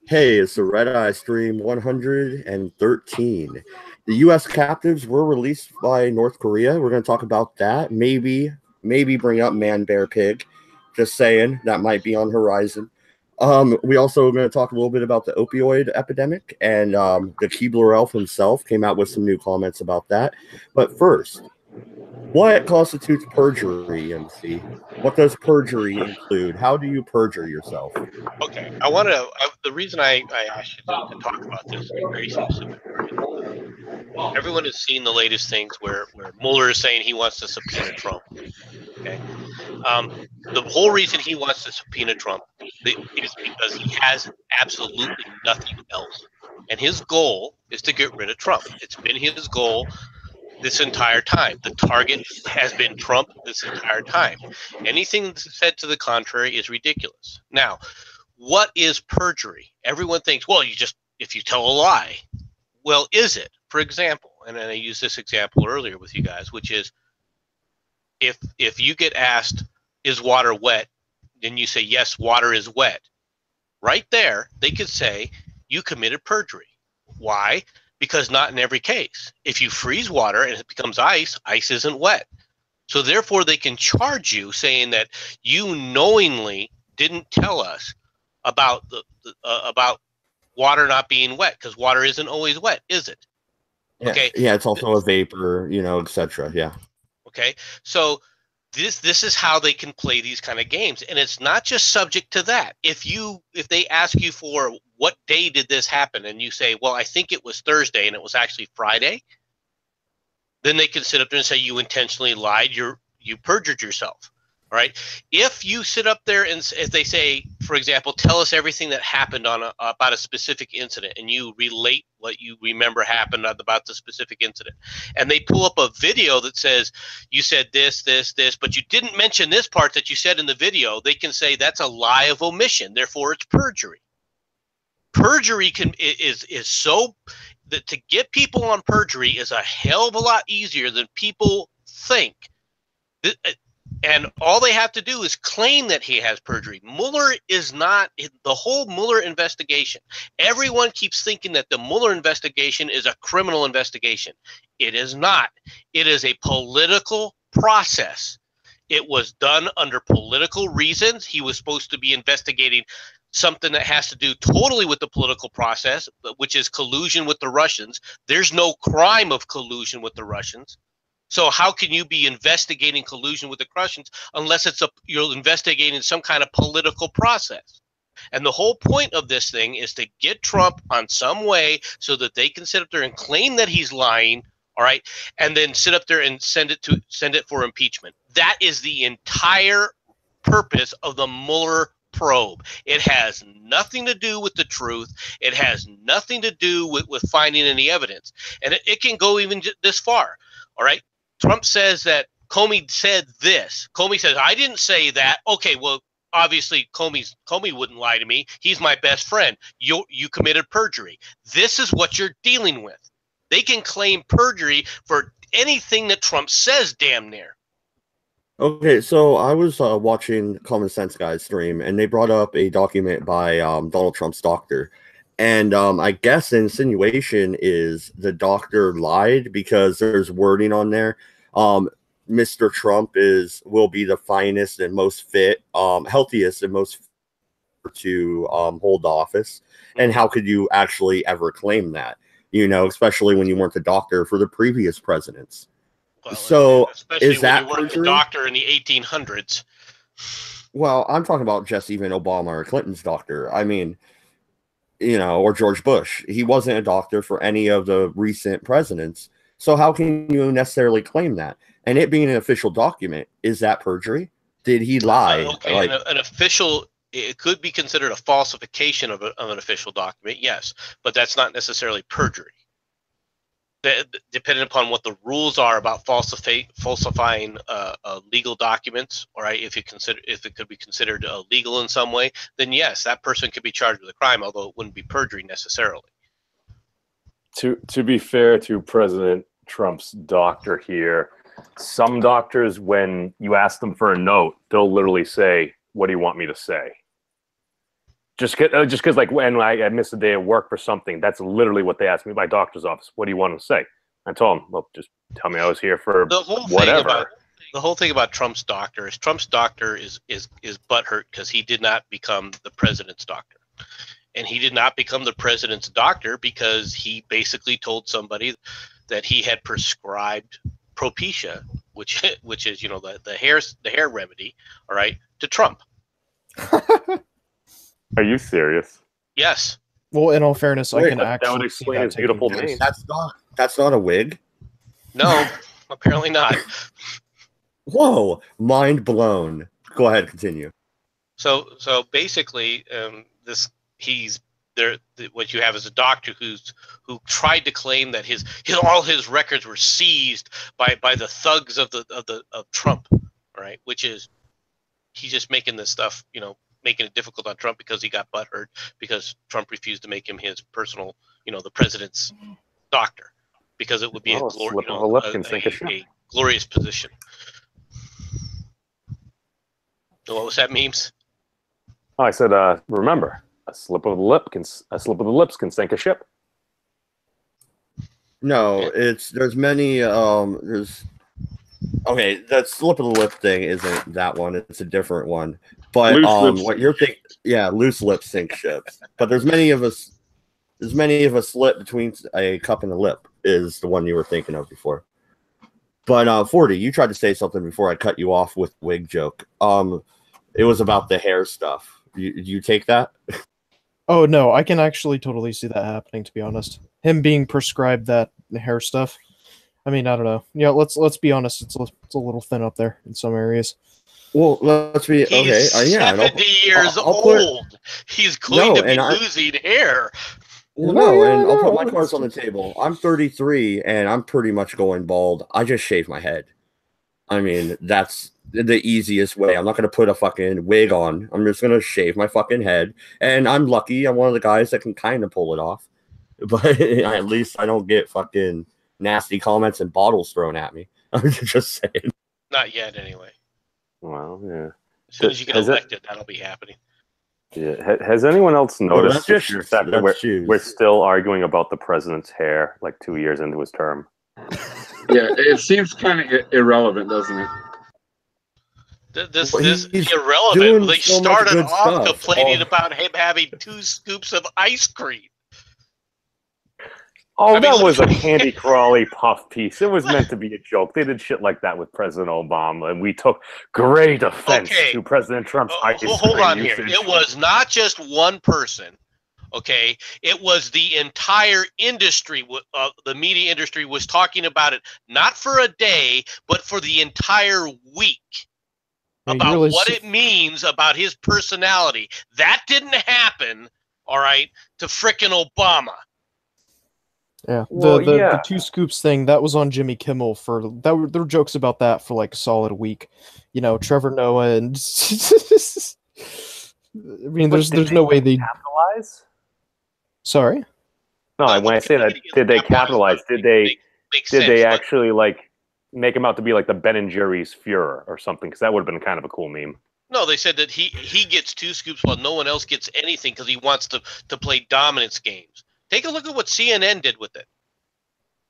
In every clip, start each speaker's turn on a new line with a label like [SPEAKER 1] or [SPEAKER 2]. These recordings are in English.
[SPEAKER 1] Hey, it's the Redeye Stream 113. The U.S. captives were released by North Korea. We're going to talk about that. Maybe bring up Man Bear Pig. Just saying, that might be on horizon. We also are going to talk a little bit about the opioid epidemic, and the Keebler Elf himself came out with some new comments about that. But first, what constitutes perjury, MC? What does perjury include? How do you perjure yourself?
[SPEAKER 2] Okay, the reason I asked you to talk about this is very specific. Everyone has seen the latest things where Mueller is saying he wants to subpoena Trump. Okay, the whole reason he wants to subpoena Trump is because he has absolutely nothing else, and his goal is to get rid of Trump. It's been his goal this entire time. The target has been Trump this entire time. Anything said to the contrary is ridiculous. Now, what is perjury? Everyone thinks, well, if you tell a lie. Well, is it? For example, and I used this example earlier with you guys, which is if you get asked, is water wet? Then you say, yes, water is wet. Right there, they could say you committed perjury. Why? Because not in every case. If you freeze water and it becomes ice, ice isn't wet. So therefore, they can charge you saying that you knowingly didn't tell us about about water not being wet, because water isn't always wet, is it?
[SPEAKER 1] Yeah.
[SPEAKER 2] Okay.
[SPEAKER 1] Yeah, it's also a vapor, etc. Yeah.
[SPEAKER 2] Okay. So this is how they can play these kind of games, and it's not just subject to that. If they ask you for what day did this happen, and you say, well, I think it was Thursday, and it was actually Friday, then they can sit up there and say you intentionally lied. You perjured yourself. All right. If you sit up there and if they say, for example, tell us everything that happened about a specific incident, and you relate what you remember happened about the specific incident, and they pull up a video that says you said this, but you didn't mention this part that you said in the video, they can say that's a lie of omission. Therefore, it's perjury. Perjury is so that to get people on perjury is a hell of a lot easier than people think. And all they have to do is claim that he has perjury. Mueller is not the whole Mueller investigation. Everyone keeps thinking that the Mueller investigation is a criminal investigation. It is not. It is a political process. It was done under political reasons. He was supposed to be investigating something that has to do totally with the political process, which is collusion with the Russians. There's no crime of collusion with the Russians. So how can you be investigating collusion with the Russians unless you're investigating some kind of political process? And the whole point of this thing is to get Trump on some way so that they can sit up there and claim that he's lying, all right, and then sit up there and send it for impeachment. That is the entire purpose of the Mueller probe. It has nothing to do with the truth. It has nothing to do with finding any evidence. And it can go even this far, all right? Trump says that Comey said this. Comey says, I didn't say that. Okay, well, obviously Comey wouldn't lie to me. He's my best friend. You committed perjury. This is what you're dealing with. They can claim perjury for anything that Trump says, damn near.
[SPEAKER 1] Okay, so I was watching Common Sense Guys stream, and they brought up a document by Donald Trump's doctor. And I guess the insinuation is the doctor lied because there's wording on there. Mr. Trump will be the finest and most fit, healthiest and most fit to hold office. And how could you actually ever claim that? Especially when you weren't the doctor for the previous presidents.
[SPEAKER 2] Well,
[SPEAKER 1] so
[SPEAKER 2] especially
[SPEAKER 1] is that
[SPEAKER 2] when you weren't the doctor in the 1800s.
[SPEAKER 1] Well, I'm talking about just even Obama or Clinton's doctor. I mean, or George Bush. He wasn't a doctor for any of the recent presidents. So how can you necessarily claim that? And it being an official document, is that perjury? Did he lie?
[SPEAKER 2] Okay, an official, it could be considered a falsification of an official document, yes, but that's not necessarily perjury. Depending upon what the rules are about falsifying legal documents, all right, if it could be considered illegal in some way, then yes, that person could be charged with a crime, although it wouldn't be perjury necessarily.
[SPEAKER 3] To be fair to President Trump's doctor here, some doctors, when you ask them for a note, they'll literally say, "What do you want me to say?" Just because, like, when I miss a day of work for something, that's literally what they asked me at my doctor's office. What do you want to say? I told them, well, just tell me I was here for whatever.
[SPEAKER 2] The whole thing about Trump's doctor is butthurt because he did not become the president's doctor. And he did not become the president's doctor because he basically told somebody that he had prescribed Propecia, which is the hair remedy, all right, to Trump.
[SPEAKER 3] Are you serious?
[SPEAKER 2] Yes.
[SPEAKER 4] Well, in all fairness, I can
[SPEAKER 3] that
[SPEAKER 4] actually
[SPEAKER 3] would explain his beautiful name.
[SPEAKER 1] That's not a wig.
[SPEAKER 2] No, apparently not.
[SPEAKER 1] Whoa, mind blown. Go ahead, continue.
[SPEAKER 2] So basically, what you have is a doctor who tried to claim that all his records were seized by the thugs of Trump, right? Which is he's just making this stuff, making it difficult on Trump because he got butthurt because Trump refused to make him his personal, the president's doctor, because it would be a glorious position. So what was that, memes?
[SPEAKER 3] Oh, I said, remember, a slip of the lips can sink a ship.
[SPEAKER 1] No, there's many okay, that slip of the lip thing isn't that one, it's a different one. But what you're thinking, yeah, loose lips sink ships. But there's many of us slip between a cup and a lip is the one you were thinking of before. But 40, you tried to say something before I cut you off with wig joke. It was about the hair stuff. You take that?
[SPEAKER 4] Oh no, I can actually totally see that happening, to be honest. Him being prescribed that hair stuff. I mean, I don't know. Yeah, let's be honest. It's a little thin up there in some areas.
[SPEAKER 1] Well, let's be okay.
[SPEAKER 2] He's 70 years old. He's going to be losing hair.
[SPEAKER 1] Well, I'll put my cards on the table. I'm 33, and I'm pretty much going bald. I just shave my head. I mean, that's the easiest way. I'm not going to put a fucking wig on. I'm just going to shave my fucking head. And I'm lucky. I'm one of the guys that can kind of pull it off. But at least I don't get fucking nasty comments and bottles thrown at me. I'm just saying.
[SPEAKER 2] Not yet, anyway.
[SPEAKER 3] Well, yeah.
[SPEAKER 2] As soon as you get elected, that'll be happening.
[SPEAKER 3] Yeah. Has anyone else noticed
[SPEAKER 1] that
[SPEAKER 3] we're still arguing about the president's hair like 2 years into his term?
[SPEAKER 5] Yeah, it seems kind of irrelevant, doesn't it?
[SPEAKER 2] This is irrelevant. They started off complaining about him having 2 scoops of ice cream.
[SPEAKER 3] Oh, that was a Candy Crawly puff piece. It was meant to be a joke. They did shit like that with President Obama, and we took great offense to President Trump's ice cream
[SPEAKER 2] hold on
[SPEAKER 3] usage.
[SPEAKER 2] here. It was not just one person. Okay, it was the entire industry. The media industry was talking about it, not for a day, but for the entire week. About what it means about his personality. That didn't happen, all right, to frickin' Obama.
[SPEAKER 4] Yeah, the 2 scoops thing, that was on Jimmy Kimmel there were jokes about that for like a solid week. Trevor Noah and I mean, there's no way they
[SPEAKER 3] capitalize.
[SPEAKER 4] Sorry.
[SPEAKER 3] No, when I say that, did they capitalize? Did they actually like make him out to be like the Ben and Jerry's Fuhrer or something? Because that would have been kind of a cool meme.
[SPEAKER 2] No, they said that he gets 2 scoops while no one else gets anything because he wants to play dominance games. Take a look at what CNN did with it.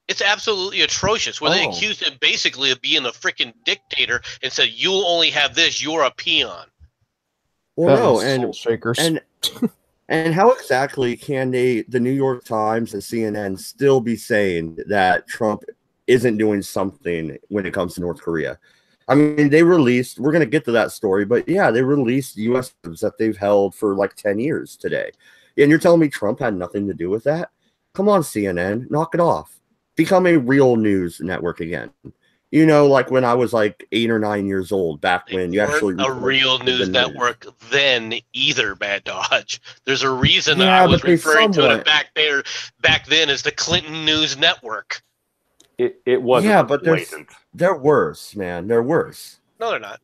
[SPEAKER 2] It's absolutely atrocious, where they accused him basically of being a freaking dictator and said, "You'll only have this. You're a peon."
[SPEAKER 1] Well, and how exactly can the New York Times and CNN still be saying that Trump isn't doing something when it comes to North Korea? I mean, they released. We're going to get to that story, but yeah, they released U.S. that they've held for like 10 years today. And you're telling me Trump had nothing to do with that? Come on, CNN, knock it off. Become a real news network again. Like when I was like 8 or 9 years old, back when you actually
[SPEAKER 2] a real news network then either, Bad Dodge. There's a reason I was referring to it back then as the Clinton News Network.
[SPEAKER 3] It wasn't.
[SPEAKER 1] Yeah, but they're worse, man. They're worse.
[SPEAKER 2] No, they're not.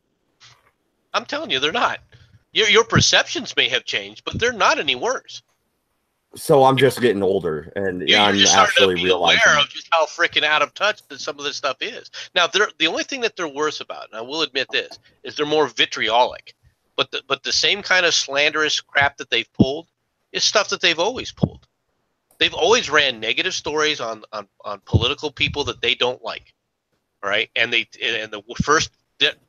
[SPEAKER 2] I'm telling you, they're not. Your perceptions may have changed, but they're not any worse.
[SPEAKER 1] So I'm just getting older, and I'm
[SPEAKER 2] just
[SPEAKER 1] actually
[SPEAKER 2] to be
[SPEAKER 1] realizing
[SPEAKER 2] aware of just how freaking out of touch that some of this stuff is. Now, the only thing that they're worse about, and I will admit this, is they're more vitriolic. But the same kind of slanderous crap that they've pulled is stuff that they've always pulled. They've always ran negative stories on political people that they don't like. All right, and the first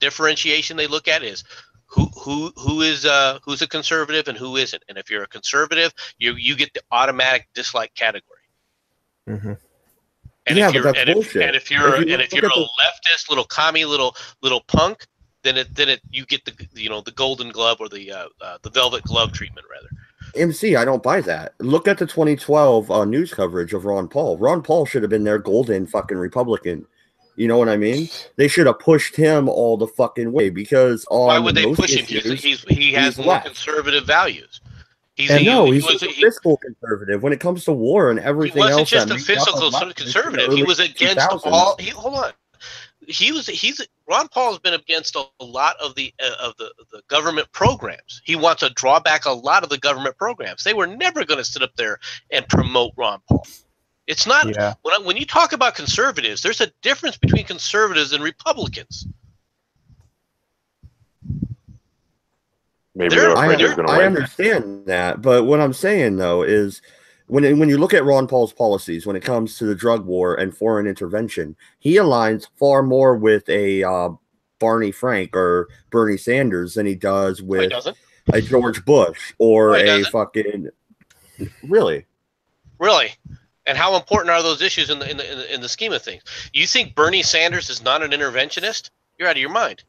[SPEAKER 2] differentiation they look at is who's a conservative and who isn't. And if you're a conservative, you get the automatic dislike category.
[SPEAKER 1] Mm-hmm.
[SPEAKER 2] And
[SPEAKER 1] yeah,
[SPEAKER 2] if you're,
[SPEAKER 1] but that's
[SPEAKER 2] and
[SPEAKER 1] bullshit.
[SPEAKER 2] If you're a leftist little commie little punk, then you get the golden glove or the velvet glove treatment rather.
[SPEAKER 1] MC, I don't buy that. Look at the 2012 news coverage of Ron Paul. Ron Paul should have been their golden fucking Republican. You know what I mean? They should have pushed him all the fucking way because
[SPEAKER 2] why would they push him? He has more left. Conservative values. He's
[SPEAKER 1] a fiscal conservative when it comes to war and everything else.
[SPEAKER 2] He wasn't just a fiscal conservative. He was against all. Hold on. Ron Paul has been against a lot of the government programs. He wants to draw back a lot of the government programs. They were never going to sit up there and promote Ron Paul. It's not when you talk about conservatives, there's a difference between conservatives and Republicans.
[SPEAKER 3] Maybe
[SPEAKER 1] I understand that, but what I'm saying though is when you look at Ron Paul's policies when it comes to the drug war and foreign intervention, he aligns far more with a Barney Frank or Bernie Sanders than he does with a George Bush or a fucking really.
[SPEAKER 2] And how important are those issues in the scheme of things? You think Bernie Sanders is not an interventionist? You're out of your mind.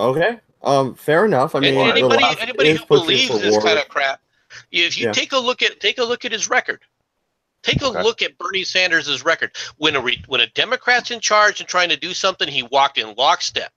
[SPEAKER 1] Okay. Fair enough. I mean,
[SPEAKER 2] anybody who believes this kind of crap, if you take a look at his record, take a look at Bernie Sanders' record. When a Democrat's in charge and trying to do something, he walked in lockstep.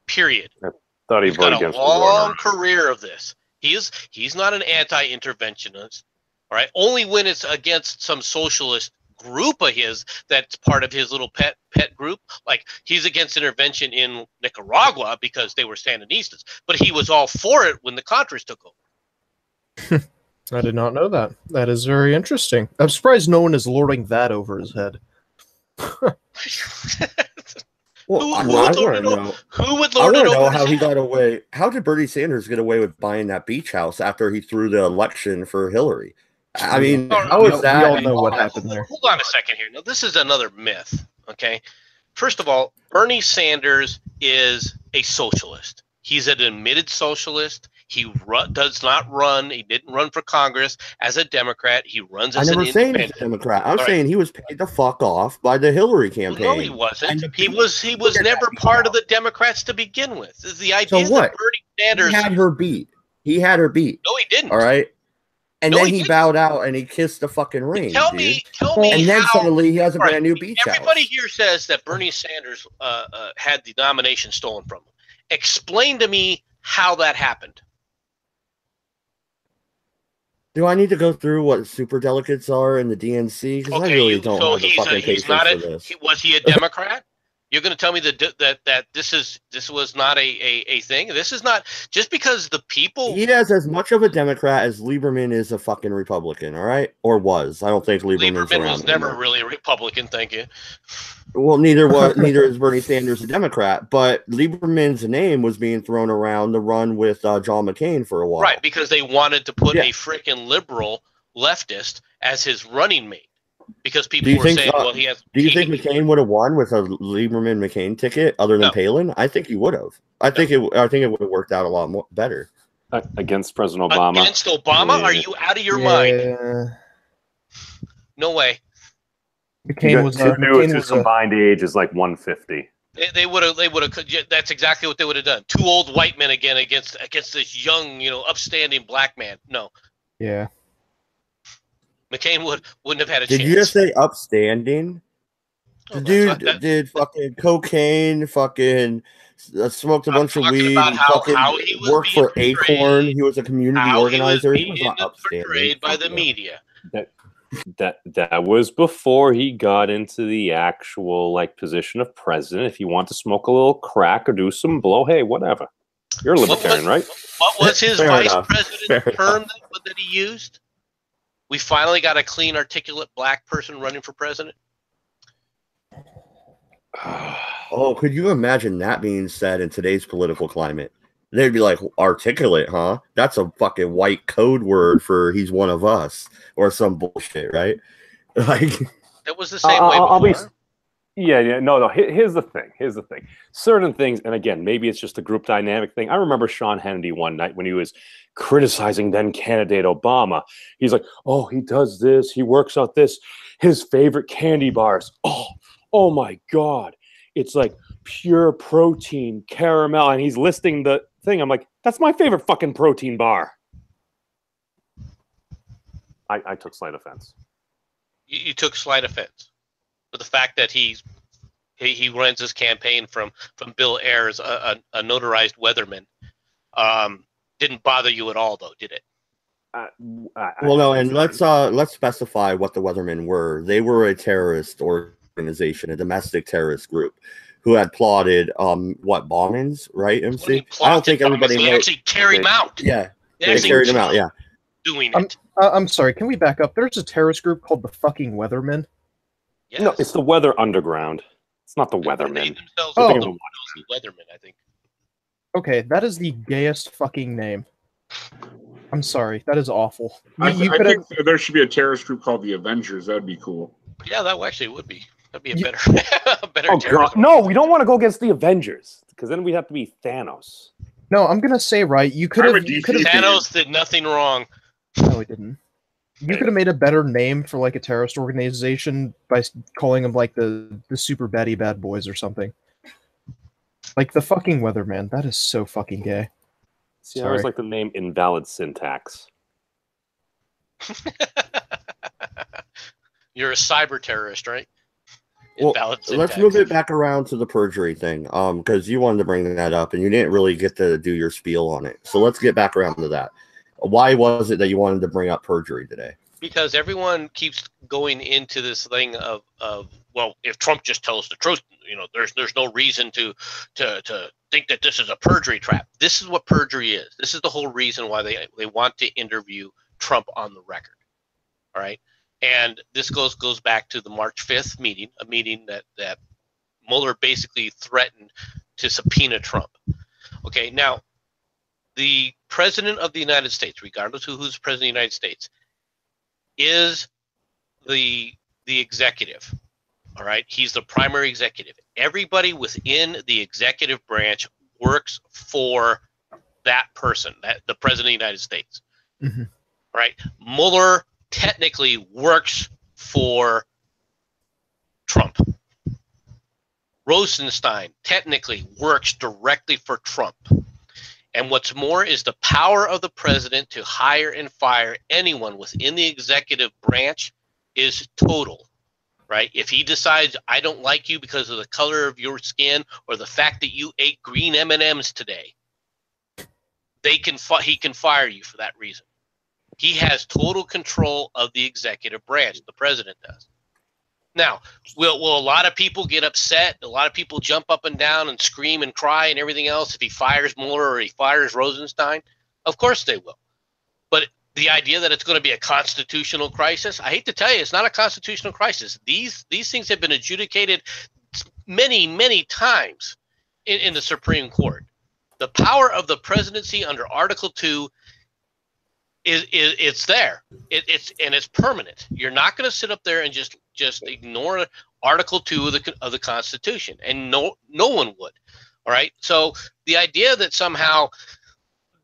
[SPEAKER 2] Period.
[SPEAKER 3] I thought he voted against
[SPEAKER 2] a long career of this. He's not an anti-interventionist. All right. Only when it's against some socialist group of his that's part of his little pet group. Like he's against intervention in Nicaragua because they were Sandinistas, but he was all for it when the Contras took over.
[SPEAKER 4] I did not know that. That is very interesting. I'm surprised no one is lording that over his head.
[SPEAKER 1] Well, who would lord it over how he got away? How did Bernie Sanders get away with buying that beach house after he threw the election for Hillary? I mean, how is that?
[SPEAKER 4] We all know what happened there.
[SPEAKER 2] Hold on a second here. Now, this is another myth, okay? First of all, Bernie Sanders is a socialist. He's an admitted socialist. He does not run. He didn't run for Congress as a Democrat. He runs as an independent. I never saying he's a
[SPEAKER 1] Democrat. I'm saying he was paid the fuck off by the Hillary campaign.
[SPEAKER 2] No, he wasn't. He was never part of the Democrats to begin with. The idea that Bernie Sanders
[SPEAKER 1] had her beat. He had her beat.
[SPEAKER 2] No, he didn't.
[SPEAKER 1] All right. And then he bowed out and he kissed the fucking ring.
[SPEAKER 2] Tell me.
[SPEAKER 1] And then suddenly he has a brand new beach house.
[SPEAKER 2] Everybody here says that Bernie Sanders had the nomination stolen from him. Explain to me how that happened.
[SPEAKER 1] Do I need to go through what superdelegates are in the DNC? Because I really don't have the fucking patience for this.
[SPEAKER 2] Was he a Democrat? You're going to tell me that this was not a thing? This is not just because the people.
[SPEAKER 1] He is as much of a Democrat as Lieberman is a fucking Republican. All right, or was. I don't think Lieberman
[SPEAKER 2] was never really a Republican. Thank you.
[SPEAKER 1] Well, neither is Bernie Sanders a Democrat, but Lieberman's name was being thrown around to run with John McCain for a while.
[SPEAKER 2] Right, because they wanted to put a freaking liberal leftist as his running mate. Because people were saying, well, he has.
[SPEAKER 1] Do you think McCain would have won with a Lieberman McCain ticket other than Palin? I think he would have. I think it would have worked out a lot more better.
[SPEAKER 3] Against President Obama.
[SPEAKER 2] Against Obama? Are you out of your mind? No way.
[SPEAKER 3] McCain was his combined age is like 150.
[SPEAKER 2] They would have. That's exactly what they would have done. Two old white men again against this young, upstanding black man. No.
[SPEAKER 4] Yeah.
[SPEAKER 2] McCain wouldn't have had a chance.
[SPEAKER 1] Did you just say upstanding? The dude did fucking cocaine, fucking smoked a bunch of weed, fucking worked for Acorn. He was a community organizer. He was not upstanding.
[SPEAKER 2] Portrayed by the media.
[SPEAKER 3] That was before he got into the actual position of president. If you want to smoke a little crack or do some blow, hey, whatever. You're a libertarian, right?
[SPEAKER 2] What was his vice president term that he used? We finally got a clean, articulate black person running for president.
[SPEAKER 1] Oh, could you imagine that being said in today's political climate? They'd be like, articulate, huh? That's a fucking white code word for he's one of us or some bullshit, right? Like,
[SPEAKER 2] That was the same way
[SPEAKER 3] I'll be.
[SPEAKER 2] before.
[SPEAKER 3] Yeah, no. Here's the thing. Certain things, and again, maybe it's just a group dynamic thing. I remember Sean Hannity one night when he was criticizing then candidate Obama. He's like, "Oh, he does this. He works out this. His favorite candy bars. Oh my God, it's like pure protein caramel." And he's listing the thing. I'm like, "That's my favorite fucking protein bar." I took slight offense.
[SPEAKER 2] You took slight offense. But the fact that he runs his campaign from Bill Ayers, a notarized weatherman, didn't bother you at all, though, did it?
[SPEAKER 1] well, no, and let's specify what the Weathermen were. They were a terrorist organization, a domestic terrorist group, who had plotted what bombings, right? MC. I don't think everybody.
[SPEAKER 2] They actually carried them out.
[SPEAKER 1] Yeah, they carried them out. Yeah,
[SPEAKER 2] doing it.
[SPEAKER 4] I'm sorry. Can we back up? There's a terrorist group called the fucking Weathermen.
[SPEAKER 2] Yes.
[SPEAKER 3] No, it's the Weather Underground. It's not the
[SPEAKER 2] They
[SPEAKER 3] Weathermen.
[SPEAKER 2] themselves
[SPEAKER 4] Oh.
[SPEAKER 2] are the Weathermen, I think.
[SPEAKER 4] Okay, that is the gayest fucking name. I'm sorry. That is awful.
[SPEAKER 5] I
[SPEAKER 4] You
[SPEAKER 5] think there should be a terrorist group called the Avengers. That'd be cool.
[SPEAKER 2] Yeah, that actually would be. That'd be a
[SPEAKER 4] You-
[SPEAKER 2] better, a better
[SPEAKER 3] Oh
[SPEAKER 2] terrorism.
[SPEAKER 3] God, no! We don't want to go against the Avengers because then we'd have to be Thanos.
[SPEAKER 4] No, I'm gonna say right. You could
[SPEAKER 5] I'm a
[SPEAKER 4] have. You
[SPEAKER 5] DC
[SPEAKER 4] could have.
[SPEAKER 5] fan.
[SPEAKER 2] Thanos did nothing wrong.
[SPEAKER 4] No, he didn't. You could have made a better name for like a terrorist organization by calling them like the Super Batty Bad Boys or something. Like the fucking Weatherman. That is so fucking gay.
[SPEAKER 3] See, I always
[SPEAKER 4] Sorry.
[SPEAKER 3] like the name Invalid Syntax.
[SPEAKER 2] You're a cyber terrorist, right?
[SPEAKER 1] Well,
[SPEAKER 2] Invalid
[SPEAKER 1] let's
[SPEAKER 2] syntax.
[SPEAKER 1] move it back around to the perjury thing, because you wanted to bring that up and you didn't really get to do your spiel on it. So let's get back around to that. Why was it that you wanted to bring up perjury today?
[SPEAKER 2] Because everyone keeps going into this thing of well, if Trump just tells the truth, there's no reason to think that this is a perjury trap. This is what perjury is. This is the whole reason why they want to interview Trump on the record. All right, and this goes back to the March 5th meeting, a meeting that Mueller basically threatened to subpoena Trump. Okay, now the president of the United States, regardless of who's president of the United States, is the executive. All right, he's the primary executive. Everybody within the executive branch works for that person, the president of the United States.
[SPEAKER 4] Mhm.
[SPEAKER 2] All right, Mueller technically works for Trump. Rosenstein technically works directly for Trump. And what's more is the power of the president to hire and fire anyone within the executive branch is total, right? If he decides, I don't like you because of the color of your skin or the fact that you ate green M&Ms today, he can fire you for that reason. He has total control of the executive branch. The president does. Now, will a lot of people get upset? A lot of people jump up and down and scream and cry and everything else if he fires Mueller or he fires Rosenstein? Of course they will. But the idea that it's going to be a constitutional crisis, I hate to tell you, it's not a constitutional crisis. These things have been adjudicated many, many times in the Supreme Court. The power of the presidency under Article 2 it's there. It's permanent. You're not going to sit up there and just ignore Article 2 of the Constitution, and no one would. All right. So the idea that somehow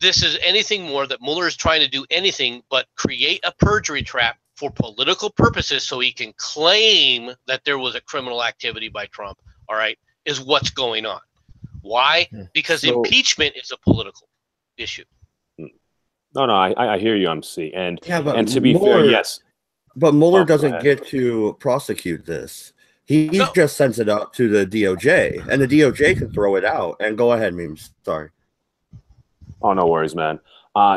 [SPEAKER 2] this is anything more, that Mueller is trying to do anything but create a perjury trap for political purposes, so he can claim that there was a criminal activity by Trump. All right, is what's going on. Why? Because impeachment is a political issue.
[SPEAKER 3] No, I hear you, MC. And
[SPEAKER 1] but
[SPEAKER 3] and to be fair, yes.
[SPEAKER 1] But Mueller
[SPEAKER 3] Oh, go
[SPEAKER 1] doesn't
[SPEAKER 3] ahead.
[SPEAKER 1] get to prosecute this. He
[SPEAKER 2] No.
[SPEAKER 1] just sends it up to the DOJ, and the DOJ can throw it out. And go ahead, Memes. Sorry.
[SPEAKER 3] Oh, no worries, man.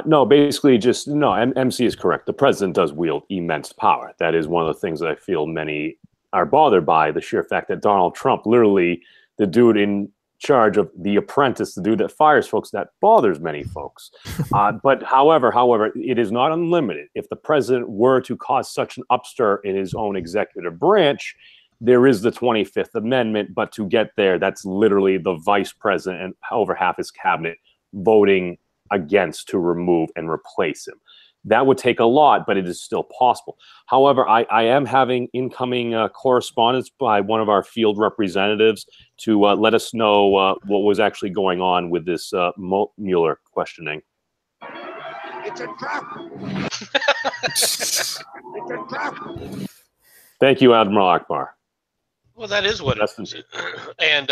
[SPEAKER 3] No, basically just, no, MC is correct. The president does wield immense power. That is one of the things that I feel many are bothered by, the sheer fact that Donald Trump, literally the dude in charge of The Apprentice, the dude that fires folks, that bothers many folks. But however, it is not unlimited. If the president were to cause such an upstir in his own executive branch, there is the 25th Amendment, but to get there, that's literally the vice president and over half his cabinet voting against to remove and replace him. That would take a lot, but it is still possible. However, I am having incoming correspondence by one of our field representatives to let us know what was actually going on with this Mueller questioning.
[SPEAKER 2] It's a trap. It's a trap.
[SPEAKER 3] Thank you, Admiral Akbar.
[SPEAKER 2] Well, that is what it is. And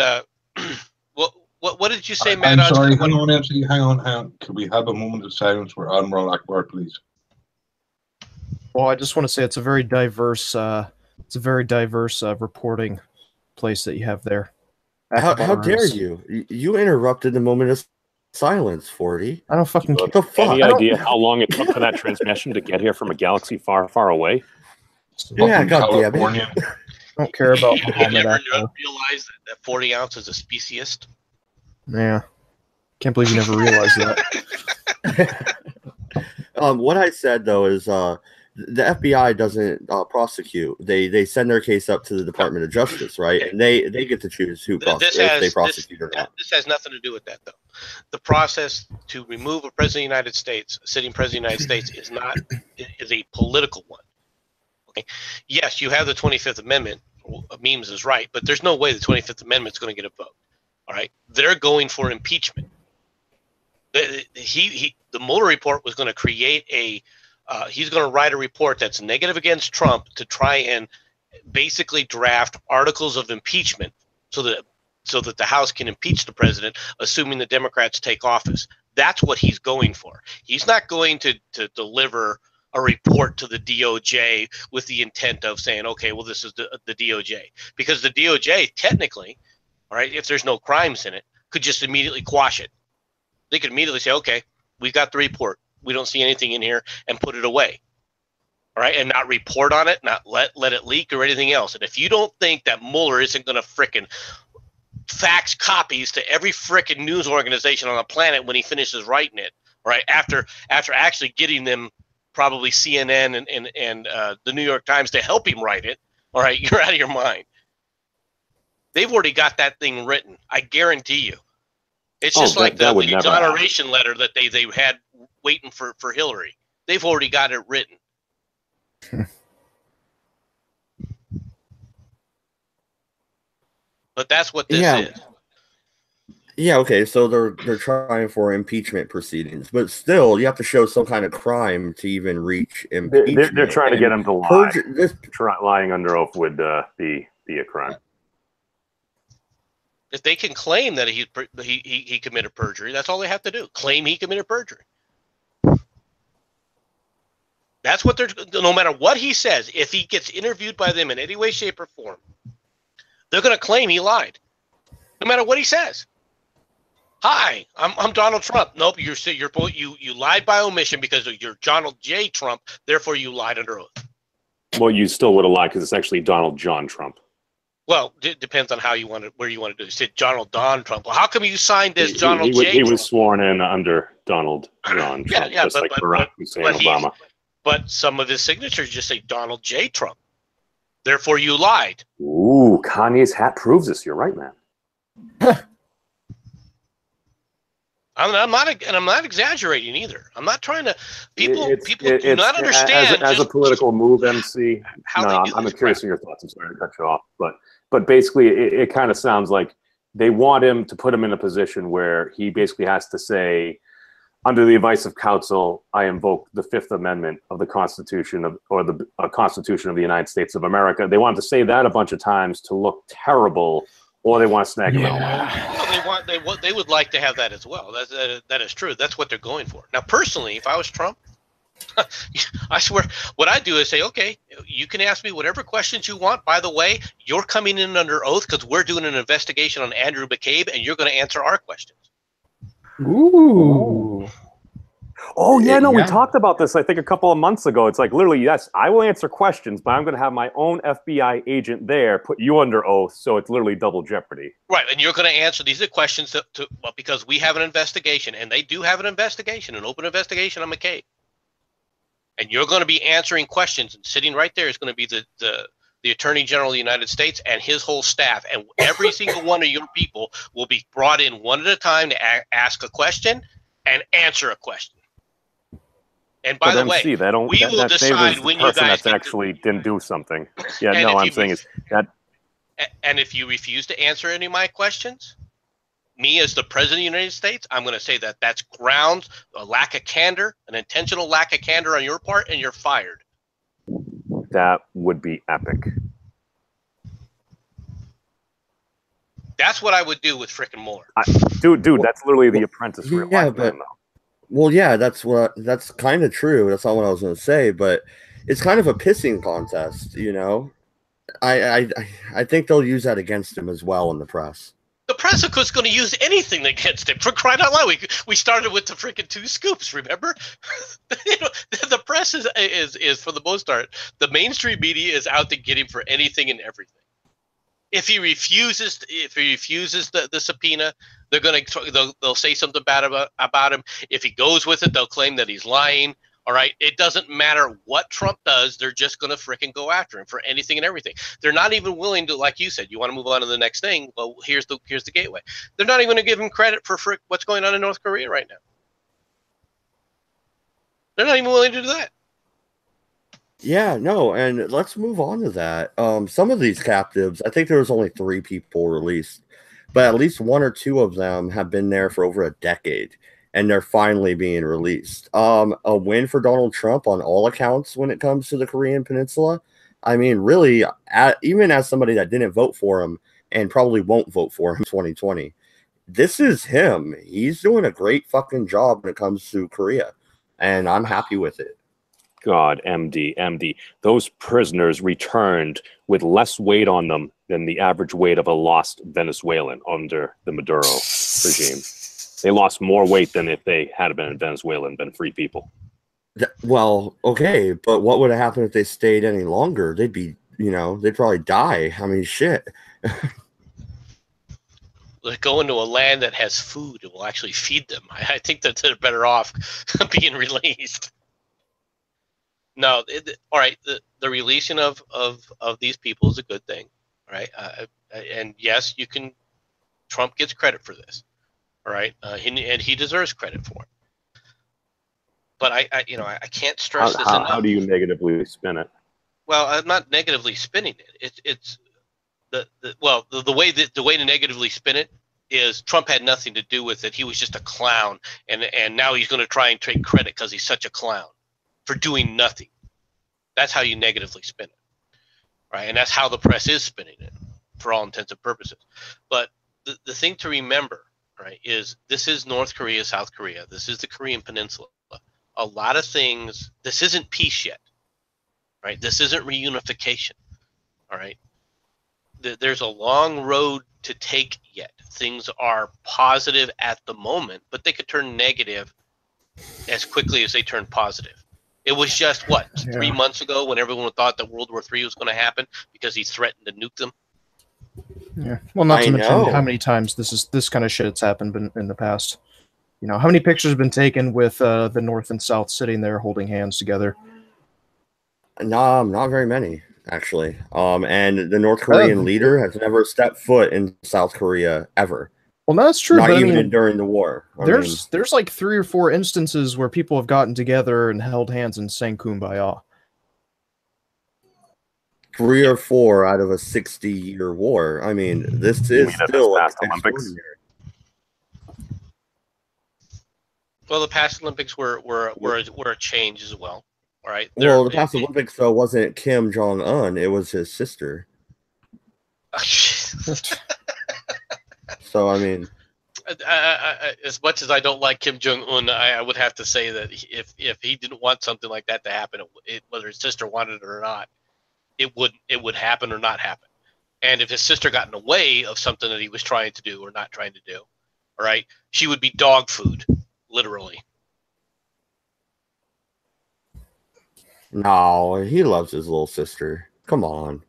[SPEAKER 2] what did you say, Matt?
[SPEAKER 6] I'm sorry, hang on, MC, hang on. Could we have a moment of silence for Admiral Akbar, please?
[SPEAKER 4] Well, I just want to say it's a very diverse, reporting place that you have there.
[SPEAKER 1] How dare you? You interrupted the moment of silence, 40.
[SPEAKER 4] I don't fucking care.
[SPEAKER 1] What the fuck?
[SPEAKER 3] Any idea how long it took for that transmission to get here from a galaxy far, far away?
[SPEAKER 1] Yeah, goddamn it.
[SPEAKER 4] I don't care about
[SPEAKER 2] You
[SPEAKER 4] Muhammad.
[SPEAKER 2] never realize that 40 ounce is a speciest?
[SPEAKER 4] Yeah. Can't believe you never realized that.
[SPEAKER 1] What I said, though, is the FBI doesn't prosecute. They send their case up to the Department of Justice, right? And they get to choose who if they prosecute or not.
[SPEAKER 2] This has nothing to do with that, though. The process to remove a president of the United States, a sitting president of the United States, is a political one. Okay? Yes, you have the 25th Amendment. Memes is right, but there's no way the 25th Amendment is going to get a vote. All right, they're going for impeachment. The Mueller report was going to create he's going to write a report that's negative against Trump to try and basically draft articles of impeachment so that the House can impeach the president, assuming the Democrats take office. That's what he's going for. He's not going to deliver a report to the DOJ with the intent of saying, okay, well, this is the DOJ. Because the DOJ, technically, all right, if there's no crimes in it, could just immediately quash it. They could immediately say, okay, we got the report. We don't see anything in here, and put it away. All right, and not report on it, not let it leak or anything else. And if you don't think that Mueller isn't going to frickin' fax copies to every frickin' news organization on the planet when he finishes writing it, right, after actually getting them, probably CNN and the New York Times, to help him write it, all right, you're out of your mind. They've already got that thing written. I guarantee you. It's just like the exoneration letter that they had waiting for Hillary. They've already got it written. But that's what this is.
[SPEAKER 1] Yeah, okay, so they're trying for impeachment proceedings, but still, you have to show some kind of crime to even reach impeachment.
[SPEAKER 3] They're trying to get him to lie. Lying under oath would be a crime.
[SPEAKER 2] If they can claim that he committed perjury, that's all they have to do. Claim he committed perjury. That's what they're. No matter what he says, if he gets interviewed by them in any way, shape, or form, they're going to claim he lied. No matter what he says. Hi, I'm Donald Trump. Nope, you lied by omission because you're Donald J. Trump. Therefore, you lied under oath.
[SPEAKER 3] Well, you still would have lied because it's actually Donald John Trump.
[SPEAKER 2] Well, it depends on how you want it, where you want to do it. You said Donald Don Trump. Well, how come you signed this Donald J.
[SPEAKER 3] He was sworn in under Donald John Trump, just like Barack Hussein Obama.
[SPEAKER 2] But some of his signatures just say Donald J. Trump. Therefore, you lied.
[SPEAKER 3] Ooh, Kanye's hat proves this. You're right, man.
[SPEAKER 2] I'm not exaggerating either. I'm not trying to. People do not understand
[SPEAKER 3] as a political move, MC. I'm curious in your thoughts. I'm sorry to cut you off, but basically, it kind of sounds like they want him to put him in a position where he basically has to say, under the advice of counsel, I invoke the Fifth Amendment of the Constitution the Constitution of the United States of America. They want to say that a bunch of times to look terrible. Or they want to snag him out.
[SPEAKER 2] No, they would like to have that as well. That is true. That's what they're going for. Now, personally, if I was Trump, I swear, what I do is say, okay, you can ask me whatever questions you want. By the way, you're coming in under oath because we're doing an investigation on Andrew McCabe, and you're going to answer our questions.
[SPEAKER 4] Ooh.
[SPEAKER 3] Oh, yeah, no, we talked about this, I think, a couple of months ago. It's like, literally, yes, I will answer questions, but I'm going to have my own FBI agent there put you under oath, so it's literally double jeopardy.
[SPEAKER 2] Right, and you're going to answer these questions because we have an investigation, and they do have an investigation, an open investigation on McCabe. And you're going to be answering questions, and sitting right there is going to be the the Attorney General of the United States, and his whole staff. And every single one of your people will be brought in one at a time to ask a question and answer a question. And by the way, we will decide when you guys
[SPEAKER 3] actually didn't do something. Yeah,
[SPEAKER 2] and
[SPEAKER 3] no, I'm saying is that.
[SPEAKER 2] And if you refuse to answer any of my questions, me as the President of the United States, I'm going to say that that's grounds, a lack of candor, an intentional lack of candor on your part, and you're fired.
[SPEAKER 3] That would be epic.
[SPEAKER 2] That's what I would do with frickin' Mueller.
[SPEAKER 3] Dude, that's literally The Apprentice.
[SPEAKER 1] Yeah, but well, yeah, that's kind of true. That's not what I was going to say, but it's kind of a pissing contest, you know. I think they'll use that against him as well in the press.
[SPEAKER 2] The press, of course, is going to use anything against him. For crying out loud, we started with the freaking 2 scoops. Remember, the press is for the most part, the mainstream media is out to get him for anything and everything. If he refuses the subpoena, they'll say something bad about him. If he goes with it, they'll claim that he's lying. All right, it doesn't matter what Trump does; they're just going to frickin' go after him for anything and everything. They're not even willing to, like you said, you want to move on to the next thing. Well, here's the gateway. They're not even going to give him credit for what's going on in North Korea right now. They're not even willing to do that.
[SPEAKER 1] Yeah, no, and let's move on to that. Some of these captives, I think there was only 3 people released, but at least 1 or 2 of them have been there for over a decade, and they're finally being released. A win for Donald Trump on all accounts when it comes to the Korean Peninsula. I mean, really, even as somebody that didn't vote for him and probably won't vote for him in 2020, this is him. He's doing a great fucking job when it comes to Korea, and I'm happy with it.
[SPEAKER 3] God, MD. Those prisoners returned with less weight on them than the average weight of a lost Venezuelan under the Maduro regime. They lost more weight than if they had been in Venezuela and been free people.
[SPEAKER 1] Well, okay, but what would have happened if they stayed any longer? They'd be, they'd probably die. I mean, shit.
[SPEAKER 2] Let's go into a land that has food and will actually feed them. I think that they're better off being released. No, all right. The releasing of these people is a good thing, right? And yes, Trump gets credit for this, all right, and he deserves credit for it. But I can't stress this enough.
[SPEAKER 3] How do you negatively spin it?
[SPEAKER 2] Well, I'm not negatively spinning it. It's the way to negatively spin it is Trump had nothing to do with it. He was just a clown, and now he's going to try and take credit because he's such a clown for doing nothing. That's how you negatively spin it, right? And that's how the press is spinning it for all intents and purposes. But the thing to remember, right, is this is North Korea, South Korea. This is the Korean Peninsula. A lot of things, this isn't peace yet, right? This isn't reunification, all right? There's a long road to take yet. Things are positive at the moment, but they could turn negative as quickly as they turn positive. It was just, 3 months ago when everyone thought that World War III was going to happen because he threatened to nuke them?
[SPEAKER 4] Yeah. Well, not to mention how many times this kind of shit's happened in the past. How many pictures have been taken with the North and South sitting there holding hands together?
[SPEAKER 1] No, not very many, actually. And the North Korean leader has never stepped foot in South Korea ever.
[SPEAKER 4] Well, that's true.
[SPEAKER 1] Not even during the war.
[SPEAKER 4] There's like 3 or 4 instances where people have gotten together and held hands and sang Kumbaya.
[SPEAKER 1] 3 or 4 out of a 60-year war. I mean, this is still extraordinary.
[SPEAKER 2] Well, the past Olympics were a change as well. All right.
[SPEAKER 1] Well, the past Olympics though wasn't Kim Jong-un; it was his sister. So I mean,
[SPEAKER 2] as much as I don't like Kim Jong-un, I would have to say that if he didn't want something like that to happen, whether his sister wanted it or not, it would happen or not happen. And if his sister got in the way of something that he was trying to do or not trying to do, all right, she would be dog food, literally.
[SPEAKER 1] No, he loves his little sister. Come on,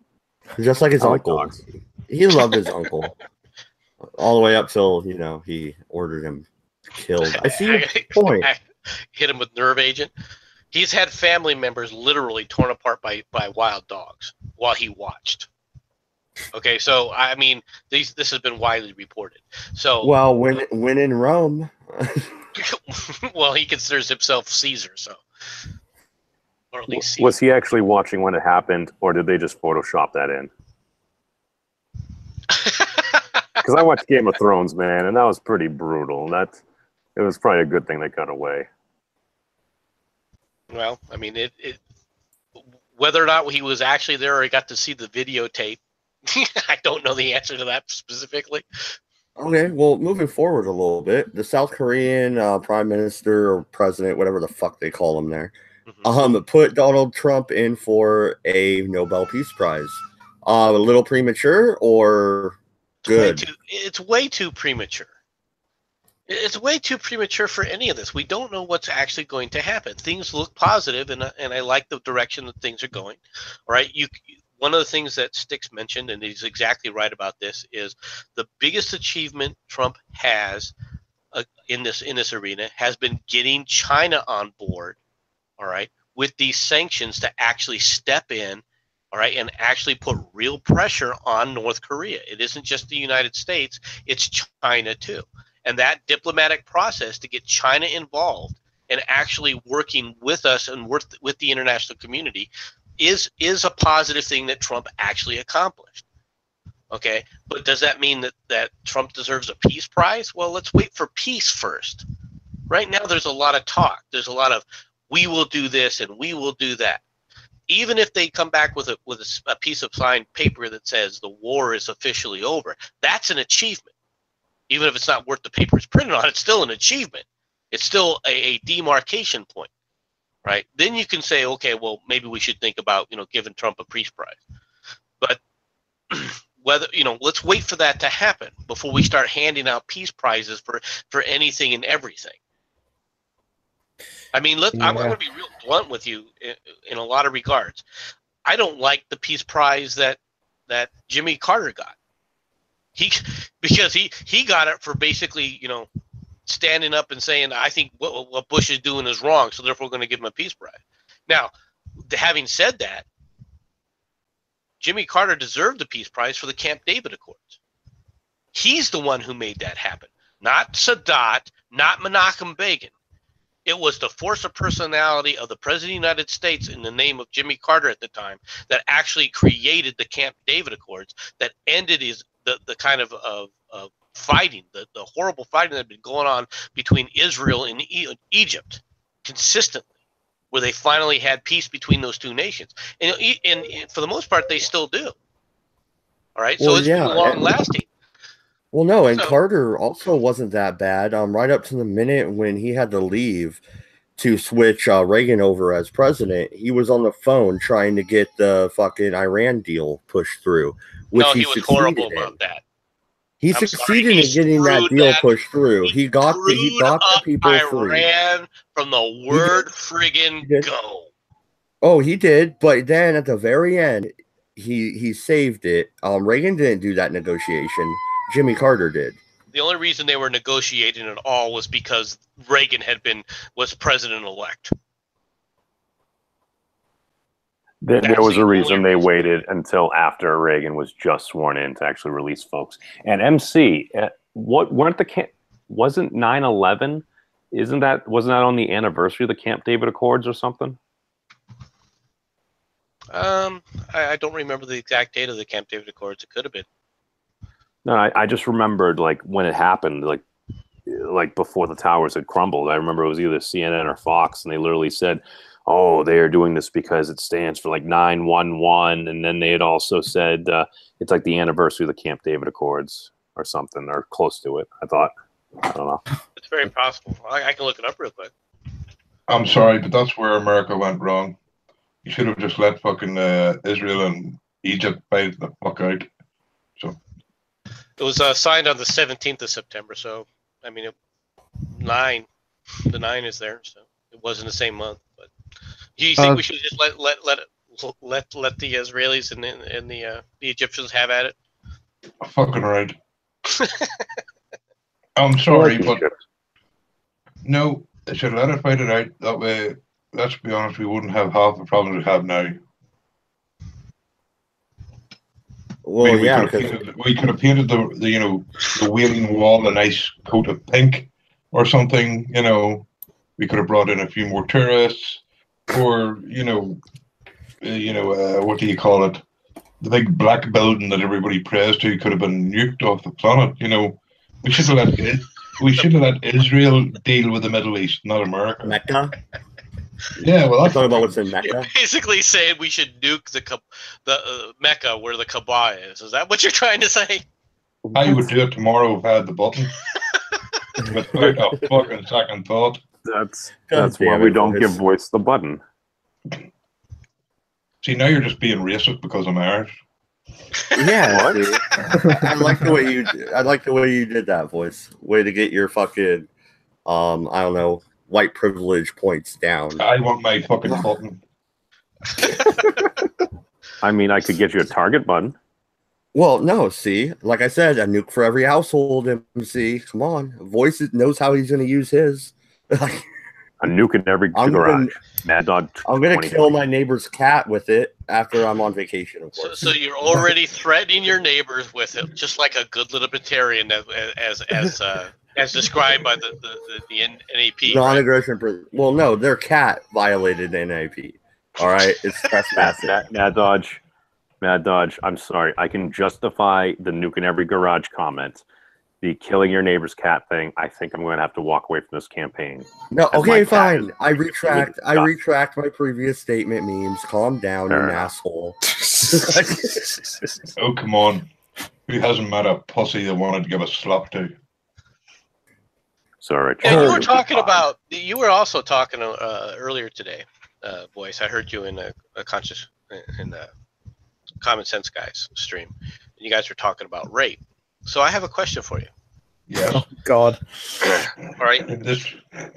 [SPEAKER 1] just like his uncle. He loved his uncle. All the way up till, he ordered him killed. I see your point.
[SPEAKER 2] Hit him with nerve agent. He's had family members literally torn apart by wild dogs. while he watched. Okay, so I mean, this has been widely reported. So,
[SPEAKER 1] well, when in Rome.
[SPEAKER 2] well, he considers himself Caesar, so, or at least Caesar.
[SPEAKER 3] Was he actually watching when it happened, or did they just Photoshop that in? Because I watched Game of Thrones, man, and that was pretty brutal. It was probably a good thing they got away.
[SPEAKER 2] Well, I mean, whether or not he was actually there or he got to see the videotape, I don't know the answer to that specifically.
[SPEAKER 1] Okay, well, moving forward a little bit, the South Korean prime minister or president, whatever the fuck they call him there, put Donald Trump in for a Nobel Peace Prize. A little premature or good?
[SPEAKER 2] It's way too premature. It's way too premature for any of this. We don't know what's actually going to happen. Things look positive, and I like the direction that things are going. All right, one of the things that Styx mentioned, and he's exactly right about this, is the biggest achievement Trump has in this arena has been getting China on board. All right, with these sanctions to actually step in. All right, and actually put real pressure on North Korea. It isn't just the United States; it's China too. And that diplomatic process to get China involved and actually working with us and with the international community is a positive thing that Trump actually accomplished. Okay, but does that mean that Trump deserves a peace prize? Well, let's wait for peace first. Right now, there's a lot of talk. There's a lot of we will do this and we will do that. Even if they come back with a piece of signed paper that says the war is officially over, that's an achievement. Even if it's not worth the paper it's printed on, it's still an achievement. It's still a demarcation point, right? Then you can say, okay, well, maybe we should think about, giving Trump a peace prize. But whether, let's wait for that to happen before we start handing out peace prizes for anything and everything. I mean, I'm going to be real blunt with you in a lot of regards. I don't like the peace prize that Jimmy Carter got. Because he got it for basically, standing up and saying, I think what Bush is doing is wrong, so therefore we're going to give him a peace prize. Now, having said that, Jimmy Carter deserved the peace prize for the Camp David Accords. He's the one who made that happen, not Sadat, not Menachem Begin. It was the force of personality of the President of the United States in the name of Jimmy Carter at the time that actually created the Camp David Accords that ended the kind of fighting, the horrible fighting that had been going on between Israel and Egypt consistently, where they finally had peace between those two nations. And for the most part, they still do. All right, so it's been long lasting.
[SPEAKER 1] Well, no, and Carter also wasn't that bad. Right up to the minute when he had to leave to switch Reagan over as president, he was on the phone trying to get the fucking Iran deal pushed through. Which he was
[SPEAKER 2] horrible about that.
[SPEAKER 1] He succeeded in getting that deal pushed through. He got the people free.
[SPEAKER 2] Iran from the word friggin' go.
[SPEAKER 1] Oh, he did, but then at the very end, he saved it. Reagan didn't do that negotiation. Jimmy Carter did.
[SPEAKER 2] The only reason they were negotiating at all was because Reagan was president-elect.
[SPEAKER 3] There was a reason they waited until after Reagan was just sworn in to actually release folks. And MC, wasn't 9/11? Wasn't that on the anniversary of the Camp David Accords or something?
[SPEAKER 2] I don't remember the exact date of the Camp David Accords. It could have been.
[SPEAKER 3] No, I just remembered like when it happened, like before the towers had crumbled. I remember it was either CNN or Fox, and they literally said, oh, they are doing this because it stands for like 9/11, and then they had also said it's like the anniversary of the Camp David Accords or something, or close to it. I don't know.
[SPEAKER 2] It's very possible. I can look it up real quick.
[SPEAKER 6] I'm sorry, but that's where America went wrong. You should have just let fucking Israel and Egypt fight the fuck out. So
[SPEAKER 2] it was signed on the 17th of September. So I mean, the 9 is there. So it wasn't the same month, but. Do you think we should just let the Israelis and the Egyptians have at it?
[SPEAKER 6] Fucking right. I'm sorry, but no, they should let it fight it out. That way, let's be honest, we wouldn't have half the problems we have now.
[SPEAKER 1] Well,
[SPEAKER 6] I mean,
[SPEAKER 1] yeah,
[SPEAKER 6] we could have painted the you know the Wailing Wall a nice coat of pink or something. You know, we could have brought in a few more tourists, or what do you call it? The big black building that everybody prays to could have been nuked off the planet. You know, we should have let Israel deal with the Middle East, not America.
[SPEAKER 1] Mecca.
[SPEAKER 6] Yeah, well, that's
[SPEAKER 1] Talking about what's in
[SPEAKER 2] You're
[SPEAKER 1] Mecca.
[SPEAKER 2] basically saying we should nuke the Mecca where the Kaaba is. Is that what you're trying to say?
[SPEAKER 6] I would do it tomorrow if I had the button. Without a fucking second thought.
[SPEAKER 3] That's
[SPEAKER 1] God
[SPEAKER 3] why
[SPEAKER 1] damn
[SPEAKER 3] we
[SPEAKER 1] it,
[SPEAKER 3] don't
[SPEAKER 1] Voice.
[SPEAKER 3] give Voice the button.
[SPEAKER 6] See, now you're just being racist because I'm Irish.
[SPEAKER 1] Yeah, see? I like the way you did that, Voice. Way to get your fucking I don't know, white privilege points down.
[SPEAKER 6] I want my fucking button.
[SPEAKER 3] I mean, I could get you a Target button.
[SPEAKER 1] Well, no, see, like I said, a nuke for every household. MC, come on, Voice knows how he's going to use his.
[SPEAKER 3] A nuke in every garage. Mad Dog.
[SPEAKER 1] I'm going to kill my neighbor's cat with it after I'm on vacation, of course.
[SPEAKER 2] So you're already threatening your neighbors with it, just like a good libertarian, as described by the NAP.
[SPEAKER 1] Non-aggression. Right? Well, no, their cat violated NAP. All right, it's trespassing.
[SPEAKER 3] Mad Dodge. I'm sorry. I can justify the nuke in every garage comment. The killing your neighbor's cat thing. I think I'm going to have to walk away from this campaign.
[SPEAKER 1] No,
[SPEAKER 3] As
[SPEAKER 1] okay,
[SPEAKER 3] my cat
[SPEAKER 1] fine.
[SPEAKER 3] is-
[SPEAKER 1] I retract my previous statement. Memes, calm down,
[SPEAKER 3] Fair
[SPEAKER 1] you
[SPEAKER 3] enough.
[SPEAKER 1] asshole.
[SPEAKER 6] Oh, come on. Who hasn't met a pussy that wanted to give a slap to?
[SPEAKER 3] Sorry.
[SPEAKER 2] Yeah, you were
[SPEAKER 3] Charlie.
[SPEAKER 2] talking about. You were also talking earlier today, Voice. I heard you in a conscious in the Common Sense Guys stream. You guys were talking about rape. So I have a question for you.
[SPEAKER 6] Yes.
[SPEAKER 4] Oh God.
[SPEAKER 2] All right.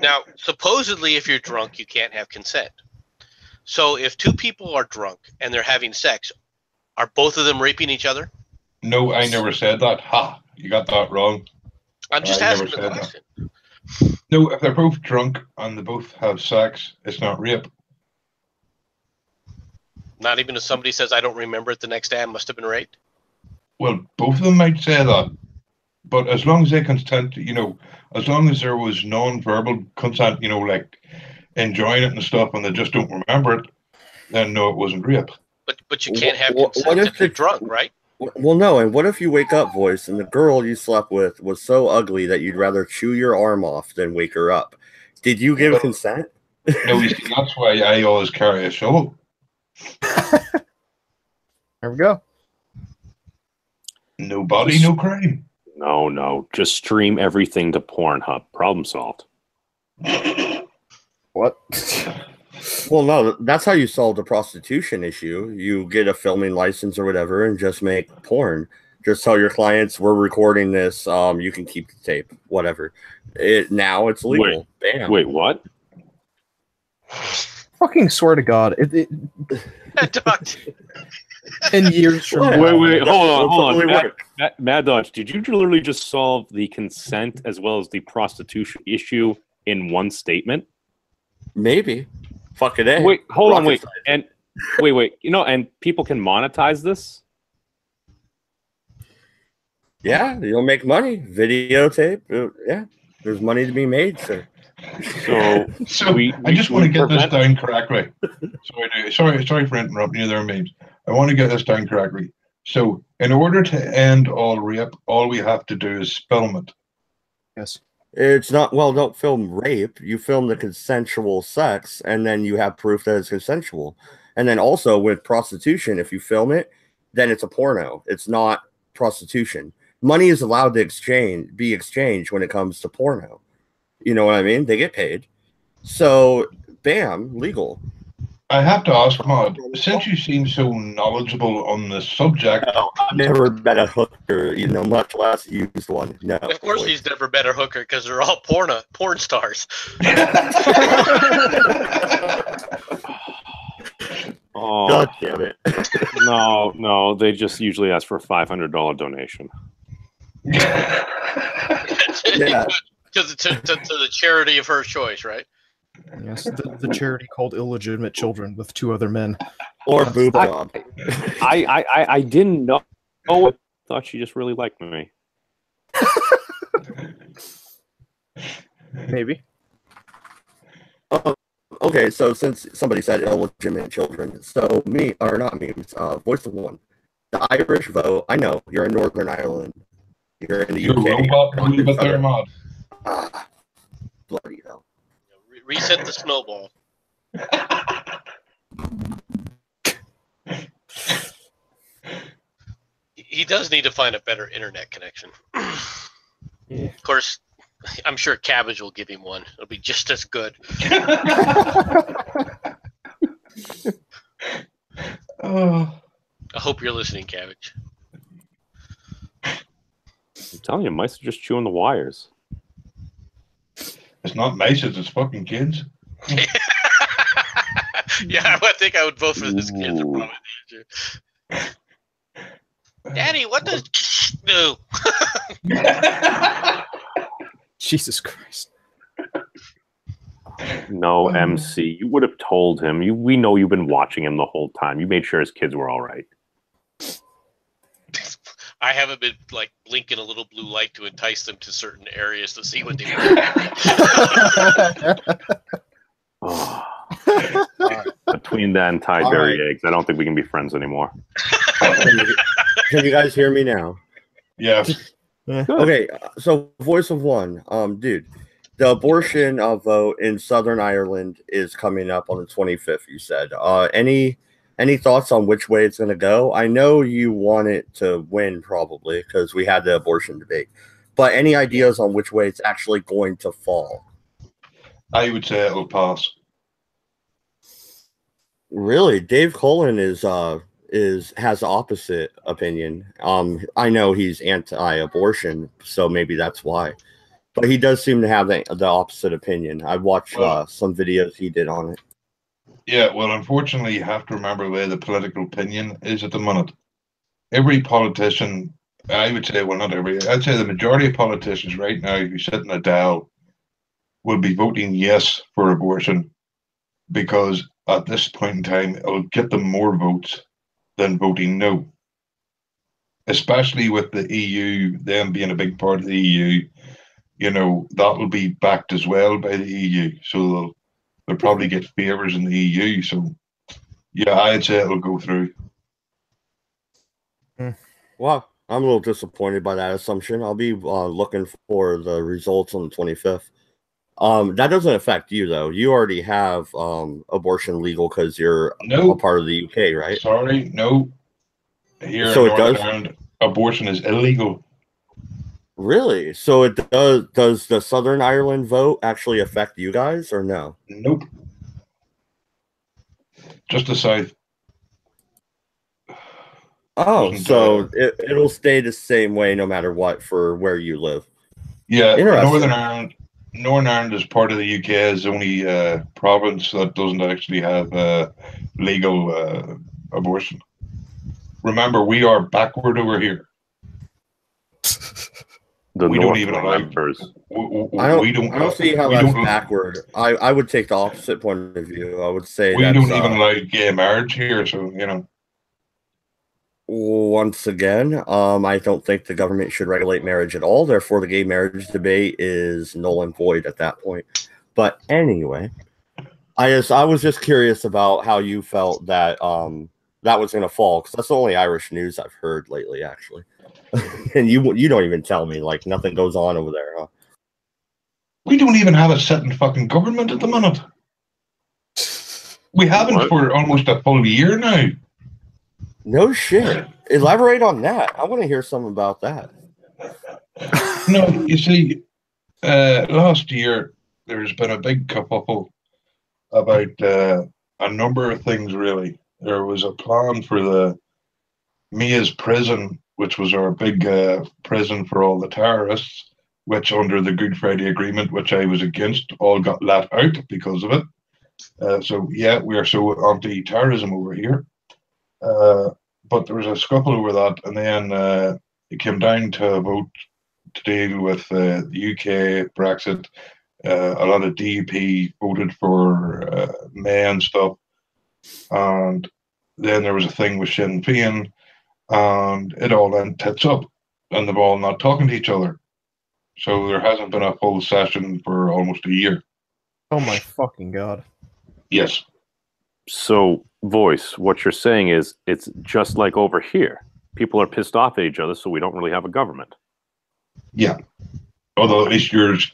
[SPEAKER 2] Now, supposedly, if you're drunk, you can't have consent. So if two people are drunk and they're having sex, are both of them raping each other?
[SPEAKER 6] No, I never said that. Ha! You got that wrong.
[SPEAKER 2] I'm just
[SPEAKER 6] I never
[SPEAKER 2] asking the
[SPEAKER 6] said that.
[SPEAKER 2] question.
[SPEAKER 6] No, if they're both drunk and they both have sex, it's not rape.
[SPEAKER 2] Not even if somebody says, I don't remember it the next day, I must have been raped?
[SPEAKER 6] Well, both of them might say that. But as long as they consent, as long as there was non-verbal consent, like enjoying it and stuff, and they just don't remember it, then no, it wasn't rape.
[SPEAKER 2] But you can't have
[SPEAKER 1] What
[SPEAKER 2] consent
[SPEAKER 1] if
[SPEAKER 2] if you're
[SPEAKER 1] the-
[SPEAKER 2] drunk, right?
[SPEAKER 1] Well, no, and what if you wake up, Voice, and the girl you slept with was so ugly that you'd rather chew your arm off than wake her up? Did you give consent?
[SPEAKER 6] No, you see, that's why I always carry a shovel.
[SPEAKER 4] There we go.
[SPEAKER 6] No body, no crime.
[SPEAKER 3] No. Just stream everything to Pornhub. Problem solved.
[SPEAKER 4] What?
[SPEAKER 1] Well, no, that's how you solve the prostitution issue. You get a filming license or whatever and just make porn. Just tell your clients, we're recording this. You can keep the tape, whatever. Now it's legal. Bam.
[SPEAKER 3] Wait, what?
[SPEAKER 4] Fucking swear to God, in years from
[SPEAKER 1] What?
[SPEAKER 4] now.
[SPEAKER 3] Wait, hold
[SPEAKER 1] Totally
[SPEAKER 3] on.
[SPEAKER 1] work.
[SPEAKER 3] Mad Dodge, did you literally just solve the consent as well as the prostitution issue in one statement?
[SPEAKER 1] Maybe. Fuck it.
[SPEAKER 3] Wait, hold on,
[SPEAKER 1] Rocket
[SPEAKER 3] wait.
[SPEAKER 1] science.
[SPEAKER 3] And wait. And people can monetize this?
[SPEAKER 1] Yeah, you'll make money. Videotape. Yeah, there's money to be made, sir.
[SPEAKER 3] So
[SPEAKER 6] I just want to get this
[SPEAKER 3] prevent-
[SPEAKER 6] down correctly. Sorry for interrupting you there, Memes. I want to get this down correctly. So, in order to end all rape, all we have to do is film it.
[SPEAKER 4] Yes.
[SPEAKER 1] It's not, well, don't film rape. You film the consensual sex, and then you have proof that it's consensual. And then also with prostitution, if you film it, then it's a porno. It's not prostitution. Money is allowed to be exchanged when it comes to porno. You know what I mean? They get paid. So, bam, legal.
[SPEAKER 6] I have to ask, Maud, since you seem so knowledgeable on the subject,
[SPEAKER 1] I've never met a hooker, much less used one. No.
[SPEAKER 2] Of course, he's never been a hooker because they're all porn stars.
[SPEAKER 3] Oh,
[SPEAKER 1] God damn it.
[SPEAKER 3] no. They just usually ask for a $500 donation.
[SPEAKER 1] Yeah.
[SPEAKER 2] To the charity of her choice, right?
[SPEAKER 4] Yes, the charity called Illegitimate Children with two other men.
[SPEAKER 1] Or boob job.
[SPEAKER 3] I didn't know Oh, I thought she just really liked me.
[SPEAKER 4] Maybe.
[SPEAKER 1] Okay, so since somebody said illegitimate children, so me, or not memes, voice of one. The Irish vote, I know, you're in Northern Ireland. You're in the
[SPEAKER 6] Your
[SPEAKER 1] UK.
[SPEAKER 6] robot rule, but they're mod.
[SPEAKER 1] Ah, bloody hell.
[SPEAKER 2] Reset the snowball. He does need to find a better internet connection.
[SPEAKER 4] Yeah.
[SPEAKER 2] Of course, I'm sure Cabbage will give him one. It'll be just as good.
[SPEAKER 6] Oh.
[SPEAKER 2] I hope you're listening, Cabbage.
[SPEAKER 3] I'm telling you, mice are just chewing the wires.
[SPEAKER 6] It's not mice, it's fucking kids.
[SPEAKER 2] Yeah, I think I would vote for this kid.
[SPEAKER 3] Ooh.
[SPEAKER 2] Daddy, what does do?
[SPEAKER 4] Jesus Christ.
[SPEAKER 3] No, MC, you would have told him. We know you've been watching him the whole time. You made sure his kids were all right.
[SPEAKER 2] I haven't been like blinking a little blue light to entice them to certain areas to see what they
[SPEAKER 3] Oh. Between that and Thai berry eggs, I don't think we can be friends anymore.
[SPEAKER 1] Can you guys hear me now?
[SPEAKER 6] Yeah.
[SPEAKER 1] Okay, so voice of one, dude, the abortion vote in Southern Ireland is coming up on the 25th. You said, any thoughts on which way it's going to go? I know you want it to win probably because we had the abortion debate, but any ideas on which way it's actually going to fall?
[SPEAKER 6] I would say it'll pass.
[SPEAKER 1] Really, Dave Cullen has the opposite opinion. I know he's anti-abortion, so maybe that's why. But he does seem to have the opposite opinion. I watched some videos he did on it.
[SPEAKER 6] Yeah, well, unfortunately, you have to remember where the political opinion is at the minute. Every politician, I would say, well, not every, I'd say the majority of politicians right now who sit in a Dow will be voting yes for abortion because at this point in time, it'll get them more votes than voting no. Especially with the EU, them being a big part of the EU, you know, that'll be backed as well by the EU. So they'll probably get favours in the EU. So, yeah, I'd say it'll go through.
[SPEAKER 1] Well, I'm a little disappointed by that assumption. I'll be looking for the results on the 25th. That doesn't affect you, though. You already have abortion legal because you're a part of the UK, right?
[SPEAKER 6] Sorry, no. Here
[SPEAKER 1] so
[SPEAKER 6] in Northern Ireland, abortion is illegal.
[SPEAKER 1] Really? So it does. Does the Southern Ireland vote actually affect you guys, or no?
[SPEAKER 6] Nope. Just the South.
[SPEAKER 1] Oh, so it'll stay the same way no matter what for where you live.
[SPEAKER 6] Yeah, Northern Ireland is part of the UK. Is the only province that doesn't actually have legal abortion. Remember, we are backward over here. We don't even allow.
[SPEAKER 1] I don't see how that's backward. I would take the opposite point of view. I would say
[SPEAKER 6] we don't even allow gay marriage here. So you know.
[SPEAKER 1] Once again, I don't think the government should regulate marriage at all. Therefore, the gay marriage debate is null and void at that point. But anyway, I was just curious about how you felt that that was going to fall, because that's the only Irish news I've heard lately, actually. And you don't even tell me, like nothing goes on over there, huh?
[SPEAKER 6] We don't even have a sitting fucking government at the minute. We haven't for almost a full year now.
[SPEAKER 1] No shit. Elaborate on that. I want to hear something about that.
[SPEAKER 6] No, you see, last year there's been a big kerfuffle about a number of things, really. There was a plan for the Mia's prison, which was our big prison for all the terrorists, which under the Good Friday Agreement, which I was against, all got let out because of it. So, yeah, we are so anti-terrorism over here. But there was a scuffle over that, and then it came down to a vote to deal with the UK Brexit. A lot of DUP voted for May and stuff, and then there was a thing with Sinn Féin, and it all then tits up, and they're all not talking to each other. So there hasn't been a full session for almost a year.
[SPEAKER 4] Oh my fucking god.
[SPEAKER 6] Yes.
[SPEAKER 3] So, Voice, what you're saying is it's just like over here. People are pissed off at each other, so we don't really have a government.
[SPEAKER 6] Yeah. Although at least yours,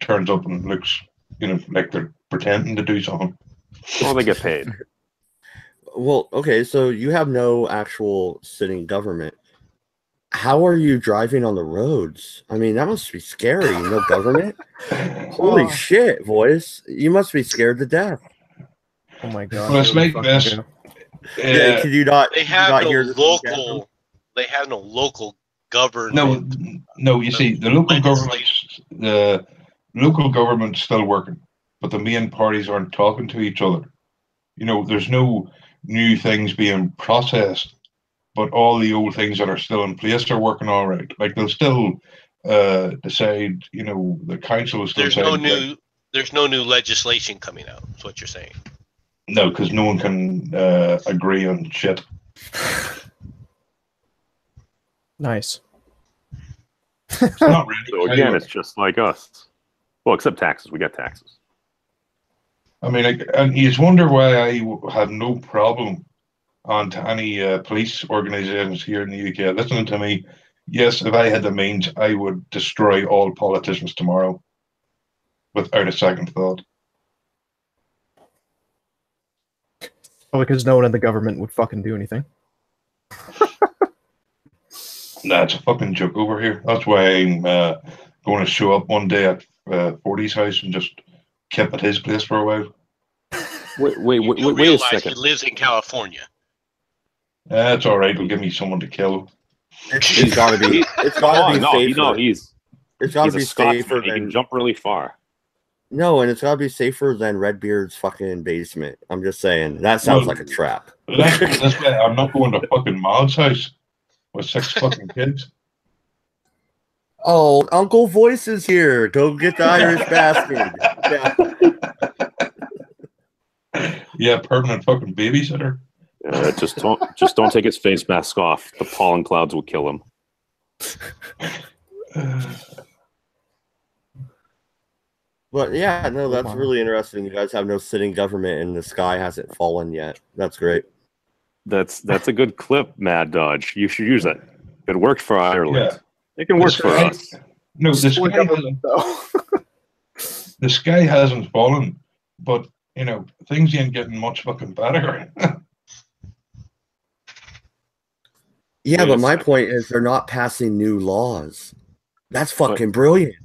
[SPEAKER 6] turns up and looks, like they're pretending to do something.
[SPEAKER 3] Well, they get paid.
[SPEAKER 1] Well, okay, so you have no actual sitting government. How are you driving on the roads? I mean, that must be scary. No government? Holy shit, Voice. You must be scared to death.
[SPEAKER 4] Oh my god.
[SPEAKER 6] Well, it's like this.
[SPEAKER 1] Yeah, could you not?
[SPEAKER 2] They have
[SPEAKER 1] not
[SPEAKER 2] no
[SPEAKER 1] hear this
[SPEAKER 2] local. They have no local government.
[SPEAKER 6] No. You see, the local government's still working, but the main parties aren't talking to each other. There's no new things being processed, but all the old things that are still in place are working all right. Like they'll still decide. The council will still.
[SPEAKER 2] There's no new legislation coming out. That's what you're saying.
[SPEAKER 6] No, because no one can agree on shit.
[SPEAKER 4] Nice.
[SPEAKER 6] It's not really.
[SPEAKER 3] So again, it's just like us. Well, except taxes. We got taxes.
[SPEAKER 6] I mean, and you just wonder why I have no problem on any police organisations here in the UK listening to me. Yes, if I had the means, I would destroy all politicians tomorrow without a second thought.
[SPEAKER 4] Well, because no one in the government would fucking do anything.
[SPEAKER 6] Nah, it's a fucking joke over here. That's why I'm going to show up one day at 40's house and just camp at his place for a while.
[SPEAKER 3] Wait a second.
[SPEAKER 2] He lives in California.
[SPEAKER 6] It's all right. It'll give me someone to kill.
[SPEAKER 1] It's got to be. It's got to be safer. It's got to be safer.
[SPEAKER 3] He can jump really far.
[SPEAKER 1] No, and it's got to be safer than Redbeard's fucking basement. I'm just saying. That sounds like a trap.
[SPEAKER 6] That's why I'm not going to fucking Maud's house with 6 fucking kids.
[SPEAKER 1] Oh, Uncle Voice is here. Go get the Irish bastard.
[SPEAKER 6] Yeah, permanent fucking babysitter.
[SPEAKER 3] Just don't take his face mask off. The pollen clouds will kill him.
[SPEAKER 1] But yeah, no, that's really interesting. You guys have no sitting government and the sky hasn't fallen yet. That's great.
[SPEAKER 3] That's a good clip, Mad Dodge. You should use it. It worked for Ireland.
[SPEAKER 6] Yeah.
[SPEAKER 3] It can work for us.
[SPEAKER 6] No, the sky hasn't fallen, but things ain't getting much fucking better.
[SPEAKER 1] Yeah, but my point is they're not passing new laws. That's fucking brilliant.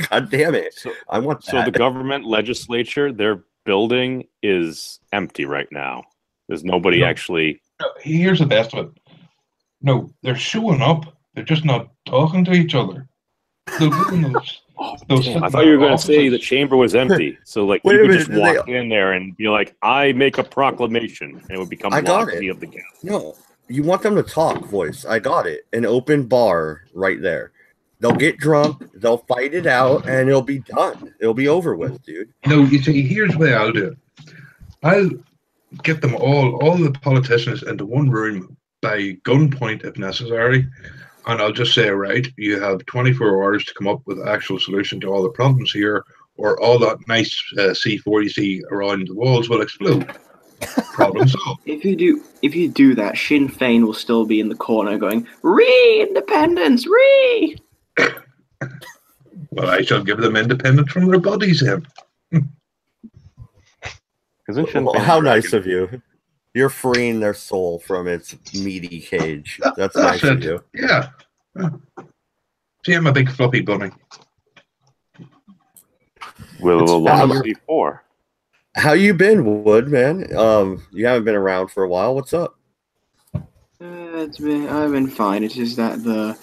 [SPEAKER 1] God damn it. I want that.
[SPEAKER 3] So the government legislature, their building is empty right now. There's nobody actually.
[SPEAKER 6] Here's the best of it. No, they're showing up. They're just not talking to each other.
[SPEAKER 3] I thought you were going to say the chamber was empty. So you could just walk in there and be like, I make a proclamation. And it would become law of the game.
[SPEAKER 1] No, you want them to talk, Voice. I got it. An open bar right there. They'll get drunk, they'll fight it out, and it'll be done. It'll be over with, dude.
[SPEAKER 6] No, you see, here's the way I'll do it. I'll get them all the politicians into one room by gunpoint if necessary, and I'll just say, right, you have 24 hours to come up with an actual solution to all the problems here, or all that nice C4 you see around the walls will explode. Problem solved.
[SPEAKER 7] If you do that, Sinn Féin will still be in the corner going, "Re-independence, re!"
[SPEAKER 6] Well, I shall give them independence from their bodies then.
[SPEAKER 1] How nice of you. You're freeing their soul from its meaty cage. That's nice of you.
[SPEAKER 6] Yeah. See, I'm a big fluffy bunny.
[SPEAKER 3] With a lot of C4.
[SPEAKER 1] How you been, Wood, man? You haven't been around for a while. What's up?
[SPEAKER 7] I've been fine. It's just that the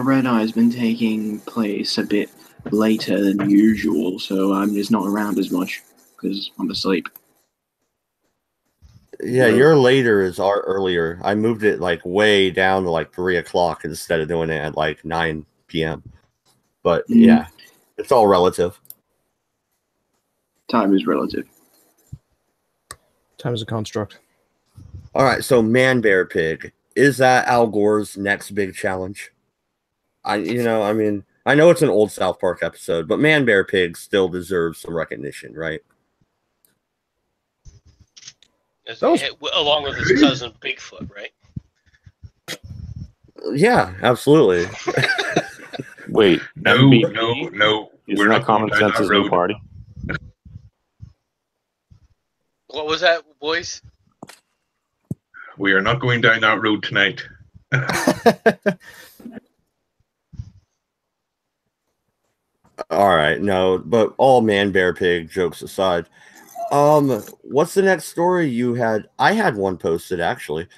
[SPEAKER 7] Redeye has been taking place a bit later than usual, so I'm just not around as much because I'm asleep.
[SPEAKER 1] Yeah, your later is our earlier. I moved it way down to 3 o'clock instead of doing it at 9 p.m. But yeah, it's all relative.
[SPEAKER 7] Time is relative.
[SPEAKER 4] Time is a construct.
[SPEAKER 1] All right, so Man Bear Pig. is that Al Gore's next big challenge? I mean, I know it's an old South Park episode, but Man Bear Pig still deserves some recognition, right?
[SPEAKER 2] Along with his cousin Bigfoot, right?
[SPEAKER 1] Yeah, absolutely.
[SPEAKER 3] Wait,
[SPEAKER 5] No,
[SPEAKER 3] MVP?
[SPEAKER 5] no.
[SPEAKER 3] Isn't
[SPEAKER 5] We're
[SPEAKER 3] that
[SPEAKER 5] not going
[SPEAKER 3] Common
[SPEAKER 5] down that
[SPEAKER 3] Sense's new
[SPEAKER 5] road.
[SPEAKER 3] party?
[SPEAKER 2] What was that, boys?
[SPEAKER 5] We are not going down that road tonight.
[SPEAKER 1] All right, no, but all Man Bear Pig jokes aside, what's the next story you had? I had one posted actually.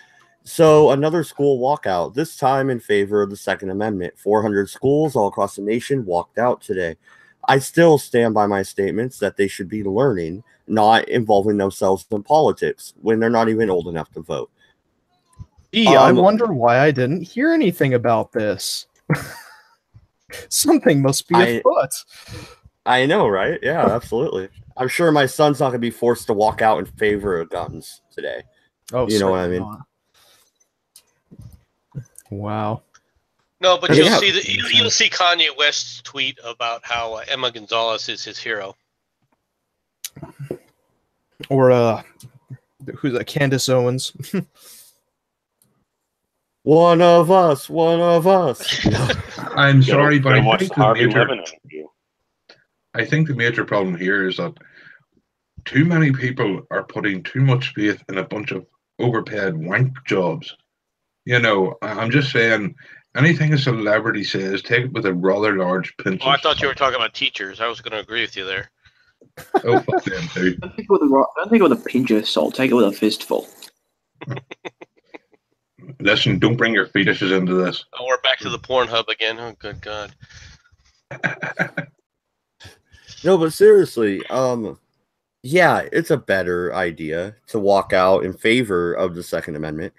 [SPEAKER 1] So another school walkout, this time in favor of the Second Amendment. 400 schools all across the nation walked out today. I still stand by my statements that they should be learning, not involving themselves in politics when they're not even old enough to vote.
[SPEAKER 4] Gee, I wonder why I didn't hear anything about this. Something must be afoot.
[SPEAKER 1] I know, right? Yeah, absolutely. I'm sure my son's not going to be forced to walk out in favor of guns today.
[SPEAKER 4] Oh,
[SPEAKER 1] you know what I mean?
[SPEAKER 4] Not. Wow.
[SPEAKER 2] No, but you'll see Kanye West's tweet about how Emma Gonzalez is his hero.
[SPEAKER 4] Or who's that? Candace Owens.
[SPEAKER 1] One of us.
[SPEAKER 5] I'm sorry, but I think the major problem here is that too many people are putting too much faith in a bunch of overpaid wank jobs. You know, I'm just saying, anything a celebrity says, take it with a rather large pinch.
[SPEAKER 2] Oh, I thought you were talking about teachers. I was going to agree with you there.
[SPEAKER 5] Oh, fuck them too.
[SPEAKER 7] Don't take it with a pinch of salt. Take it with a fistful.
[SPEAKER 5] Listen, don't bring your fetuses into this.
[SPEAKER 2] Oh, we're back to the Pornhub again. Oh, good God.
[SPEAKER 1] No, but seriously, yeah, it's a better idea to walk out in favor of the Second Amendment.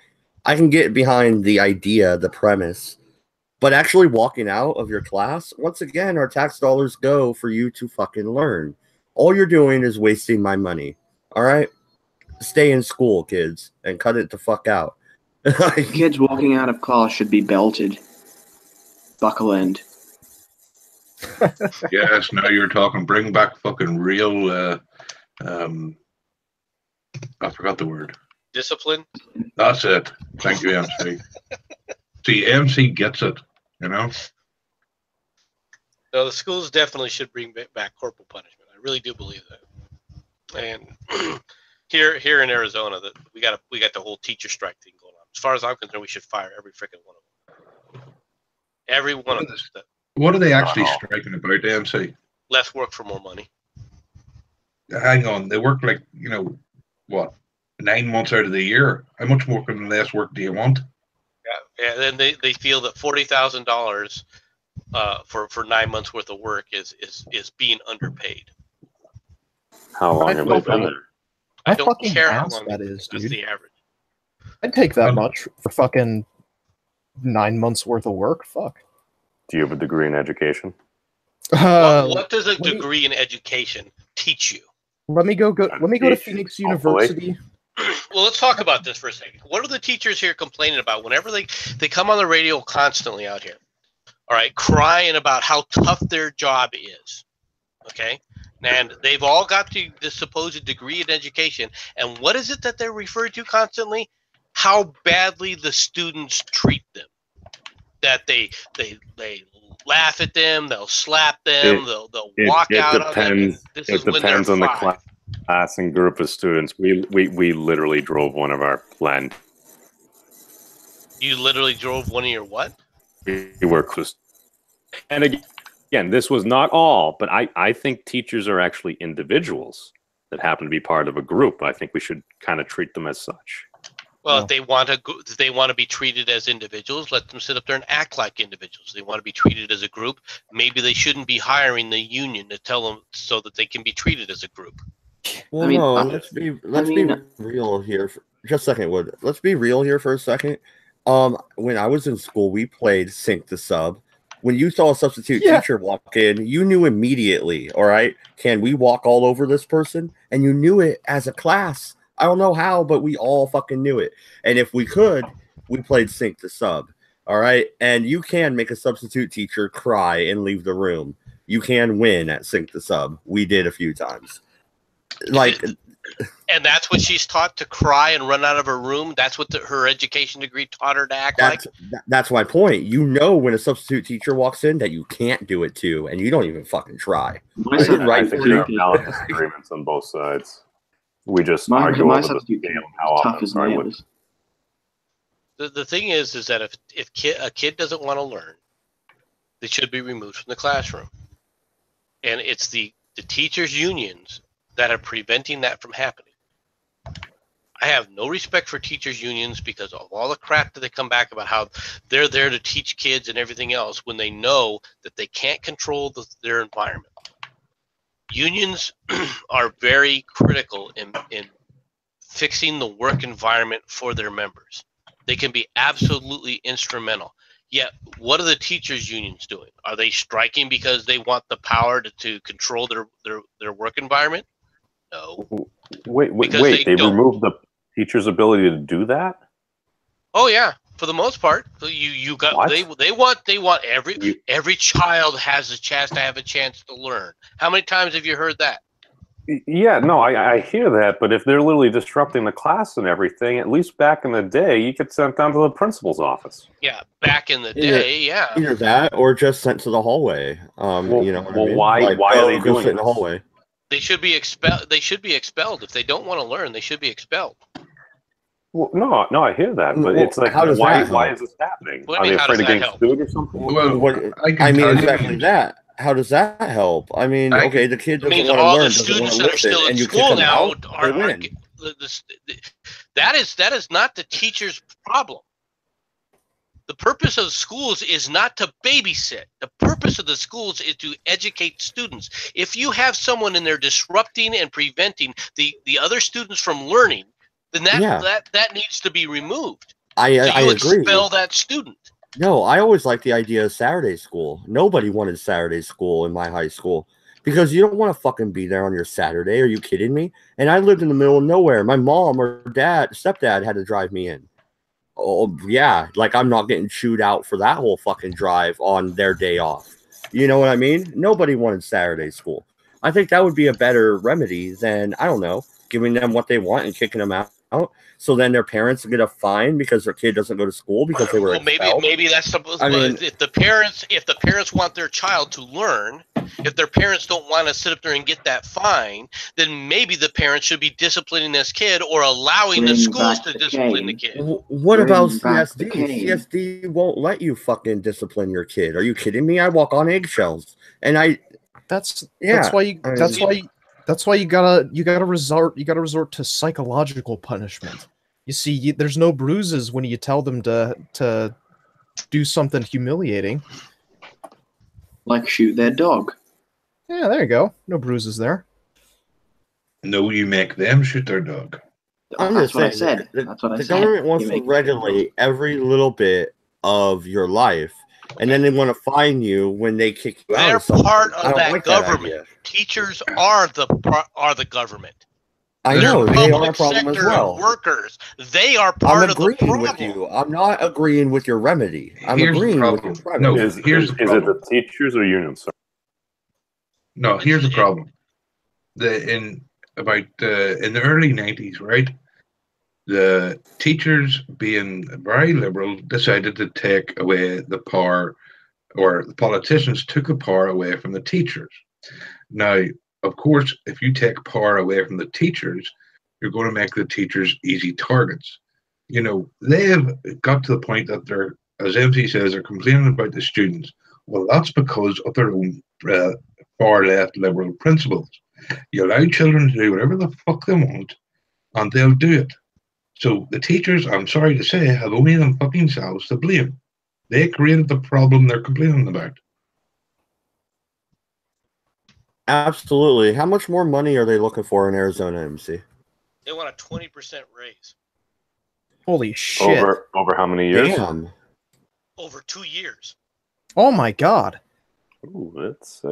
[SPEAKER 1] I can get behind the idea, the premise, but actually walking out of your class, once again, our tax dollars go for you to fucking learn. All you're doing is wasting my money. All right? Stay in school, kids, and cut it the fuck out.
[SPEAKER 7] Kids walking out of class should be belted. Buckle end.
[SPEAKER 5] Yes, now you're talking. Bring back fucking real. I forgot the word.
[SPEAKER 2] Discipline.
[SPEAKER 5] That's it. Thank you, MC. See, MC gets it. You know.
[SPEAKER 2] No, the schools definitely should bring back corporal punishment. I really do believe that. And here in Arizona, that we got the whole teacher strike thing going on. As far as I'm concerned, we should fire every freaking one of them. Every one of them.
[SPEAKER 5] What are they actually striking about, MC?
[SPEAKER 2] Less work for more money.
[SPEAKER 5] Hang on, they work like, you know, what, 9 months out of the year? How much more and less work do you want?
[SPEAKER 2] Yeah, and then they feel that $40,000 for 9 months worth of work is being underpaid.
[SPEAKER 3] How long have they been there?
[SPEAKER 2] I don't care how long
[SPEAKER 4] that is, dude.
[SPEAKER 2] That's the average.
[SPEAKER 4] I'd take that much for fucking 9 months worth of work. Fuck.
[SPEAKER 3] Do you have a degree in education?
[SPEAKER 2] What does a degree in education teach you?
[SPEAKER 4] Let me go to Phoenix University.
[SPEAKER 2] Well, let's talk about this for a second. What are the teachers here complaining about whenever they come on the radio constantly out here? All right, crying about how tough their job is. Okay? And they've all got the supposed degree in education. And what is it that they're referred to constantly? How badly the students treat them. That they laugh at them, they'll slap them, they'll walk out of them.
[SPEAKER 3] It depends on the class and group of students. We literally drove one of our planned.
[SPEAKER 2] You literally drove one of your what?
[SPEAKER 3] We were close. And again, this was not all, but I think teachers are actually individuals that happen to be part of a group. I think we should kind of treat them as such.
[SPEAKER 2] Well, if they want to be treated as individuals, let them sit up there and act like individuals. If they want to be treated as a group, maybe they shouldn't be hiring the union to tell them so that they can be treated as a group.
[SPEAKER 1] Well, let's be real here. Just a second, Wood. Let's be real here for a second. When I was in school, we played Sync the Sub. When you saw a substitute teacher walk in, you knew immediately, all right, can we walk all over this person? And you knew it as a class. I don't know how, but we all fucking knew it. And if we could, we played Sync the Sub. All right. And you can make a substitute teacher cry and leave the room. You can win at Sync the Sub. We did a few times. Like,
[SPEAKER 2] and that's what she's taught, to cry and run out of her room. That's what her education degree taught her to act like.
[SPEAKER 1] That's my point. You know, when a substitute teacher walks in, that you can't do it to, and you don't even fucking try.
[SPEAKER 3] I think there are valid disagreements on both sides. We just argue over the scale and how often.
[SPEAKER 2] The thing is that if a kid doesn't want to learn, they should be removed from the classroom. And it's the teachers' unions that are preventing that from happening. I have no respect for teachers' unions because of all the crap that they come back about how they're there to teach kids and everything else when they know that they can't control their environment. Unions are very critical in fixing the work environment for their members. They can be absolutely instrumental. Yet, what are the teachers' unions doing? Are they striking because they want the power to control their work environment? No.
[SPEAKER 3] Wait! They removed the teacher's ability to do that?
[SPEAKER 2] Oh yeah, for the most part. You got what? They want every child has a chance to have a chance to learn. How many times have you heard that?
[SPEAKER 3] Yeah, no, I hear that, but if they're literally disrupting the class and everything, at least back in the day, you get sent down to the principal's office.
[SPEAKER 2] Yeah, back in the day, yeah.
[SPEAKER 1] Either that or just sent to the hallway. You know what I mean?
[SPEAKER 3] Why are they doing
[SPEAKER 1] sit in the hallway?
[SPEAKER 2] They should be expelled. They should be expelled. If they don't want to learn, they should be expelled.
[SPEAKER 3] Well, no, I hear that, but it's like, why is this happening? Are they afraid of getting sued or something?
[SPEAKER 1] Well, I mean, exactly that. How does that help? I mean, okay, the kid doesn't want to learn, doesn't want to listen, and you kick them out, they win.
[SPEAKER 2] That is not the teacher's problem. The purpose of schools is not to babysit. The purpose of the schools is to educate students. If you have someone in there disrupting and preventing the other students from learning, then that needs to be removed.
[SPEAKER 1] I agree.
[SPEAKER 2] Expel that student.
[SPEAKER 1] No, I always liked the idea of Saturday school. Nobody wanted Saturday school in my high school because you don't want to fucking be there on your Saturday. Are you kidding me? And I lived in the middle of nowhere. My mom or stepdad had to drive me in. Oh, yeah. Like, I'm not getting chewed out for that whole fucking drive on their day off. You know what I mean? Nobody wanted Saturday school. I think that would be a better remedy than, I don't know, giving them what they want and kicking them out. So then their parents get a fine because their kid doesn't go to school because they were expelled.
[SPEAKER 2] Maybe that's supposed. I mean, if the parents want their child to learn, if their parents don't want to sit up there and get that fine, then maybe the parents should be disciplining this kid or allowing the schools to discipline the kid.
[SPEAKER 1] What about CSD? CSD won't let you fucking discipline your kid. Are you kidding me? I walk on eggshells, and that's why you gotta resort to psychological punishment. You see, there's no bruises when you tell them to do something humiliating,
[SPEAKER 7] like shoot their dog.
[SPEAKER 4] Yeah, there you go. No bruises there.
[SPEAKER 5] No, you make them shoot their dog.
[SPEAKER 7] That's what I said.
[SPEAKER 1] The government wants to regulate every little bit of your life. And then they want to fine you when they kick you out.
[SPEAKER 2] They're part of that government. Teachers are the government.
[SPEAKER 1] I know they are a problem as well.
[SPEAKER 2] Workers, they are part of the problem.
[SPEAKER 1] I'm agreeing with you. I'm not agreeing with your remedy. I'm agreeing with your remedy.
[SPEAKER 3] No, is it the teachers or unions?
[SPEAKER 5] No, here's the problem. In the early 90s, right? The teachers, being very liberal, decided to take away the power, or the politicians took the power away from the teachers. Now, of course, if you take power away from the teachers, you're going to make the teachers easy targets. You know, they have got to the point that they're, as MC says, they're complaining about the students. Well, that's because of their own far left liberal principles. You allow children to do whatever the fuck they want, and they'll do it. So the teachers, I'm sorry to say, have only them fucking selves to blame. They created the problem they're complaining about.
[SPEAKER 1] Absolutely. How much more money are they looking for in Arizona, MC?
[SPEAKER 2] They want a 20% raise.
[SPEAKER 4] Holy shit.
[SPEAKER 3] Over how many years?
[SPEAKER 1] Damn.
[SPEAKER 2] Over 2 years.
[SPEAKER 4] Oh my god.
[SPEAKER 3] Ooh, that's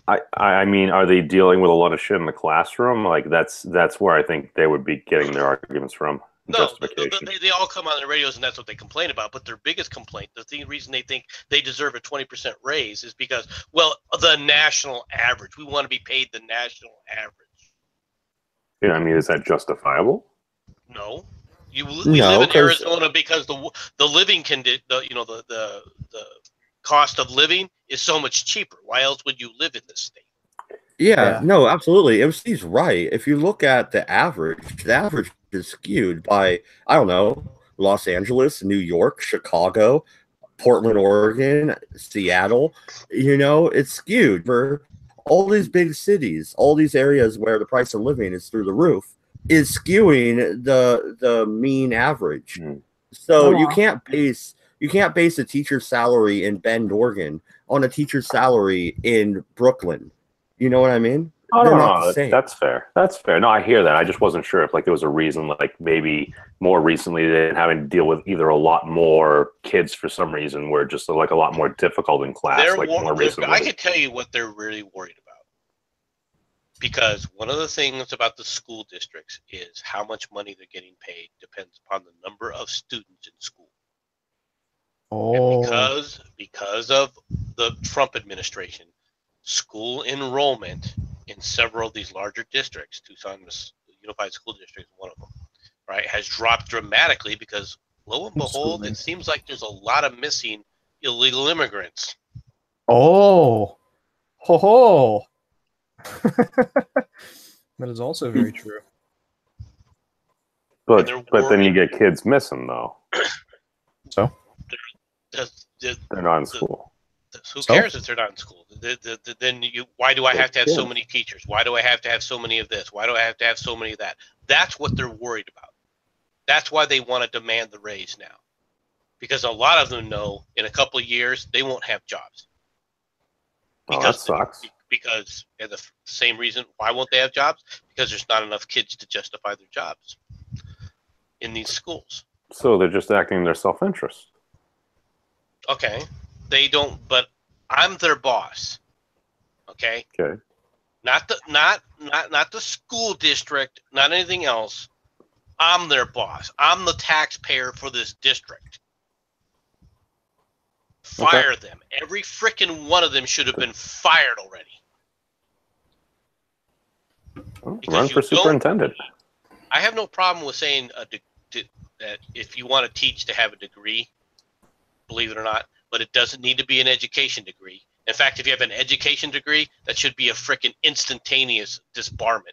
[SPEAKER 3] I mean, are they dealing with a lot of shit in the classroom? Like that's where I think they would be getting their arguments from.
[SPEAKER 2] No,
[SPEAKER 3] justification.
[SPEAKER 2] they all come on the radios and that's what they complain about. But their biggest complaint, reason they think they deserve a 20% raise is because, well, the national average. We want to be paid the national average.
[SPEAKER 3] Yeah, I mean, is that justifiable?
[SPEAKER 2] No, we
[SPEAKER 1] No,
[SPEAKER 2] live in
[SPEAKER 1] 'cause-
[SPEAKER 2] Arizona because the living the cost of living is so much cheaper. Why else would you live in this state?
[SPEAKER 1] Yeah, no, absolutely. MC's right. If you look at the average is skewed by, I don't know, Los Angeles, New York, Chicago, Portland, Oregon, Seattle. It's skewed for all these big cities, all these areas where the price of living is through the roof, is skewing the mean average. So you can't base a teacher's salary in Bend, Oregon on a teacher's salary in Brooklyn. You know what I mean?
[SPEAKER 3] Oh,
[SPEAKER 1] They're
[SPEAKER 3] no,
[SPEAKER 1] not
[SPEAKER 3] no,
[SPEAKER 1] the same.
[SPEAKER 3] that's fair. That's fair. No, I hear that. I just wasn't sure if there was a reason, maybe more recently they're having to deal with either a lot more kids for some reason, where just a lot more difficult in class, more recently.
[SPEAKER 2] I can tell you what they're really worried about. Because one of the things about the school districts is how much money they're getting paid depends upon the number of students in school.
[SPEAKER 4] Oh.
[SPEAKER 2] And because of the Trump administration, school enrollment in several of these larger districts, Tucson Unified School District is one of them, right, has dropped dramatically because, lo and behold, it seems like there's a lot of missing illegal immigrants.
[SPEAKER 4] Oh. Ho ho. That is also very true.
[SPEAKER 3] But then you get kids missing, though.
[SPEAKER 4] So?
[SPEAKER 3] They're not in school.
[SPEAKER 2] Who cares if they're not in school? Then why do I have to have so many teachers? Why do I have to have so many of this? Why do I have to have so many of that? That's what they're worried about. That's why they want to demand the raise now. Because a lot of them know in a couple of years they won't have jobs.
[SPEAKER 3] That sucks.
[SPEAKER 2] Because the same reason, why won't they have jobs? Because there's not enough kids to justify their jobs in these schools.
[SPEAKER 3] So they're just acting in their self-interest.
[SPEAKER 2] Okay. They don't, but I'm their boss. Okay?
[SPEAKER 3] Okay.
[SPEAKER 2] Not the school district, not anything else. I'm their boss. I'm the taxpayer for this district. Fire them. Every freaking one of them should have been fired already.
[SPEAKER 3] Run for superintendent.
[SPEAKER 2] I have no problem with saying that if you want to teach to have a degree, believe it or not, but it doesn't need to be an education degree. In fact, if you have an education degree, that should be a freaking instantaneous disbarment.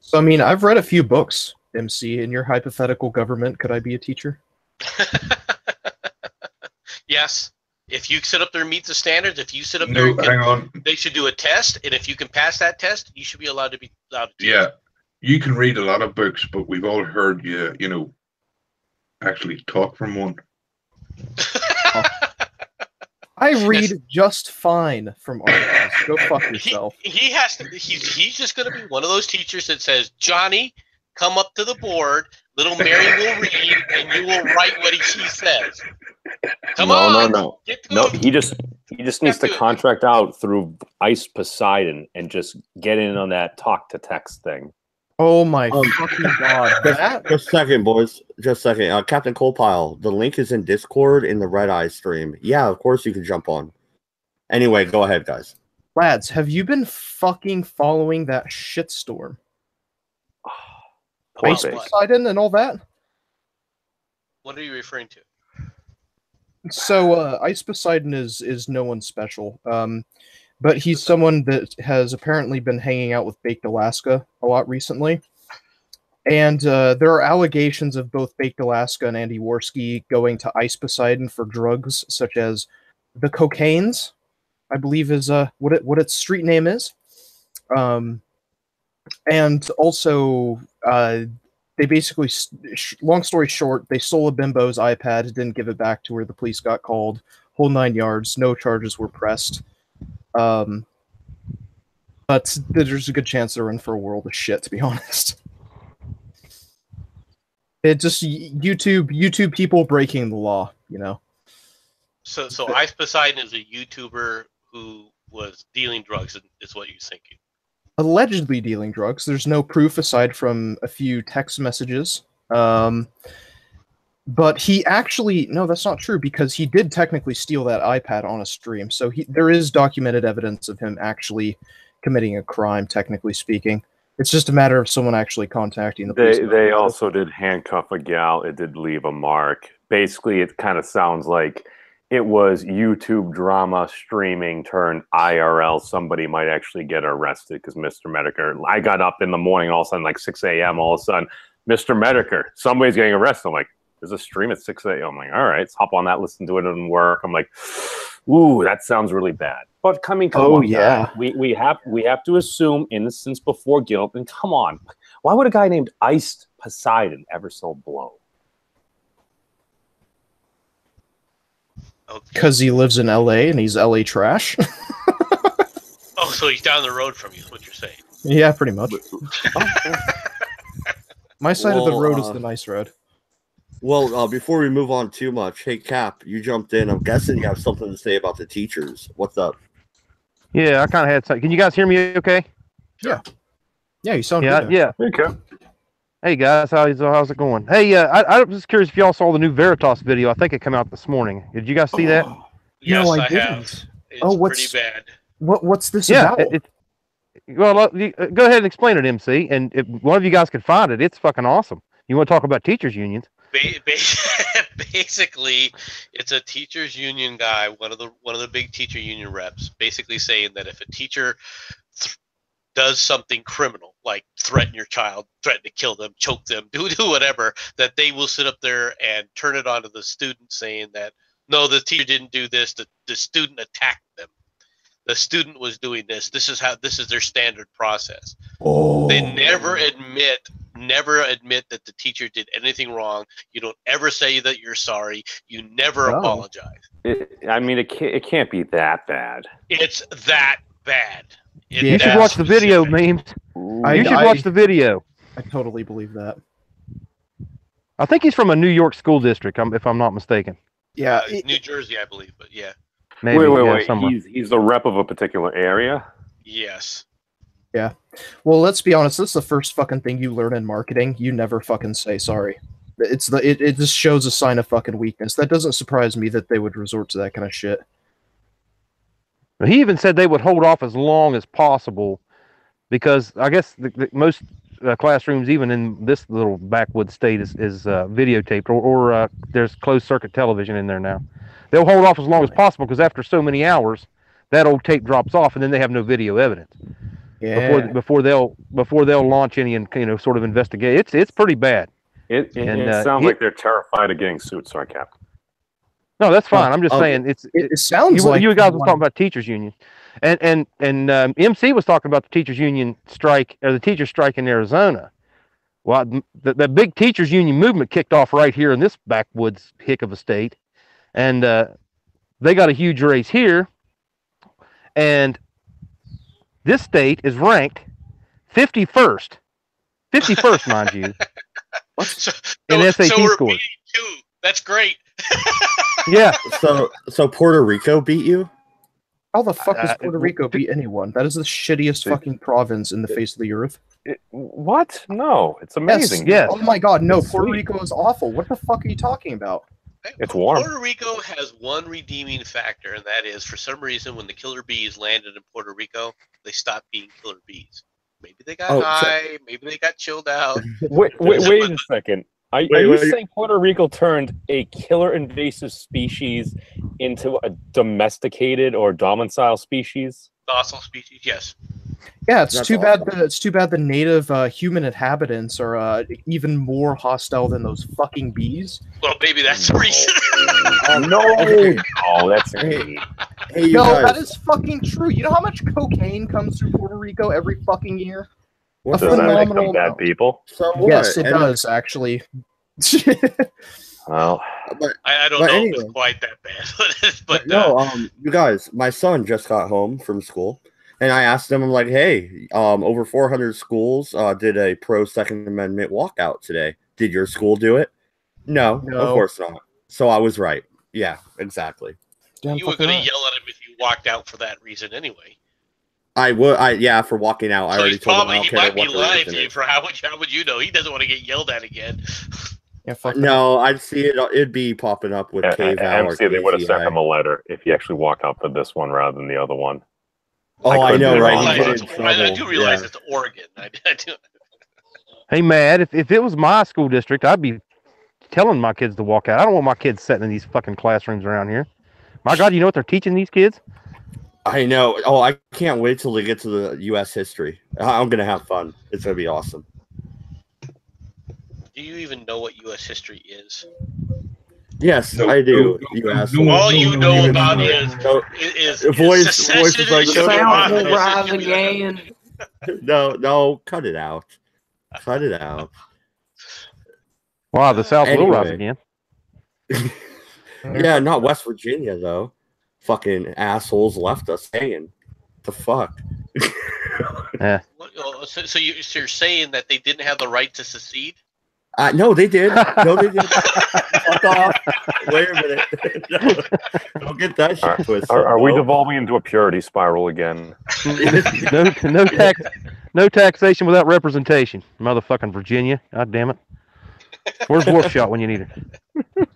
[SPEAKER 4] So, I mean, I've read a few books, MC. In your hypothetical government, could I be a teacher?
[SPEAKER 2] Yes. If you sit up there and meet the standards, if you sit up there,
[SPEAKER 5] hang on.
[SPEAKER 2] They should do a test, and if you can pass that test, you should be allowed to teach.
[SPEAKER 5] Yeah, you can read a lot of books, but we've all heard you actually talk from one.
[SPEAKER 4] I read just fine from articles. Go fuck yourself.
[SPEAKER 2] He has to. He's just going to be one of those teachers that says, "Johnny, come up to the board. Little Mary will read, and you will write what she says." Come on.
[SPEAKER 3] No. He just needs to contract out through Ice Poseidon and just get in on that talk to text thing.
[SPEAKER 4] Oh my fucking god!
[SPEAKER 1] Just a second, boys. Just a second. Captain Colepile, the link is in Discord in the Redeye stream. Yeah, of course you can jump on. Anyway, go ahead, guys.
[SPEAKER 4] Lads, have you been fucking following that shitstorm? Ice Poseidon and all that?
[SPEAKER 2] What are you referring to?
[SPEAKER 4] So, Ice Poseidon is no one special. But he's someone that has apparently been hanging out with Baked Alaska a lot recently. And there are allegations of both Baked Alaska and Andy Worski going to Ice Poseidon for drugs such as the cocaines, I believe is what its street name is. And also, they basically, long story short, they stole a bimbo's iPad, didn't give it back to her, the police got called, whole 9 yards, no charges were pressed. But there's a good chance they're in for a world of shit, to be honest. It just YouTube people breaking the law, you know.
[SPEAKER 2] So Ice Poseidon is a YouTuber who was dealing drugs, is what you're thinking.
[SPEAKER 4] allegedly dealing drugs. There's no proof aside from a few text messages. But he actually, no, that's not true, because he did technically steal that iPad on a stream. So there is documented evidence of him actually committing a crime, technically speaking. It's just a matter of someone actually contacting the police.
[SPEAKER 3] They also did handcuff a gal. It did leave a mark. Basically, it kind of sounds like it was YouTube drama streaming turned IRL. Somebody might actually get arrested because Mr. Medicare. I got up in the morning, all of a sudden, like 6 a.m., all of a sudden, Mr. Medicare, somebody's getting arrested. I'm like, there's a stream at 6 a.m. I'm like, all right, let's hop on that, listen to it and work. I'm like, ooh, that sounds really bad. But come on,
[SPEAKER 4] yeah.
[SPEAKER 3] we have to assume innocence before guilt. And come on, why would a guy named Iced Poseidon ever so blow?
[SPEAKER 4] Because he lives in LA and he's LA trash.
[SPEAKER 2] Oh, so he's down the road from you, is what you're saying.
[SPEAKER 4] Yeah, pretty much. My side of the road is the nice road.
[SPEAKER 1] Well, before we move on too much, hey, Cap, you jumped in. I'm guessing you have something to say about the teachers. What's up?
[SPEAKER 8] Yeah, I kind of had some. Can you guys hear me okay?
[SPEAKER 4] Yeah. Yeah, you sound good.
[SPEAKER 8] Yeah.
[SPEAKER 3] Okay.
[SPEAKER 8] Hey, guys, how's it going? Hey, I was just curious if y'all saw the new Veritas video. I think it came out this morning. Did you guys see that?
[SPEAKER 2] Yes,
[SPEAKER 4] No,
[SPEAKER 2] I
[SPEAKER 4] didn't.
[SPEAKER 2] have. It's pretty bad.
[SPEAKER 4] What's this
[SPEAKER 8] Yeah.
[SPEAKER 4] about?
[SPEAKER 8] Well, go ahead and explain it, MC. And if one of you guys could find it, it's fucking awesome. You want to talk about teachers' unions?
[SPEAKER 2] Basically, it's a teachers union guy, one of the big teacher union reps, basically saying that if a teacher does something criminal, like threaten your child, threaten to kill them, choke them, do whatever, that they will sit up there and turn it on to the student, saying that no, the teacher didn't do this, the student attacked them. The student was doing this. This is their standard process.
[SPEAKER 4] Oh.
[SPEAKER 2] They never admit that the teacher did anything wrong. You don't ever say that you're sorry. You never apologize.
[SPEAKER 3] It can't be that bad.
[SPEAKER 2] It's that bad.
[SPEAKER 8] You should watch the video, memes. You should watch the video.
[SPEAKER 4] I totally believe that.
[SPEAKER 8] I think he's from a New York school district, if I'm not mistaken.
[SPEAKER 4] Yeah,
[SPEAKER 2] New Jersey, I believe, but yeah.
[SPEAKER 8] Maybe,
[SPEAKER 3] wait.
[SPEAKER 8] Somewhere.
[SPEAKER 3] He's the rep of a particular area?
[SPEAKER 2] Yes.
[SPEAKER 4] Yeah. Well, let's be honest. This is the first fucking thing you learn in marketing. You never fucking say sorry. It just shows a sign of fucking weakness. That doesn't surprise me that they would resort to that kind of shit.
[SPEAKER 8] He even said they would hold off as long as possible because I guess the most classrooms, even in this little backwoods state, is videotaped or there's closed circuit television in there now. They'll hold off as long as possible because after so many hours, that old tape drops off and then they have no video evidence.
[SPEAKER 4] Yeah.
[SPEAKER 8] Before they'll launch any sort of investigation. It's pretty bad.
[SPEAKER 3] It sounds like they're terrified of getting sued. Sorry, Captain.
[SPEAKER 8] No, that's fine. I'm just saying
[SPEAKER 4] it sounds like
[SPEAKER 8] you guys were talking about teachers union, and MC was talking about the teachers union strike or the teachers strike in Arizona. Well, the big teachers union movement kicked off right here in this backwoods hick of a state, and they got a huge raise here, and this state is ranked 51st, mind you, in SAT scores.
[SPEAKER 2] That's great.
[SPEAKER 8] Yeah.
[SPEAKER 1] So Puerto Rico beat you?
[SPEAKER 4] How the fuck does Puerto Rico beat anyone? That is the shittiest fucking province in the face of the earth.
[SPEAKER 3] What? No, it's amazing.
[SPEAKER 8] Yes.
[SPEAKER 4] Oh my god, no, Puerto Rico is awful. What the fuck are you talking about?
[SPEAKER 3] It's warm.
[SPEAKER 2] Puerto Rico has one redeeming factor, and that is, for some reason, when the killer bees landed in Puerto Rico, they stopped being killer bees. Maybe they got high, maybe they got chilled out.
[SPEAKER 3] Wait a second. Are you saying Puerto Rico turned a killer invasive species into a domesticated or domicile species?
[SPEAKER 2] Docile species, yes.
[SPEAKER 4] Yeah, it's too bad the native human inhabitants are even more hostile than those fucking bees.
[SPEAKER 2] Well, maybe that's the reason.
[SPEAKER 3] No, that's
[SPEAKER 1] Hey,
[SPEAKER 4] No,
[SPEAKER 1] guys.
[SPEAKER 4] that is fucking true. You know how much cocaine comes through Puerto Rico every fucking year?
[SPEAKER 1] What
[SPEAKER 3] Does that make them
[SPEAKER 4] phenomenal
[SPEAKER 3] bad
[SPEAKER 4] amount.
[SPEAKER 3] people?
[SPEAKER 1] So what?
[SPEAKER 4] Yes, it does actually.
[SPEAKER 3] Well,
[SPEAKER 2] I don't know if it's quite that bad, but
[SPEAKER 1] no, you guys, my son just got home from school, and I asked him, I'm like, hey, over 400 schools did a pro Second Amendment walkout today. Did your school do it? No, of course not. So I was right. Yeah, exactly.
[SPEAKER 2] you were going to yell at him if you walked out for that reason anyway.
[SPEAKER 1] I would. Yeah, for walking out. I
[SPEAKER 2] So
[SPEAKER 1] already
[SPEAKER 2] he's
[SPEAKER 1] told him
[SPEAKER 2] probably
[SPEAKER 1] I
[SPEAKER 2] he
[SPEAKER 1] don't care
[SPEAKER 2] might be
[SPEAKER 1] what the
[SPEAKER 2] lying
[SPEAKER 1] reason
[SPEAKER 2] to you
[SPEAKER 1] is.
[SPEAKER 2] for how would you know? He doesn't want to get yelled at again.
[SPEAKER 4] Yeah, fuck that.
[SPEAKER 1] No, I'd see it. It'd be popping up with KVAL or
[SPEAKER 3] MC, they would have sent
[SPEAKER 1] KZI.
[SPEAKER 3] him a letter if he actually walked out for this one rather than the other one.
[SPEAKER 1] Oh, I
[SPEAKER 3] could
[SPEAKER 1] know,
[SPEAKER 3] be
[SPEAKER 1] right?
[SPEAKER 3] wrong,
[SPEAKER 1] He'd get
[SPEAKER 3] but-
[SPEAKER 1] in trouble.
[SPEAKER 2] I do realize
[SPEAKER 1] Yeah.
[SPEAKER 2] it's Oregon. I do.
[SPEAKER 8] Hey, Matt, if it was my school district, I'd be telling my kids to walk out. I don't want my kids sitting in these fucking classrooms around here. My God, you know what they're teaching these kids?
[SPEAKER 1] I know. Oh, I can't wait till they get to the U.S. history. I'm gonna have fun. It's gonna be awesome.
[SPEAKER 2] Do you even know what U.S. history is?
[SPEAKER 1] Yes,
[SPEAKER 5] No,
[SPEAKER 1] I do.
[SPEAKER 5] no,
[SPEAKER 1] you
[SPEAKER 5] no,
[SPEAKER 1] asshole.
[SPEAKER 5] no,
[SPEAKER 2] All you know
[SPEAKER 1] no,
[SPEAKER 2] about
[SPEAKER 1] no,
[SPEAKER 2] is
[SPEAKER 1] no. Voice
[SPEAKER 2] secession
[SPEAKER 1] is like,
[SPEAKER 2] and
[SPEAKER 7] The
[SPEAKER 1] no,
[SPEAKER 7] South
[SPEAKER 1] no,
[SPEAKER 7] will
[SPEAKER 1] no.
[SPEAKER 7] rise again.
[SPEAKER 1] No, cut it out. Cut it out.
[SPEAKER 8] Wow, the South will rise
[SPEAKER 1] Anyway.
[SPEAKER 8] again.
[SPEAKER 1] Yeah, not West Virginia though. Fucking assholes left us hanging. The fuck.
[SPEAKER 2] So you're saying that they didn't have the right to secede?
[SPEAKER 1] No, they did. No, they did. Fuck off. Wait a minute. No, don't get that shit twisted.
[SPEAKER 3] Are we
[SPEAKER 1] no.
[SPEAKER 3] devolving into a purity spiral again?
[SPEAKER 8] No taxation without representation, motherfucking Virginia. God damn it. Where's Wolf Shot when you need her?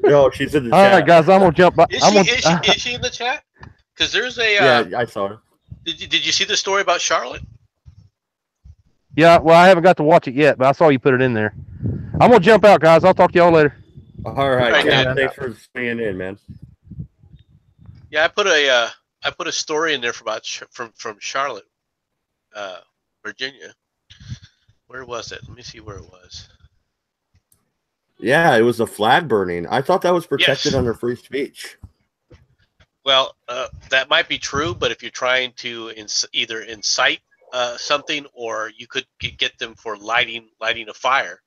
[SPEAKER 1] No, she's in the
[SPEAKER 8] All
[SPEAKER 1] chat.
[SPEAKER 8] right, guys, I'm gonna jump.
[SPEAKER 2] Is
[SPEAKER 8] I'm
[SPEAKER 2] she,
[SPEAKER 8] gonna,
[SPEAKER 2] is she in the chat? Because there's a.
[SPEAKER 1] Yeah, I saw her.
[SPEAKER 2] Did you see the story about Charlotte?
[SPEAKER 8] yeah, well, I haven't got to watch it yet, but I saw you put it in there. I'm gonna jump out, guys. I'll talk to y'all later.
[SPEAKER 1] All right,
[SPEAKER 2] Right,
[SPEAKER 1] yeah,
[SPEAKER 2] man.
[SPEAKER 1] thanks for swinging in, man.
[SPEAKER 2] Yeah, I put a story in there from Charlotte, Virginia. Where was it? Let me see where it was.
[SPEAKER 1] Yeah, it was a flag burning. I thought that was protected
[SPEAKER 2] Yes.
[SPEAKER 1] under free speech.
[SPEAKER 2] Well, that might be true, but if you're trying to either incite something, or you could get them for lighting a fire,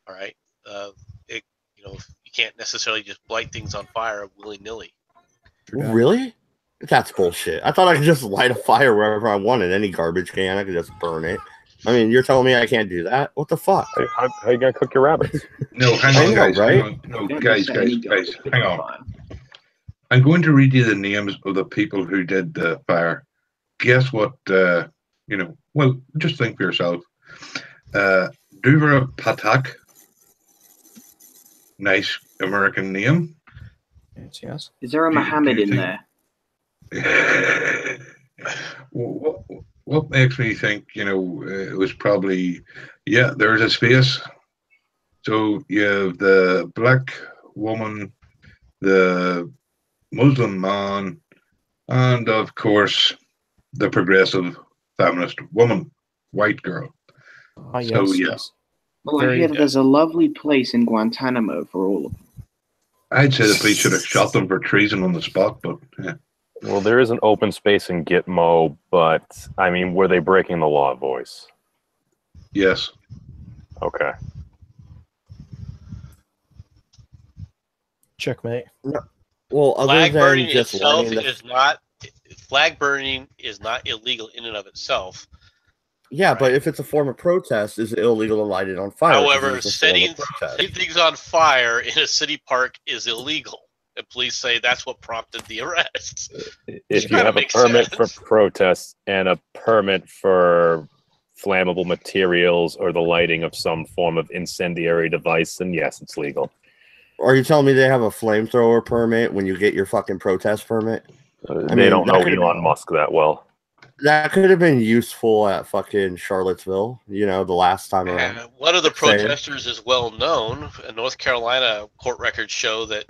[SPEAKER 2] all right. You can't necessarily just light things on fire willy nilly.
[SPEAKER 1] Really? That's bullshit. I thought I could just light a fire wherever I wanted. Any garbage can, I could just burn it. I mean, you're telling me I can't do that? What the fuck?
[SPEAKER 3] Hey, how you gonna cook your rabbits?
[SPEAKER 5] No, hang
[SPEAKER 1] I
[SPEAKER 5] on,
[SPEAKER 1] know,
[SPEAKER 5] guys.
[SPEAKER 1] right?
[SPEAKER 5] Hang on. No,
[SPEAKER 7] Don't
[SPEAKER 5] guys,
[SPEAKER 7] set any
[SPEAKER 5] guys.
[SPEAKER 7] ghosts
[SPEAKER 5] Hang
[SPEAKER 7] on
[SPEAKER 5] on.
[SPEAKER 7] fire.
[SPEAKER 5] I'm going to read you the names of the people who did the fire. Guess what? Well, just think for yourself. Duvra Patak. Nice American name.
[SPEAKER 4] Yes.
[SPEAKER 7] Is there a Muhammad in
[SPEAKER 5] think-
[SPEAKER 7] there?
[SPEAKER 5] What makes me think, it was probably, there's a space. So you have the black woman, the Muslim man, and of course, the progressive feminist woman, white girl.
[SPEAKER 4] Ah, yes,
[SPEAKER 5] So, yeah.
[SPEAKER 4] yes.
[SPEAKER 7] Well, I
[SPEAKER 4] Very
[SPEAKER 7] hear
[SPEAKER 4] good.
[SPEAKER 7] there's a lovely place in Guantanamo for all of them.
[SPEAKER 5] I'd say the police should have shot them for treason on the spot, but yeah.
[SPEAKER 3] Well, there is an open space in Gitmo, but I mean, were they breaking the law, voice?
[SPEAKER 5] Yes.
[SPEAKER 3] Okay.
[SPEAKER 4] Checkmate.
[SPEAKER 1] Well, other
[SPEAKER 2] Flag
[SPEAKER 1] than
[SPEAKER 2] burning
[SPEAKER 1] just
[SPEAKER 2] itself
[SPEAKER 1] lighting the
[SPEAKER 2] is not. Flag burning is not illegal in and of itself.
[SPEAKER 1] Yeah, but if it's a form of protest, is it illegal to light it on fire? 'Cause
[SPEAKER 2] However,
[SPEAKER 1] it's a form of
[SPEAKER 2] setting
[SPEAKER 1] protest.
[SPEAKER 2] things on fire in a city park is illegal. And police say that's what prompted the arrest.
[SPEAKER 3] If you
[SPEAKER 2] kinda
[SPEAKER 3] have a
[SPEAKER 2] makes
[SPEAKER 3] permit
[SPEAKER 2] sense.
[SPEAKER 3] for protests and a permit for flammable materials or the lighting of some form of incendiary device, then yes, it's legal.
[SPEAKER 1] Are you telling me they have a flamethrower permit when you get your fucking protest permit?
[SPEAKER 3] They
[SPEAKER 1] mean,
[SPEAKER 3] don't
[SPEAKER 1] that
[SPEAKER 3] know
[SPEAKER 1] could've
[SPEAKER 3] Elon
[SPEAKER 1] been-
[SPEAKER 3] Musk that well.
[SPEAKER 1] That could have been useful at fucking Charlottesville, the last time around.
[SPEAKER 2] And one of the
[SPEAKER 1] Just saying.
[SPEAKER 2] protesters is well known. In North Carolina, court records show that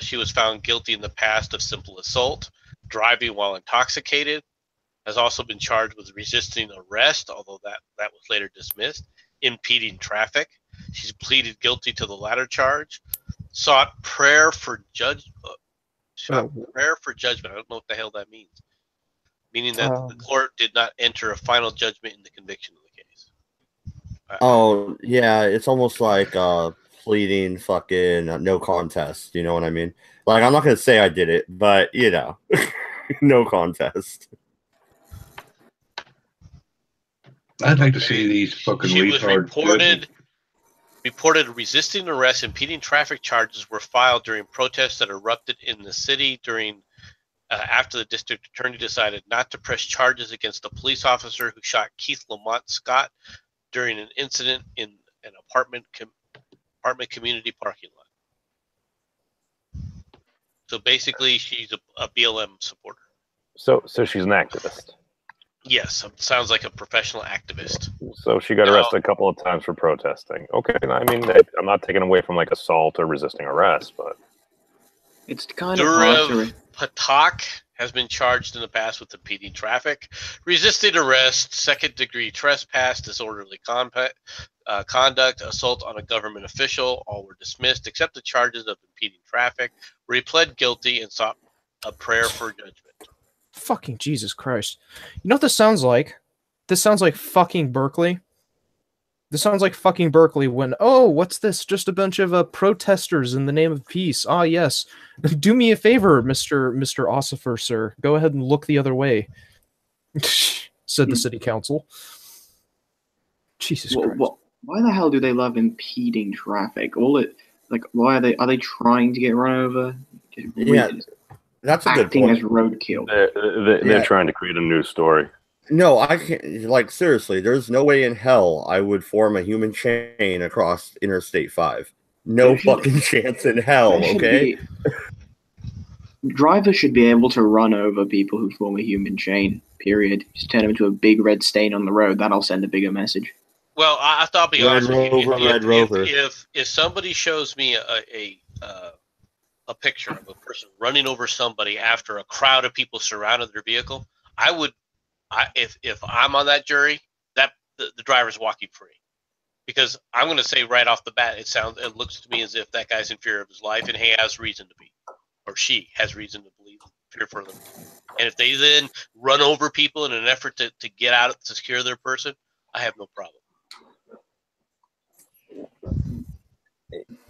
[SPEAKER 2] she was found guilty in the past of simple assault, driving while intoxicated, has also been charged with resisting arrest, although that was later dismissed, impeding traffic. She's pleaded guilty to the latter charge, sought prayer for judgment. I don't know what the hell that means. Meaning that the court did not enter a final judgment in the conviction of the case.
[SPEAKER 1] Oh, yeah, it's almost like pleading fucking no contest, you know what I mean? Like, I'm not going to say I did it, but, no contest.
[SPEAKER 5] I'd like to see these fucking
[SPEAKER 2] She was
[SPEAKER 5] retards.
[SPEAKER 2] reported resisting arrest, impeding traffic charges were filed during protests that erupted in the city during after the district attorney decided not to press charges against the police officer who shot Keith Lamont Scott during an incident in an apartment community parking lot. So basically, she's a BLM supporter.
[SPEAKER 3] So she's an activist.
[SPEAKER 2] Yes, sounds like a professional activist.
[SPEAKER 3] So she got arrested a couple of times for protesting. Okay, I mean, I'm not taking away from like assault or resisting arrest, but
[SPEAKER 7] it's kind of hard to...
[SPEAKER 2] Patak has been charged in the past with impeding traffic, resisting arrest, second-degree trespass, disorderly conduct, assault on a government official. All were dismissed except the charges of impeding traffic, where he pled guilty and sought a prayer for judgment.
[SPEAKER 4] Fucking Jesus Christ. You know what this sounds like? This sounds like fucking Berkeley. This sounds like fucking Berkeley when, oh, what's this? Just a bunch of protesters in the name of peace. Ah, yes. Do me a favor, Mr. Ossifer, sir. Go ahead and look the other way, said the city council. Jesus Christ.
[SPEAKER 7] Why the hell do they love impeding traffic? Why are they trying to get run over?
[SPEAKER 1] Yeah, that's a good point.
[SPEAKER 7] Acting as roadkill.
[SPEAKER 3] They're trying to create a news story.
[SPEAKER 1] No, I can't. Like, seriously, there's no way in hell I would form a human chain across Interstate 5. No fucking chance in hell, okay?
[SPEAKER 7] Drivers should be able to run over people who form a human chain, period. Just turn them into a big red stain on the road. That'll send a bigger message.
[SPEAKER 2] Well, I'll be honest with you. If somebody shows me a picture of a person running over somebody after a crowd of people surrounded their vehicle, if I'm on that jury, that the driver's walking free, because I'm going to say right off the bat, it looks to me as if that guy's in fear of his life, and he has reason to be, or she has reason to believe fear for them. And if they then run over people in an effort to get out to secure their person, I have no problem.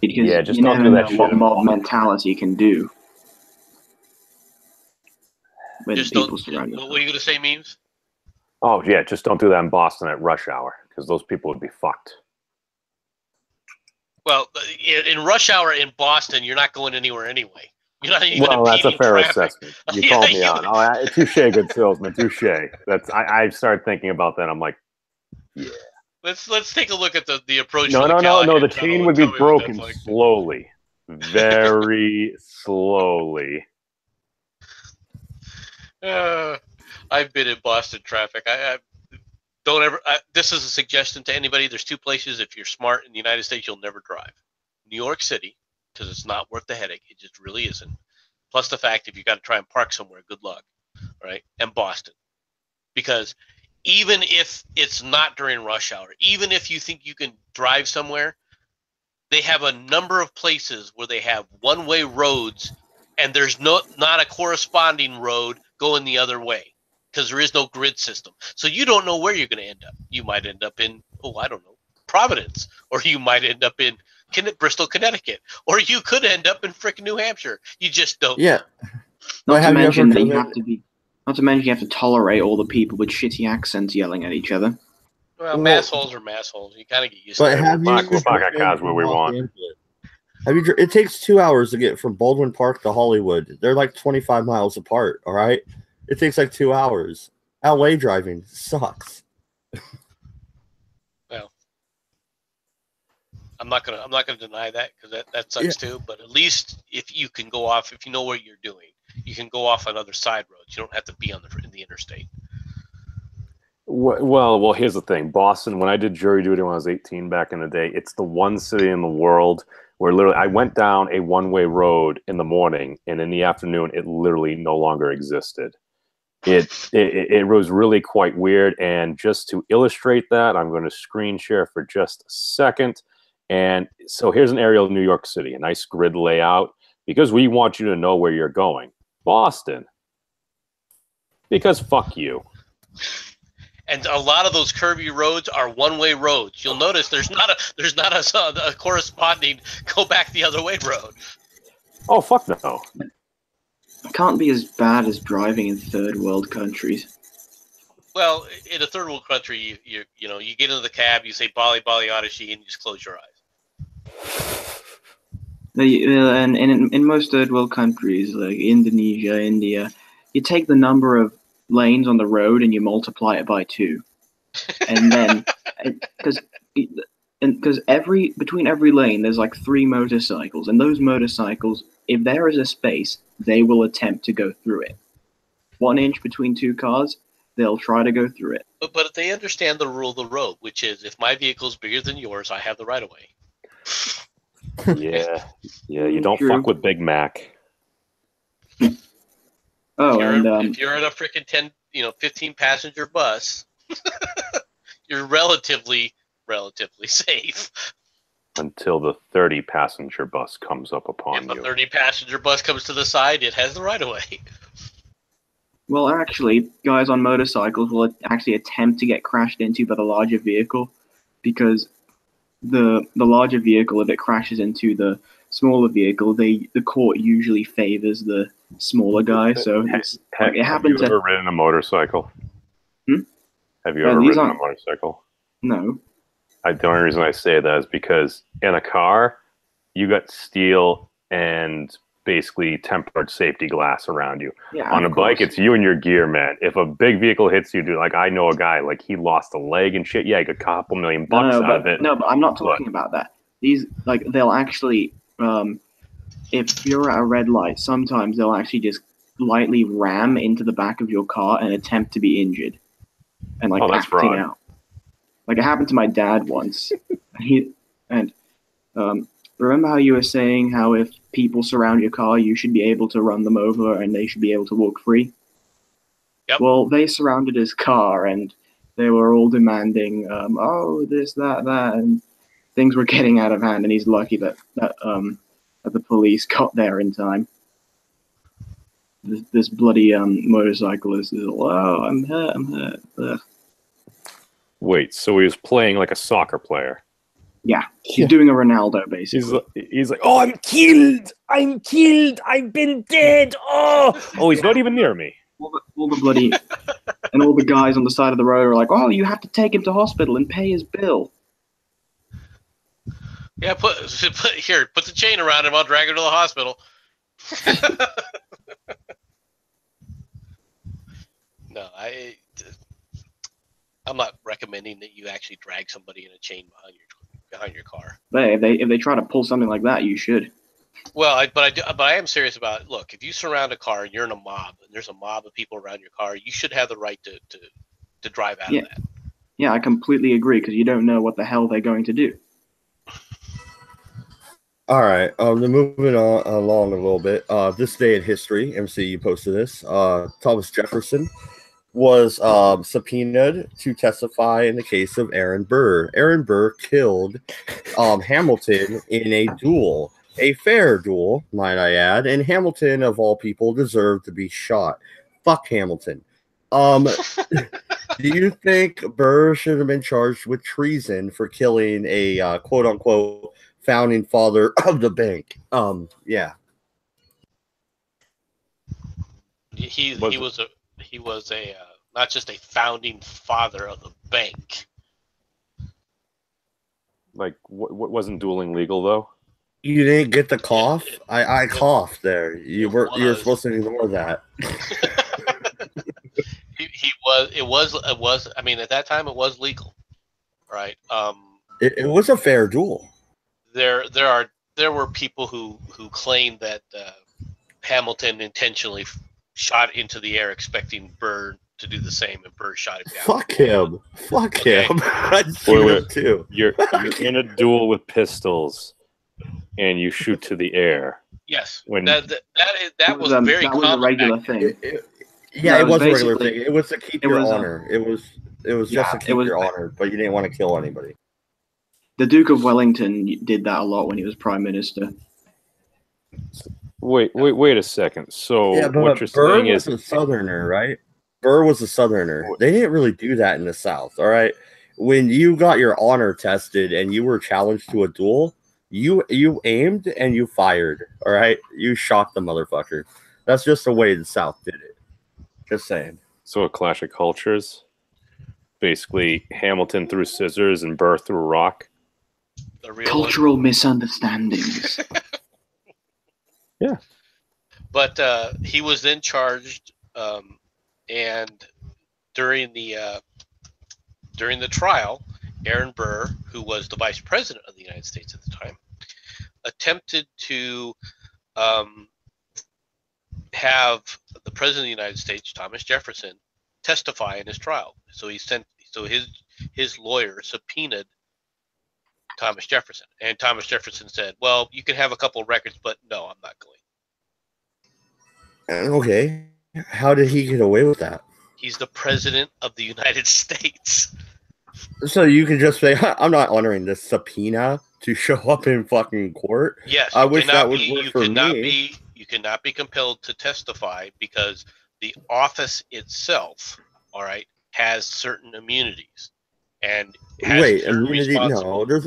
[SPEAKER 7] Because just don't do that shit. What mob mentality can do.
[SPEAKER 2] Just don't. What are you going to say, Memes?
[SPEAKER 3] Oh yeah, just don't do that in Boston at rush hour, because those people would be fucked.
[SPEAKER 2] Well, in rush hour in Boston, you're not going anywhere anyway. You're not even.
[SPEAKER 3] Well, that's a fair assessment. You called me out. Oh, touche, good salesman, touche. I started thinking about that. I'm like, yeah.
[SPEAKER 2] Let's take a look at the approach.
[SPEAKER 3] No. The chain would be broken slowly, very slowly.
[SPEAKER 2] I've been in Boston traffic. I don't ever. This is a suggestion to anybody. There's two places, if you're smart in the United States, you'll never drive: New York City, because it's not worth the headache. It just really isn't. Plus the fact, if you got to try and park somewhere, good luck. Right? And Boston, because even if it's not during rush hour, even if you think you can drive somewhere, they have a number of places where they have one-way roads, and there's not a corresponding road going the other way, because there is no grid system. So you don't know where you're going to end up. You might end up in, I don't know, Providence, or you might end up in Bristol, Connecticut, or you could end up in frickin' New Hampshire. You just don't.
[SPEAKER 1] Yeah.
[SPEAKER 7] Not to mention that you have to be. Not to mention you have to tolerate all the people with shitty accents yelling at each other.
[SPEAKER 2] Well, massholes are massholes. You kind of get used to it.
[SPEAKER 3] We'll park our cars where we want.
[SPEAKER 1] It takes 2 hours to get from Baldwin Park to Hollywood. They're like 25 miles apart, all right? It takes like 2 hours. LA driving sucks.
[SPEAKER 2] Well, I'm not gonna deny that, because that sucks too. But at least if you can go off, if you know what you're doing, you can go off on other side roads. You don't have to be in the interstate.
[SPEAKER 3] Well, here's the thing. Boston, when I did jury duty when I was 18 back in the day, it's the one city in the world where literally I went down a one-way road in the morning, and in the afternoon, it literally no longer existed. It was really quite weird. And just to illustrate that, I'm going to screen share for just a second. And so here's an aerial of New York City, a nice grid layout, because we want you to know where you're going. Boston. Because fuck you.
[SPEAKER 2] And a lot of those curvy roads are one-way roads. You'll notice there's not a corresponding go back the other way road.
[SPEAKER 3] Oh, fuck no.
[SPEAKER 7] It can't be as bad as driving in third world countries.
[SPEAKER 2] Well, in a third world country, you get into the cab, you say "Bali Bali Adashi," and you just close your eyes.
[SPEAKER 7] And in most third world countries like Indonesia, India, you take the number of lanes on the road and you multiply it by 2, and then because between every lane there's like 3 motorcycles, and those motorcycles, if there is a space, they will attempt to go through it. 1 inch between 2 cars, they'll try to go through it.
[SPEAKER 2] But they understand the rule of the road, which is if my vehicle is bigger than yours, I have the right of way.
[SPEAKER 3] Yeah, you don't
[SPEAKER 7] True.
[SPEAKER 3] fuck with Big Mac.
[SPEAKER 7] Oh,
[SPEAKER 2] If you're in a freaking 15 passenger bus, you're relatively safe.
[SPEAKER 3] Until the 30 passenger bus comes up upon
[SPEAKER 2] If
[SPEAKER 3] you.
[SPEAKER 2] a 30 passenger bus comes to the side, it has the right of way.
[SPEAKER 7] well, actually, guys on motorcycles will actually attempt to get crashed into by the larger vehicle, because the larger vehicle, if it crashes into the smaller vehicle, the court usually favors the smaller guy. So
[SPEAKER 3] Have you ever ridden a motorcycle? Have you ever ridden a motorcycle?
[SPEAKER 7] No.
[SPEAKER 3] The only reason I say that is because in a car, you got steel and basically tempered safety glass around you.
[SPEAKER 7] Yeah,
[SPEAKER 3] on a
[SPEAKER 7] of
[SPEAKER 3] bike,
[SPEAKER 7] course.
[SPEAKER 3] it's you and your gear, man. If a big vehicle hits you, dude, like I know a guy, like he lost a leg and shit. Yeah, he got a couple $1 million out of it.
[SPEAKER 7] No, but I'm not talking about that. These, like, they'll actually, if you're at a red light, sometimes they'll actually just lightly ram into the back of your car and attempt to be injured, and like
[SPEAKER 3] that's
[SPEAKER 7] acting
[SPEAKER 3] fraud.
[SPEAKER 7] out. Like it happened to my dad once. Remember how you were saying how if people surround your car, you should be able to run them over and they should be able to walk free?
[SPEAKER 2] Yep.
[SPEAKER 7] Well, they surrounded his car and they were all demanding, oh, this, that, and things were getting out of hand. And he's lucky that the police got there in time. This bloody motorcyclist is, oh, I'm hurt. Ugh.
[SPEAKER 3] Wait, so he was playing like a soccer player?
[SPEAKER 7] Yeah, he's doing a Ronaldo, basically.
[SPEAKER 3] He's like, oh, I'm killed, I've been dead, oh, he's not even near me.
[SPEAKER 7] All the bloody, and all the guys on the side of the road are like, oh, you have to take him to hospital and pay his bill.
[SPEAKER 2] Yeah, put the chain around him. I'll drag him to the hospital. No, I'm not recommending that you actually drag somebody in a chain behind your car.
[SPEAKER 7] But if they try to pull something like that, you should.
[SPEAKER 2] Well, but I am serious about it. Look, if you surround a car and you're in a mob and there's a mob of people around your car, you should have the right to drive out of that.
[SPEAKER 7] Yeah, I completely agree, because you don't know what the hell they're going to do.
[SPEAKER 1] All right, then moving on along a little bit. This day in history, MC, you posted this. Thomas Jefferson was subpoenaed to testify in the case of Aaron Burr. Aaron Burr killed Hamilton in a duel, a fair duel, might I add, and Hamilton, of all people, deserved to be shot. Fuck Hamilton. Do you think Burr should have been charged with treason for killing a quote-unquote founding father of the bank? Yeah.
[SPEAKER 2] He was a not just a founding father of the bank.
[SPEAKER 3] Like, what wasn't dueling legal though?
[SPEAKER 1] You didn't get the cough? I coughed there. You're supposed to ignore that.
[SPEAKER 2] It was. I mean, at that time, it was legal, right?
[SPEAKER 1] It was a fair duel.
[SPEAKER 2] There were people who claimed that Hamilton intentionally shot into the air, expecting Burr to do the same, and Burr shot him down.
[SPEAKER 1] Fuck him. Fuck him. I'd shoot him too.
[SPEAKER 3] You're in a duel with pistols, and you shoot to the air.
[SPEAKER 2] Yes,
[SPEAKER 3] When
[SPEAKER 2] that was very
[SPEAKER 7] that
[SPEAKER 2] common.
[SPEAKER 7] was a regular thing.
[SPEAKER 1] Yeah, it was a regular
[SPEAKER 7] basically-
[SPEAKER 1] thing. It was to keep your honor. It was just to keep your honor, but you didn't want to kill anybody.
[SPEAKER 7] The Duke of Wellington did that a lot when he was Prime Minister.
[SPEAKER 3] Wait a second. So
[SPEAKER 1] Yeah, but
[SPEAKER 3] what you're
[SPEAKER 1] Burr
[SPEAKER 3] saying
[SPEAKER 1] was
[SPEAKER 3] is
[SPEAKER 1] a Southerner, right? Burr was a Southerner. They didn't really do that in the South, all right? When you got your honor tested and you were challenged to a duel, you aimed and you fired, all right? You shot the motherfucker. That's just the way the South did it. Just saying.
[SPEAKER 3] so a clash of cultures. Basically, Hamilton threw scissors and Burr threw a rock.
[SPEAKER 2] The real
[SPEAKER 7] Cultural misunderstandings.
[SPEAKER 3] Yeah.
[SPEAKER 2] But he was then charged And during the trial, Aaron Burr, who was the vice president of the United States at the time, attempted to have the president of the United States, Thomas Jefferson, testify in his trial. So his lawyer subpoenaed Thomas Jefferson, and Thomas Jefferson said, "Well, you can have a couple of records, but no, I'm not going."
[SPEAKER 1] Okay, how did he get away with that?
[SPEAKER 2] He's the president of the United States.
[SPEAKER 1] So you can just say, I'm not honoring this subpoena to show up in fucking court?
[SPEAKER 2] Yes.
[SPEAKER 1] I wish that would work for me.
[SPEAKER 2] You cannot be compelled to testify because the office itself, all right, has certain immunities. And
[SPEAKER 1] wait, immunity? No, there's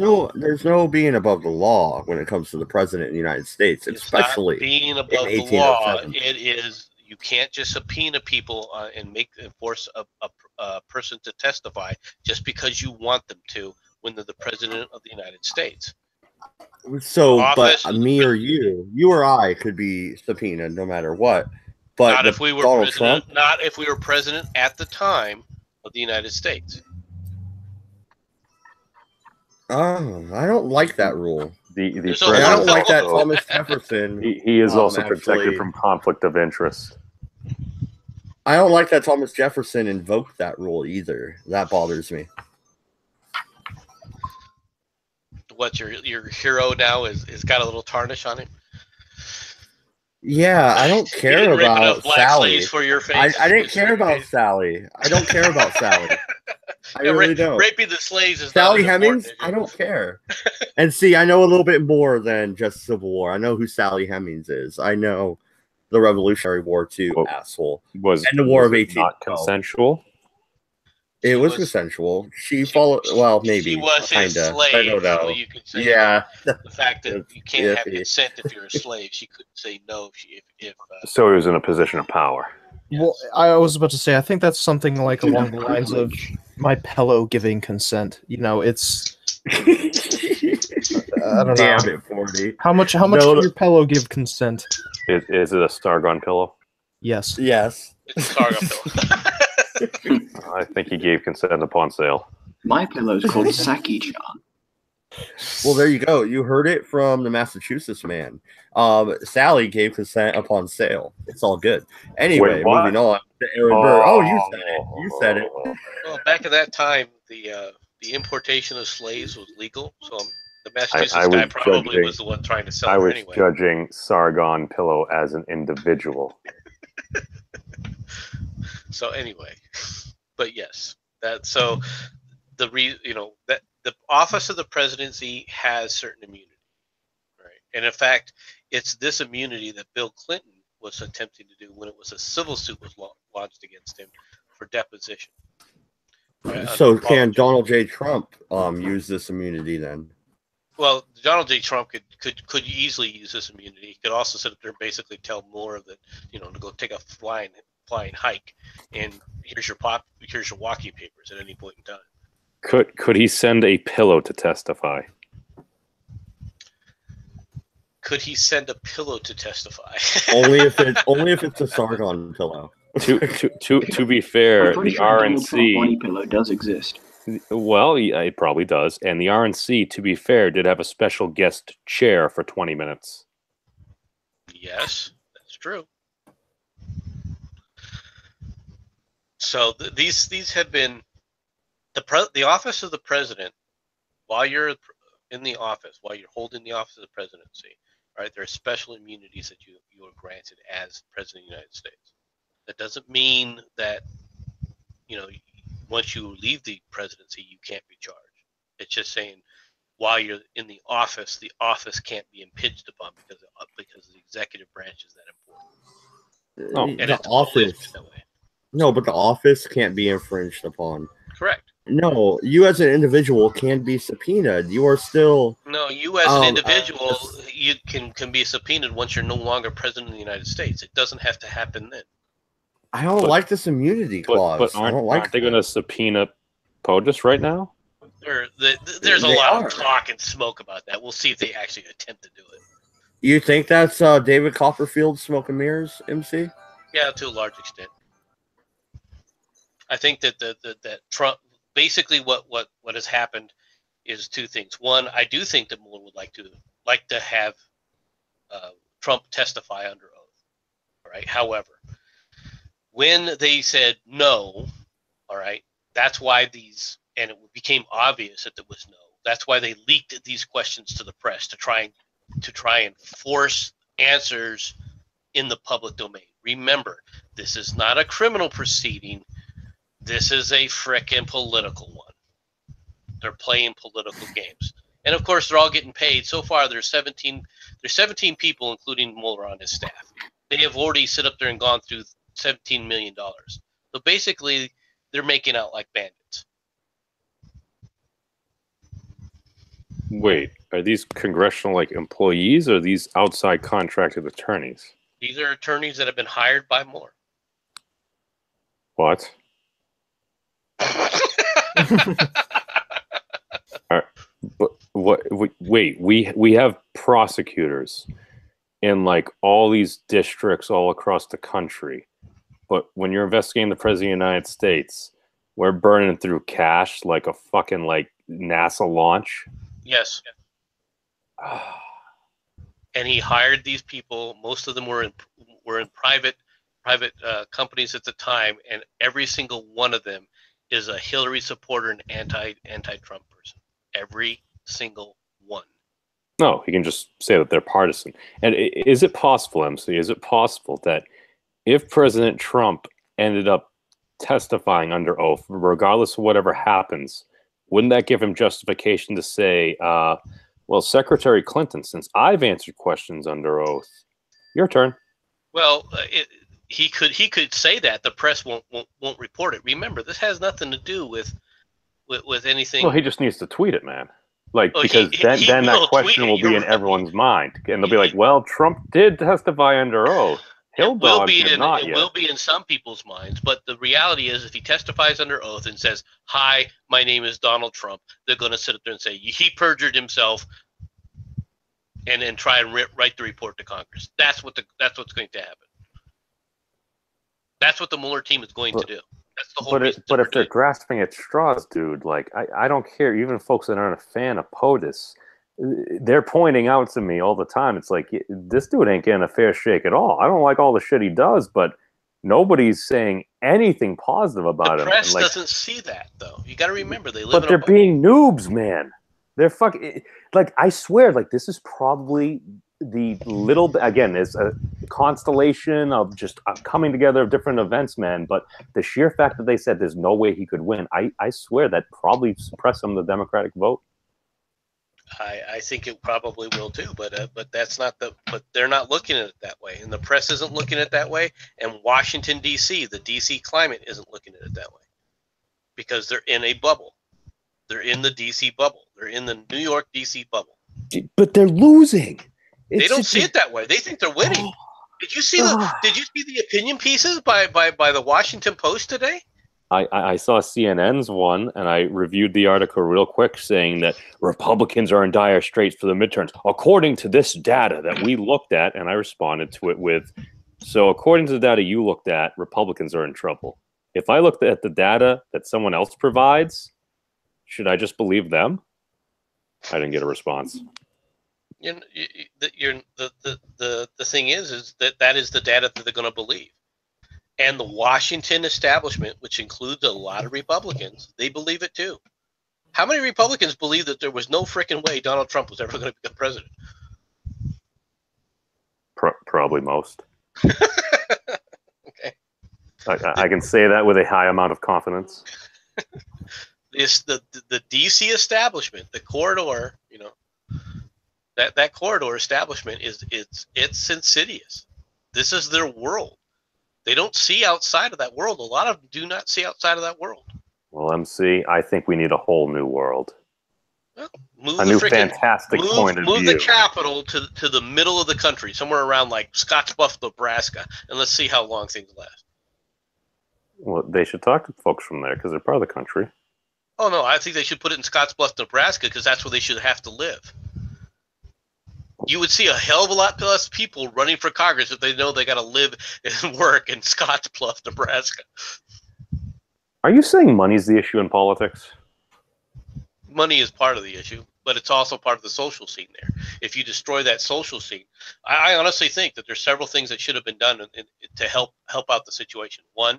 [SPEAKER 1] no being above the law when it comes to the president of the United States, especially
[SPEAKER 2] not being above the law. It is, you can't just subpoena people and force a person to testify just because you want them to when they're the president of the United States.
[SPEAKER 1] So, but me or you or I could be subpoenaed no matter what. But
[SPEAKER 2] not if we were president. Not if we were president at the time of the United States.
[SPEAKER 1] Oh, I don't like that rule.
[SPEAKER 3] I
[SPEAKER 1] don't like that Thomas Jefferson.
[SPEAKER 3] He is also protected from conflict of interest.
[SPEAKER 1] I don't like that Thomas Jefferson invoked that rule either. That bothers me.
[SPEAKER 2] What's your hero now is got a little tarnish on him?
[SPEAKER 1] Yeah, I don't care about Sally.
[SPEAKER 2] For your face.
[SPEAKER 1] I didn't care about Sally. I don't care about Sally. I really don't.
[SPEAKER 2] Raping the slaves is
[SPEAKER 1] Sally Hemings. I don't care. And see, I know a little bit more than just Civil War. I know who Sally Hemings is. I know the Revolutionary War too, asshole. And the War of 1812.
[SPEAKER 3] Not consensual.
[SPEAKER 1] It was consensual. She followed. Well, maybe.
[SPEAKER 2] She was his slave.
[SPEAKER 1] I don't know.
[SPEAKER 2] So you could say
[SPEAKER 1] yeah.
[SPEAKER 2] The fact that you can't have consent if you're a slave, she couldn't say no.
[SPEAKER 3] So he was in a position of power.
[SPEAKER 4] Well, I was about to say, I think that's something like along the lines of my pillow giving consent. You know, it's. I don't know.
[SPEAKER 1] Damn it, 40.
[SPEAKER 4] How much does your pillow give consent?
[SPEAKER 3] Is it a Stargon pillow?
[SPEAKER 4] Yes.
[SPEAKER 1] Yes.
[SPEAKER 2] It's a Stargon pillow.
[SPEAKER 3] I think he gave consent upon sale.
[SPEAKER 7] My pillow's called Saki-chan.
[SPEAKER 1] Well, there you go. You heard it from the Massachusetts man. Sally gave consent upon sale. It's all good. Anyway, moving on to Aaron Burr. Oh, you said it. You said it.
[SPEAKER 2] Well, back at that time, the importation of slaves was legal, so the Massachusetts guy probably was the one trying to sell it anyway.
[SPEAKER 3] I was judging Sargon Pillow as an individual.
[SPEAKER 2] So anyway, but yes, that so the the office of the presidency has certain immunity, right? And in fact, it's this immunity that Bill Clinton was attempting to do when it was a civil suit was launched against him for deposition. Right?
[SPEAKER 1] So can Donald J. Trump use this immunity then?
[SPEAKER 2] Well, Donald J. Trump could easily use this immunity. He could also sit up there and basically tell Moore that, to go take a flying hike, and here's your walking papers at any point in time.
[SPEAKER 3] Could he send a pillow to testify?
[SPEAKER 2] Could he send a pillow to testify?
[SPEAKER 1] only if it's a Sargon pillow.
[SPEAKER 3] To be fair, the RNC
[SPEAKER 7] pillow does exist.
[SPEAKER 3] Well, it probably does, and the RNC, to be fair, did have a special guest chair for 20 minutes.
[SPEAKER 2] Yes, that's true. So these have been the office of the president. While you're in the office, while you're holding the office of the presidency, right? There are special immunities that you are granted as president of the United States. That doesn't mean that once you leave the presidency, you can't be charged. It's just saying while you're in the office can't be impinged upon because the executive branch is that important.
[SPEAKER 1] And the office. No, but the office can't be infringed upon.
[SPEAKER 2] Correct.
[SPEAKER 1] No, you as an individual can be subpoenaed. You are still.
[SPEAKER 2] No, you as an individual, you can be subpoenaed once you're no longer president of the United States. It doesn't have to happen then.
[SPEAKER 1] I don't like this immunity clause.
[SPEAKER 3] But aren't they going to subpoena POTUS right now?
[SPEAKER 2] There's a lot of talk and smoke about that. We'll see if they actually attempt to do it.
[SPEAKER 1] You think that's David Copperfield smoke and mirrors, MC?
[SPEAKER 2] Yeah, to a large extent. I think that that Trump basically what has happened is two things. One, I do think that Mueller would like to have Trump testify under oath. All right. However, when they said no, all right, that's why and it became obvious that there was no. That's why they leaked these questions to the press to try and force answers in the public domain. Remember, this is not a criminal proceeding. This is a frickin' political one. They're playing political games. And of course, they're all getting paid. So far, there's 17 people, including Mueller, on his staff. They have already sit up there and gone through $17 million. So basically, they're making out like bandits.
[SPEAKER 3] Wait, are these congressional employees or are these outside contracted attorneys?
[SPEAKER 2] These are attorneys that have been hired by Mueller.
[SPEAKER 3] What? Wait, we have prosecutors in all these districts all across the country, but when you're investigating the president of the United States, we're burning through cash like a fucking NASA launch.
[SPEAKER 2] Yes. And he hired these people. Most of them were in private companies at the time, and every single one of them is a Hillary supporter and anti-Trump person. Every single one.
[SPEAKER 3] No, he can just say that they're partisan. And is it possible, MC? Is it possible that if President Trump ended up testifying under oath, regardless of whatever happens, wouldn't that give him justification to say, well, Secretary Clinton, since I've answered questions under oath, your turn?
[SPEAKER 2] Well, he could say that. The press won't report it. Remember, this has nothing to do with anything.
[SPEAKER 3] Well, he just needs to tweet it, man. Because then that question will be in everyone's mind, and they'll be like, "Well, Trump did testify under oath."
[SPEAKER 2] It will be in some people's minds, but the reality is, if he testifies under oath and says, "Hi, my name is Donald Trump," they're going to sit up there and say he perjured himself, and then try and write the report to Congress. That's what's going to happen. That's what the Mueller team is going to do. That's the whole.
[SPEAKER 3] But if they're grasping at straws, dude, I don't care. Even folks that aren't a fan of POTUS, they're pointing out to me all the time. It's like, this dude ain't getting a fair shake at all. I don't like all the shit he does, but nobody's saying anything positive about him.
[SPEAKER 2] The press doesn't see that, though. You got to remember, they live.
[SPEAKER 3] But they're being noobs, man. They're fucking I swear, this is probably the little, again, it's a constellation of just coming together of different events, man. But the sheer fact that they said there's no way he could win, I swear that probably suppressed some of the Democratic vote.
[SPEAKER 2] I think it probably will too, but that's not but they're not looking at it that way, and the press isn't looking at it that way, and Washington D.C., the D.C. climate isn't looking at it that way, because they're in a bubble. They're in the D.C. bubble. They're in the New York D.C. bubble. But they're losing. They don't see it that way. They think they're winning. Did you see the opinion pieces by the Washington Post today?
[SPEAKER 3] I saw CNN's one, and I reviewed the article real quick, saying that Republicans are in dire straits for the midterms, according to this data that we looked at, and I responded to it with, so according to the data you looked at, Republicans are in trouble. If I looked at the data that someone else provides, should I just believe them? I didn't get a response.
[SPEAKER 2] The thing is that is the data that they're going to believe. And the Washington establishment, which includes a lot of Republicans, they believe it too. How many Republicans believe that there was no freaking way Donald Trump was ever going to become president?
[SPEAKER 3] Probably most.
[SPEAKER 2] Okay.
[SPEAKER 3] I can say that with a high amount of confidence.
[SPEAKER 2] The DC establishment, the corridor, that corridor establishment it's insidious. This is their world. They don't see outside of that world. A lot of them do not see outside of that world.
[SPEAKER 3] Well, MC, I think we need a whole new world.
[SPEAKER 2] Well,
[SPEAKER 3] fantastic point of view.
[SPEAKER 2] Move the capital to the middle of the country, somewhere around like Scottsbluff, Nebraska, and let's see how long things last.
[SPEAKER 3] Well, they should talk to folks from there because they're part of the country.
[SPEAKER 2] Oh, no, I think they should put it in Scottsbluff, Nebraska, because that's where they should have to live. You would see a hell of a lot less people running for Congress if they know they got to live and work in Scottsbluff, Nebraska.
[SPEAKER 3] Are you saying money's the issue in politics?
[SPEAKER 2] Money is part of the issue, but it's also part of the social scene there. If you destroy that social scene, I honestly think that there's several things that should have been done to help out the situation. One,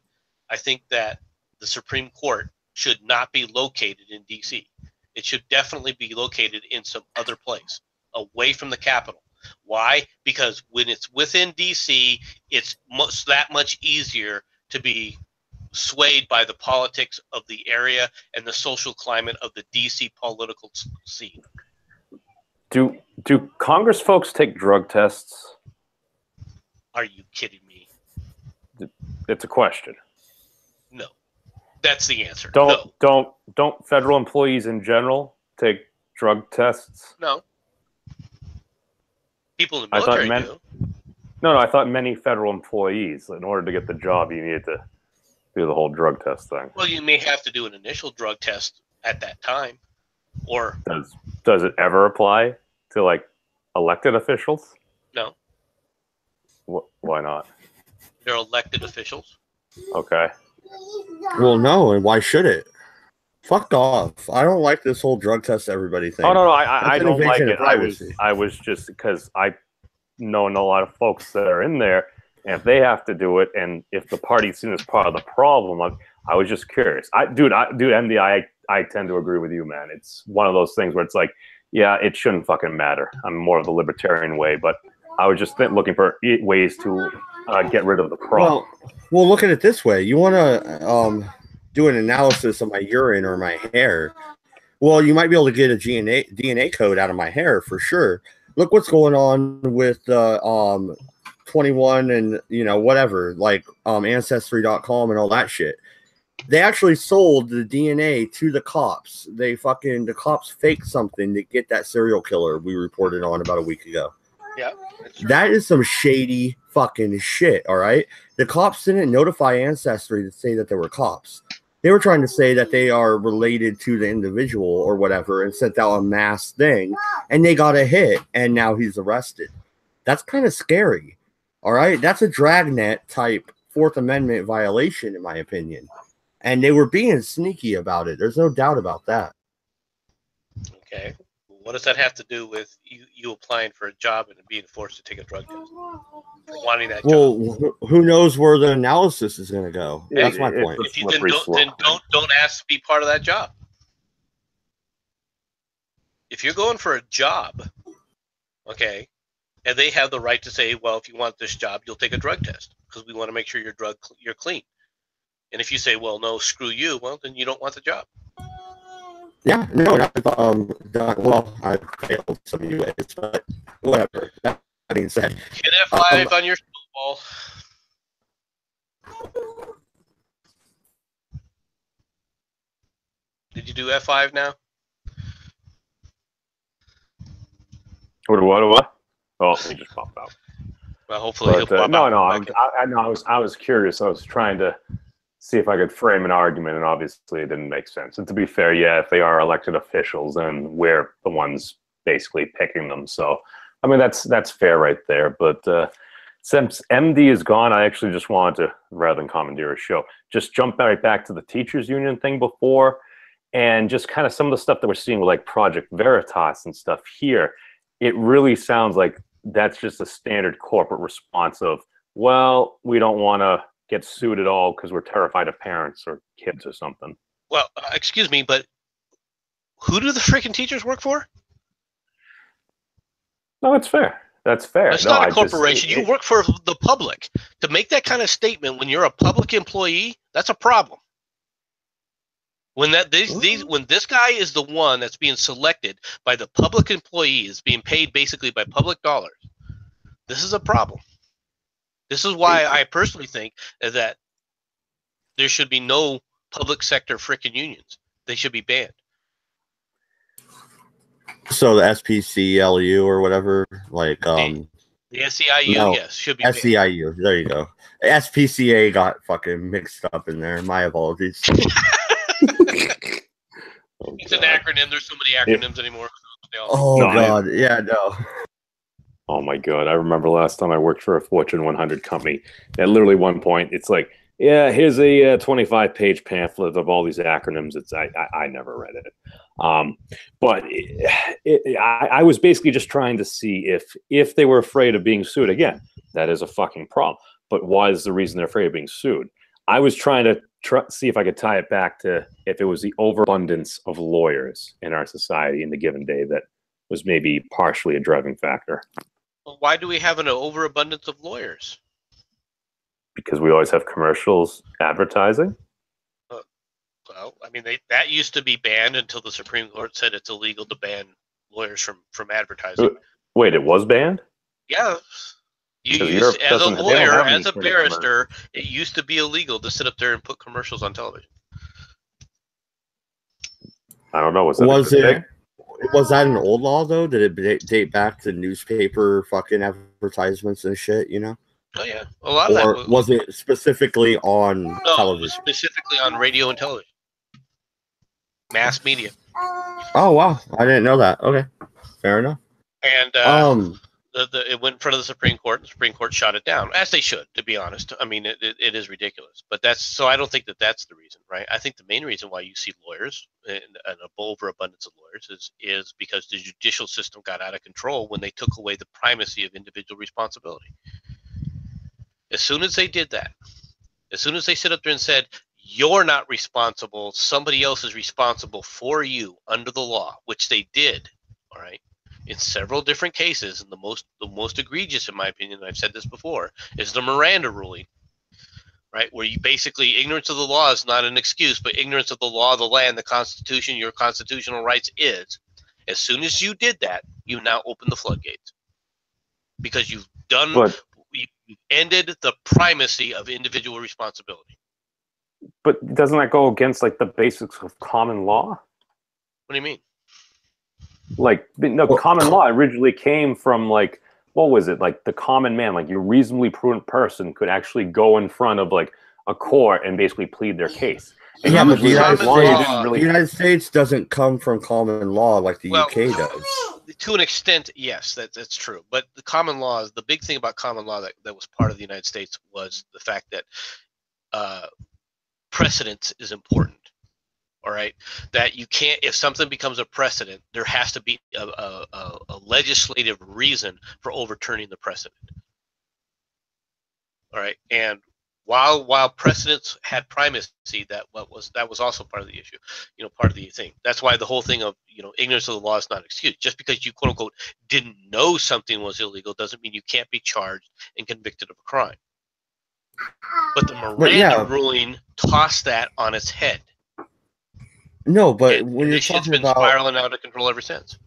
[SPEAKER 2] I think that the Supreme Court should not be located in D.C. It should definitely be located in some other place, away from the Capitol. Why? Because when it's within D.C., it's that much easier to be swayed by the politics of the area and the social climate of the DC political scene.
[SPEAKER 3] Do Congress folks take drug tests?
[SPEAKER 2] Are you kidding me?
[SPEAKER 3] It's a question.
[SPEAKER 2] No. That's the answer.
[SPEAKER 3] Don't federal employees in general take drug tests?
[SPEAKER 2] No. People in the military do.
[SPEAKER 3] No, I thought many federal employees, in order to get the job, you needed to do the whole drug test thing.
[SPEAKER 2] Well, you may have to do an initial drug test at that time, or
[SPEAKER 3] does it ever apply to like elected officials?
[SPEAKER 2] No.
[SPEAKER 3] Why not?
[SPEAKER 2] They're elected officials.
[SPEAKER 3] Okay.
[SPEAKER 1] Well, no, and why should it? Fuck off! I don't like this whole drug test everybody thing.
[SPEAKER 3] Oh no, I don't like it.
[SPEAKER 1] Privacy.
[SPEAKER 3] I was just because I know a lot of folks that are in there. And if they have to do it, and if the party's seen as part of the problem, I was just curious. Dude, MD, I tend to agree with you, man. It's one of those things where it's like, yeah, it shouldn't fucking matter. I'm more of the libertarian way, but I was just looking for ways to get rid of the problem.
[SPEAKER 1] Well, look at it this way. You want to do an analysis of my urine or my hair. Well, you might be able to get a DNA code out of my hair for sure. Look what's going on with 21 and whatever, like ancestry.com and all that shit. They actually sold the DNA to the cops. The cops faked something to get that serial killer we reported on about a week ago.
[SPEAKER 2] Yeah.
[SPEAKER 1] That is some shady fucking shit, all right? The cops didn't notify Ancestry to say that they were cops. They were trying to say that they are related to the individual or whatever and sent out a mass thing, and they got a hit, and now he's arrested. That's kind of scary. All right, that's a dragnet type Fourth Amendment violation, in my opinion. And they were being sneaky about it. There's no doubt about that.
[SPEAKER 2] Okay. What does that have to do with you applying for a job and being forced to take a drug test? For wanting that job?
[SPEAKER 1] Well, who knows where the analysis is going to go? That's my point.
[SPEAKER 2] If you don't ask to be part of that job. If you're going for a job, okay, and they have the right to say, well, if you want this job, you'll take a drug test because we want to make sure you're clean. And if you say, well, no, screw you, well, then you don't want the job.
[SPEAKER 1] Yeah, no, I failed some UAs, but whatever. That being said,
[SPEAKER 2] hit F5 on your snowball. Did you do F5 now?
[SPEAKER 3] What? Oh, he just popped out.
[SPEAKER 2] Well, hopefully he'll pop out.
[SPEAKER 3] I was curious. I was trying to see if I could frame an argument, and obviously it didn't make sense. And to be fair, yeah, if they are elected officials, then we're the ones basically picking them. So, I mean, that's fair right there. But since MD is gone, I actually just wanted to, rather than commandeer a show, just jump right back to the teachers union thing before, and just kind of some of the stuff that we're seeing with like Project Veritas and stuff here. It really sounds like that's just a standard corporate response of, well, we don't want to get sued at all because we're terrified of parents or kids or something.
[SPEAKER 2] Well, excuse me, but who do the freaking teachers work for?
[SPEAKER 3] No, that's fair. That's fair.
[SPEAKER 2] It's not a corporation. You work for the public. To make that kind of statement when you're a public employee, that's a problem. When when this guy is the one that's being selected by the public employees, being paid basically by public dollars, this is a problem. This is why I personally think that there should be no public sector frickin' unions. They should be banned.
[SPEAKER 1] So the SPCLU or whatever, like
[SPEAKER 2] the SEIU, yes, should be banned.
[SPEAKER 1] SEIU. There you go. SPCA got fucking mixed up in there. My apologies.
[SPEAKER 2] It's an acronym. There's so many acronyms anymore.
[SPEAKER 1] God. Yeah, no.
[SPEAKER 3] Oh my God. I remember last time I worked for a Fortune 100 company. At literally one point, it's like, yeah, here's a 25-page pamphlet of all these acronyms. I never read it. But I was basically just trying to see if they were afraid of being sued. Again, that is a fucking problem. But why is the reason they're afraid of being sued? I was trying to see if I could tie it back to if it was the overabundance of lawyers in our society in the given day that was maybe partially a driving factor.
[SPEAKER 2] Well, why do we have an overabundance of lawyers?
[SPEAKER 3] Because we always have commercials advertising.
[SPEAKER 2] Well, I mean, that used to be banned until the Supreme Court said it's illegal to ban lawyers from advertising.
[SPEAKER 3] Wait, it was banned?
[SPEAKER 2] Yeah. As a lawyer, as a barrister, it used to be illegal to sit up there and put commercials on television.
[SPEAKER 3] I don't know. Was
[SPEAKER 1] that an old law though? Did it date back to newspaper fucking advertisements and shit? You know?
[SPEAKER 2] Oh yeah, a lot of that.
[SPEAKER 1] Was it specifically on television?
[SPEAKER 2] Specifically on radio and television, mass media.
[SPEAKER 1] Oh wow, I didn't know that. Okay, fair enough.
[SPEAKER 2] And it went in front of the Supreme Court, and the Supreme Court shot it down, as they should, to be honest. I mean, it is ridiculous. But I don't think that's the reason, right? I think the main reason why you see lawyers and an overabundance of lawyers is because the judicial system got out of control when they took away the primacy of individual responsibility. As soon as they did that, as soon as they sit up there and said, you're not responsible, somebody else is responsible for you under the law, which they did, all right? In several different cases, and the most egregious, in my opinion, and I've said this before, is the Miranda ruling, right? Where you basically, ignorance of the law is not an excuse, but ignorance of the law, the land, the Constitution, your constitutional rights is. As soon as you did that, you now open the floodgates. Because you've ended the primacy of individual responsibility.
[SPEAKER 3] But doesn't that go against like the basics of common law?
[SPEAKER 2] What do you mean?
[SPEAKER 3] Like, no, common law originally came from, like, what was it? Like, the common man, like, your reasonably prudent person could actually go in front of, like, a court and basically plead their case. And
[SPEAKER 1] yeah, but the United States doesn't come from common law like the UK does.
[SPEAKER 2] To an extent, yes, that's true. But the common law, the big thing about common law that was part of the United States was the fact that precedence is important. All right, that you can't, if something becomes a precedent, there has to be a legislative reason for overturning the precedent. All right, and while precedents had primacy, that was also part of the issue, part of the thing. That's why the whole thing of ignorance of the law is not an excuse. Just because you quote unquote didn't know something was illegal doesn't mean you can't be charged and convicted of a crime. But the Miranda ruling tossed that on its head.
[SPEAKER 1] No, but when you're talking
[SPEAKER 2] been
[SPEAKER 1] about
[SPEAKER 2] spiraling out of control ever since.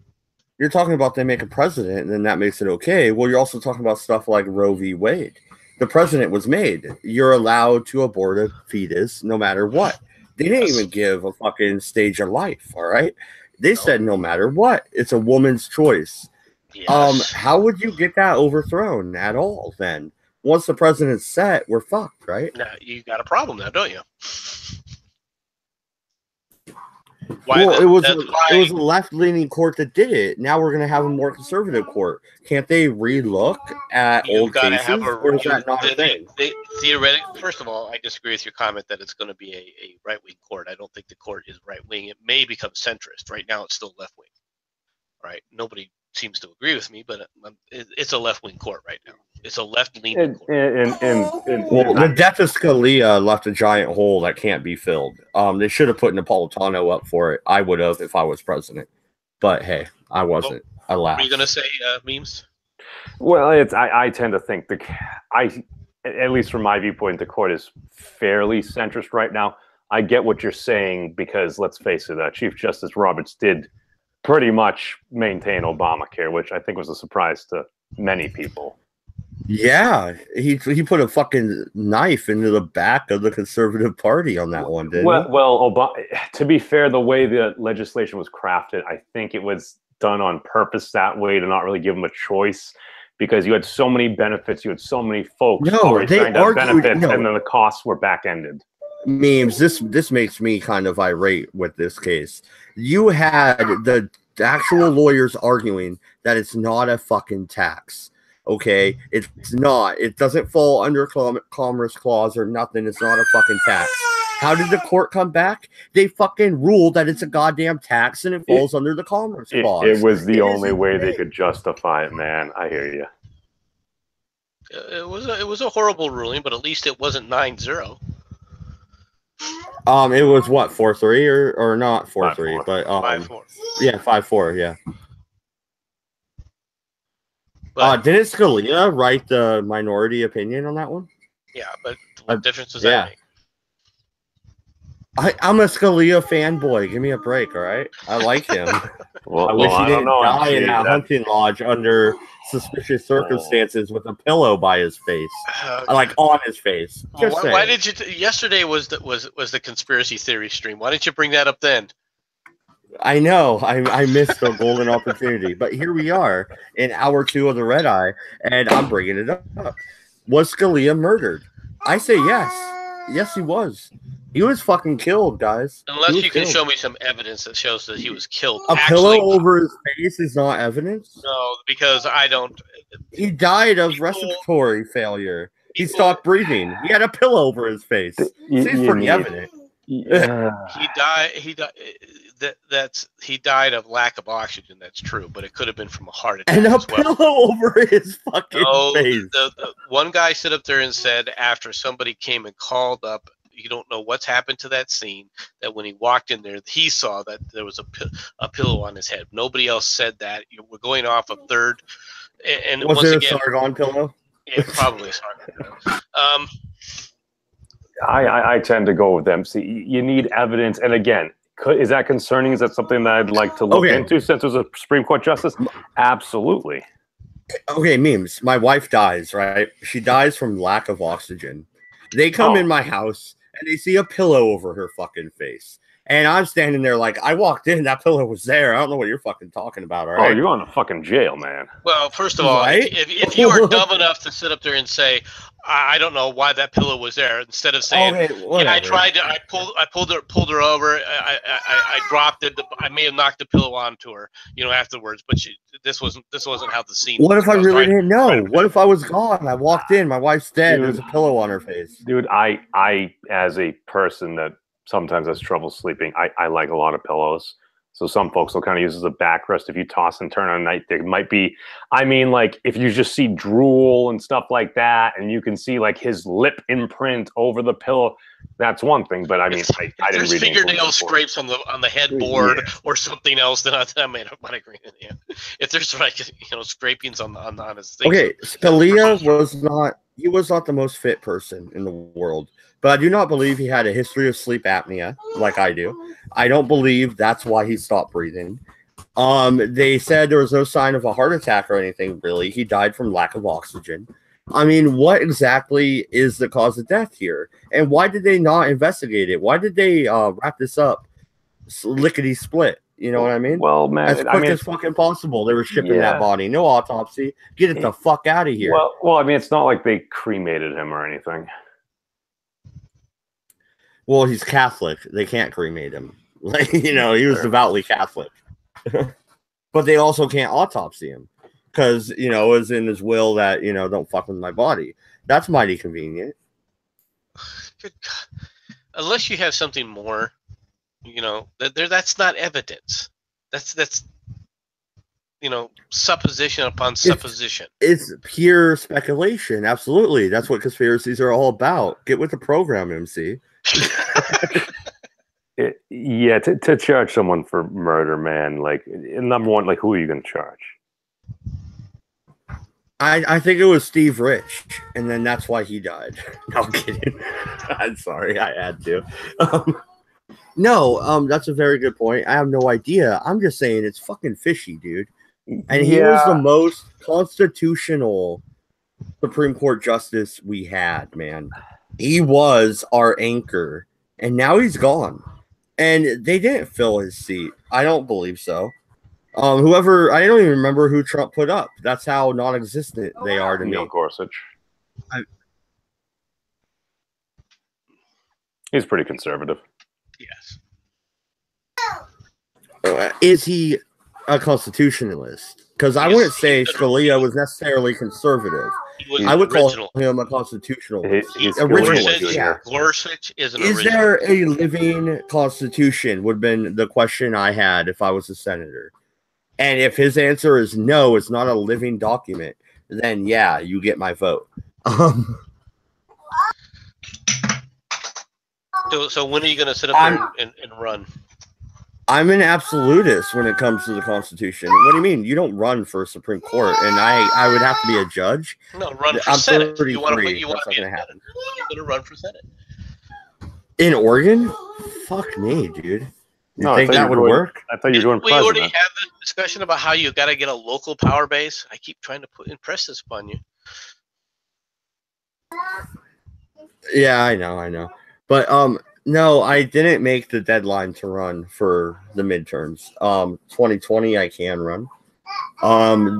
[SPEAKER 1] You're talking about they make a president, and then that makes it okay. Well, you're also talking about stuff like Roe v. Wade. The president was made. You're allowed to abort a fetus no matter what. They didn't even give a fucking stage of life. All right, they said no matter what, it's a woman's choice. Yes. How would you get that overthrown at all? Then once the president's set, we're fucked, right?
[SPEAKER 2] Now you got a problem now, don't you?
[SPEAKER 1] It was a left-leaning court that did it. Now we're going to have a more conservative court. Can't they relook at old cases? Or is that not a thing?
[SPEAKER 2] Theoretically, first of all, I disagree with your comment that it's going to be a right-wing court. I don't think the court is right-wing. It may become centrist. Right now, it's still left-wing. Right? Nobody seems to agree with me, but it's a left-wing court right now. It's a left-leaning court.
[SPEAKER 1] The death of Scalia left a giant hole that can't be filled. They should have put Napolitano up for it. I would have if I was president. But hey, I wasn't. I laughed.
[SPEAKER 2] Are you going to say memes?
[SPEAKER 3] Well, I tend to think at least from my viewpoint, the court is fairly centrist right now. I get what you're saying because let's face it, Chief Justice Roberts did pretty much maintain Obamacare, which I think was a surprise to many people.
[SPEAKER 1] Yeah, he put a fucking knife into the back of the Conservative Party on that one, didn't he?
[SPEAKER 3] Well, to be fair, the way the legislation was crafted, I think it was done on purpose that way to not really give them a choice because you had so many benefits, you had so many folks
[SPEAKER 1] who were trying to benefit,
[SPEAKER 3] and then the costs were back-ended.
[SPEAKER 1] Memes, this makes me kind of irate with this case. You had the the actual lawyers arguing that it's not a fucking tax. Okay, it's not. It doesn't fall under Commerce Clause or nothing. It's not a fucking tax. How did the court come back? They fucking ruled that it's a goddamn tax and it falls under the Commerce Clause.
[SPEAKER 3] It was the only way they could justify it, man. I hear you.
[SPEAKER 2] It was a horrible ruling, but at least it wasn't 9-0.
[SPEAKER 1] It was what, 4-3 or not 4-3, but
[SPEAKER 2] 5-4.
[SPEAKER 1] Yeah, 5-4, yeah.
[SPEAKER 2] But,
[SPEAKER 1] didn't Scalia write the minority opinion on that one?
[SPEAKER 2] Yeah, but what difference does that make?
[SPEAKER 1] I'm a Scalia fanboy. Give me a break, all right? I like him. I wish he didn't die in a hunting lodge under suspicious circumstances with a pillow by his face, like on his face.
[SPEAKER 2] Why did you? Yesterday was the conspiracy theory stream. Why didn't you bring that up then?
[SPEAKER 1] I know I missed a golden opportunity, but here we are in hour 2 of the Redeye, and I'm bringing it up. Was Scalia murdered? I say yes. Yes, he was. He was fucking killed, guys.
[SPEAKER 2] Unless you can show me some evidence that shows that he was killed.
[SPEAKER 1] A pillow over his face is not evidence?
[SPEAKER 2] No, because I don't.
[SPEAKER 1] He died of respiratory failure. He stopped breathing. He had a pillow over his face. Seems pretty evident.
[SPEAKER 2] Yeah. He died. He died of lack of oxygen. That's true, but it could have been from a heart attack.
[SPEAKER 1] And a pillow over his fucking face.
[SPEAKER 2] The one guy stood up there and said after somebody came and called up, you don't know what's happened to that scene, that when he walked in there, he saw that there was a pillow on his head. Nobody else said that. We're going off a third. And
[SPEAKER 1] was there a Sargon pillow?
[SPEAKER 2] Yeah, probably a Sargon pillow.
[SPEAKER 3] I tend to go with them. See, you need evidence. And again, is that concerning? Is that something that I'd like to look into since there's a Supreme Court justice? Absolutely.
[SPEAKER 1] Okay, memes. My wife dies, right? She dies from lack of oxygen. They come in my house and they see a pillow over her fucking face. And I'm standing there like, I walked in, that pillow was there. I don't know what you're fucking talking about, all right?
[SPEAKER 3] Oh, you're going to fucking jail, man.
[SPEAKER 2] Well, first of all, if you are dumb enough to sit up there and say, I don't know why that pillow was there, instead of saying, I tried to, I pulled her over, I dropped it, I may have knocked the pillow onto her, afterwards, but this wasn't how the scene.
[SPEAKER 1] What if I really didn't know? What if I was gone? I walked in, my wife's dead, there's a pillow on her face.
[SPEAKER 3] Dude, I as a person that sometimes has trouble sleeping, I like a lot of pillows. So some folks will kind of use it as a backrest. If you toss and turn on night, there might be, like if you just see drool and stuff like that, and you can see like his lip imprint over the pillow, that's one thing. But I mean, I didn't read
[SPEAKER 2] fingernail scrapes on the headboard or something else, then I might agree with you. If there's like scrapings on his thing.
[SPEAKER 1] Okay, Scalia was not the most fit person in the world. But I do not believe he had a history of sleep apnea like I do. I don't believe that's why he stopped breathing. They said there was no sign of a heart attack or anything, really. He died from lack of oxygen. I mean, what exactly is the cause of death here? And why did they not investigate it? Why did they wrap this up lickety-split? You know what I mean?
[SPEAKER 3] Well, man,
[SPEAKER 1] as quick as fucking possible. They were shipping that body. No autopsy. Get it the fuck out of here.
[SPEAKER 3] Well, I mean, it's not like they cremated him or anything.
[SPEAKER 1] Well, he's Catholic. They can't cremate him. Like, he was devoutly Catholic. But they also can't autopsy him because, it was in his will that, don't fuck with my body. That's mighty convenient.
[SPEAKER 2] Good God. Unless you have something more, that's not evidence. That's supposition upon supposition.
[SPEAKER 1] It's pure speculation. Absolutely. That's what conspiracies are all about. Get with the program, MC.
[SPEAKER 3] To charge someone for murder, man, like, number one, like, who are you going to charge?
[SPEAKER 1] I think it was Steve Rich, and then that's why he died. No, I'm kidding. I'm sorry, I had to. That's a very good point. I have no idea. I'm just saying it's fucking fishy, dude. And he was the most constitutional Supreme Court justice we had, man. He was our anchor, and now he's gone. And they didn't fill his seat. I don't believe so. I don't even remember who Trump put up. That's how non-existent they are to me.
[SPEAKER 3] Neil Gorsuch. He's pretty conservative.
[SPEAKER 2] Yes.
[SPEAKER 1] Is he a constitutionalist. Because I wouldn't say Scalia was necessarily conservative. I would call him a constitutionalist.
[SPEAKER 2] Originalist,
[SPEAKER 1] yeah.
[SPEAKER 2] Gorsuch is an
[SPEAKER 1] Is there a living constitution? Would have been the question I had if I was a senator. And if his answer is no, it's not a living document, then yeah, you get my vote.
[SPEAKER 2] So when are you going to sit up there and run?
[SPEAKER 1] I'm an absolutist when it comes to the Constitution. What do you mean? You don't run for Supreme Court, and I would have to be a judge.
[SPEAKER 2] No, run for Senate.
[SPEAKER 1] 33.
[SPEAKER 2] You want to be
[SPEAKER 1] That's not going to happen.
[SPEAKER 2] You're going to run for Senate.
[SPEAKER 1] In Oregon? Fuck me, dude. You think that would work?
[SPEAKER 3] I thought you were doing
[SPEAKER 2] We
[SPEAKER 3] president.
[SPEAKER 2] already had the discussion about how you got to get a local power base. I keep trying to impress this upon you.
[SPEAKER 1] Yeah, I know. But no, I didn't make the deadline to run for the midterms. 2020 I can run.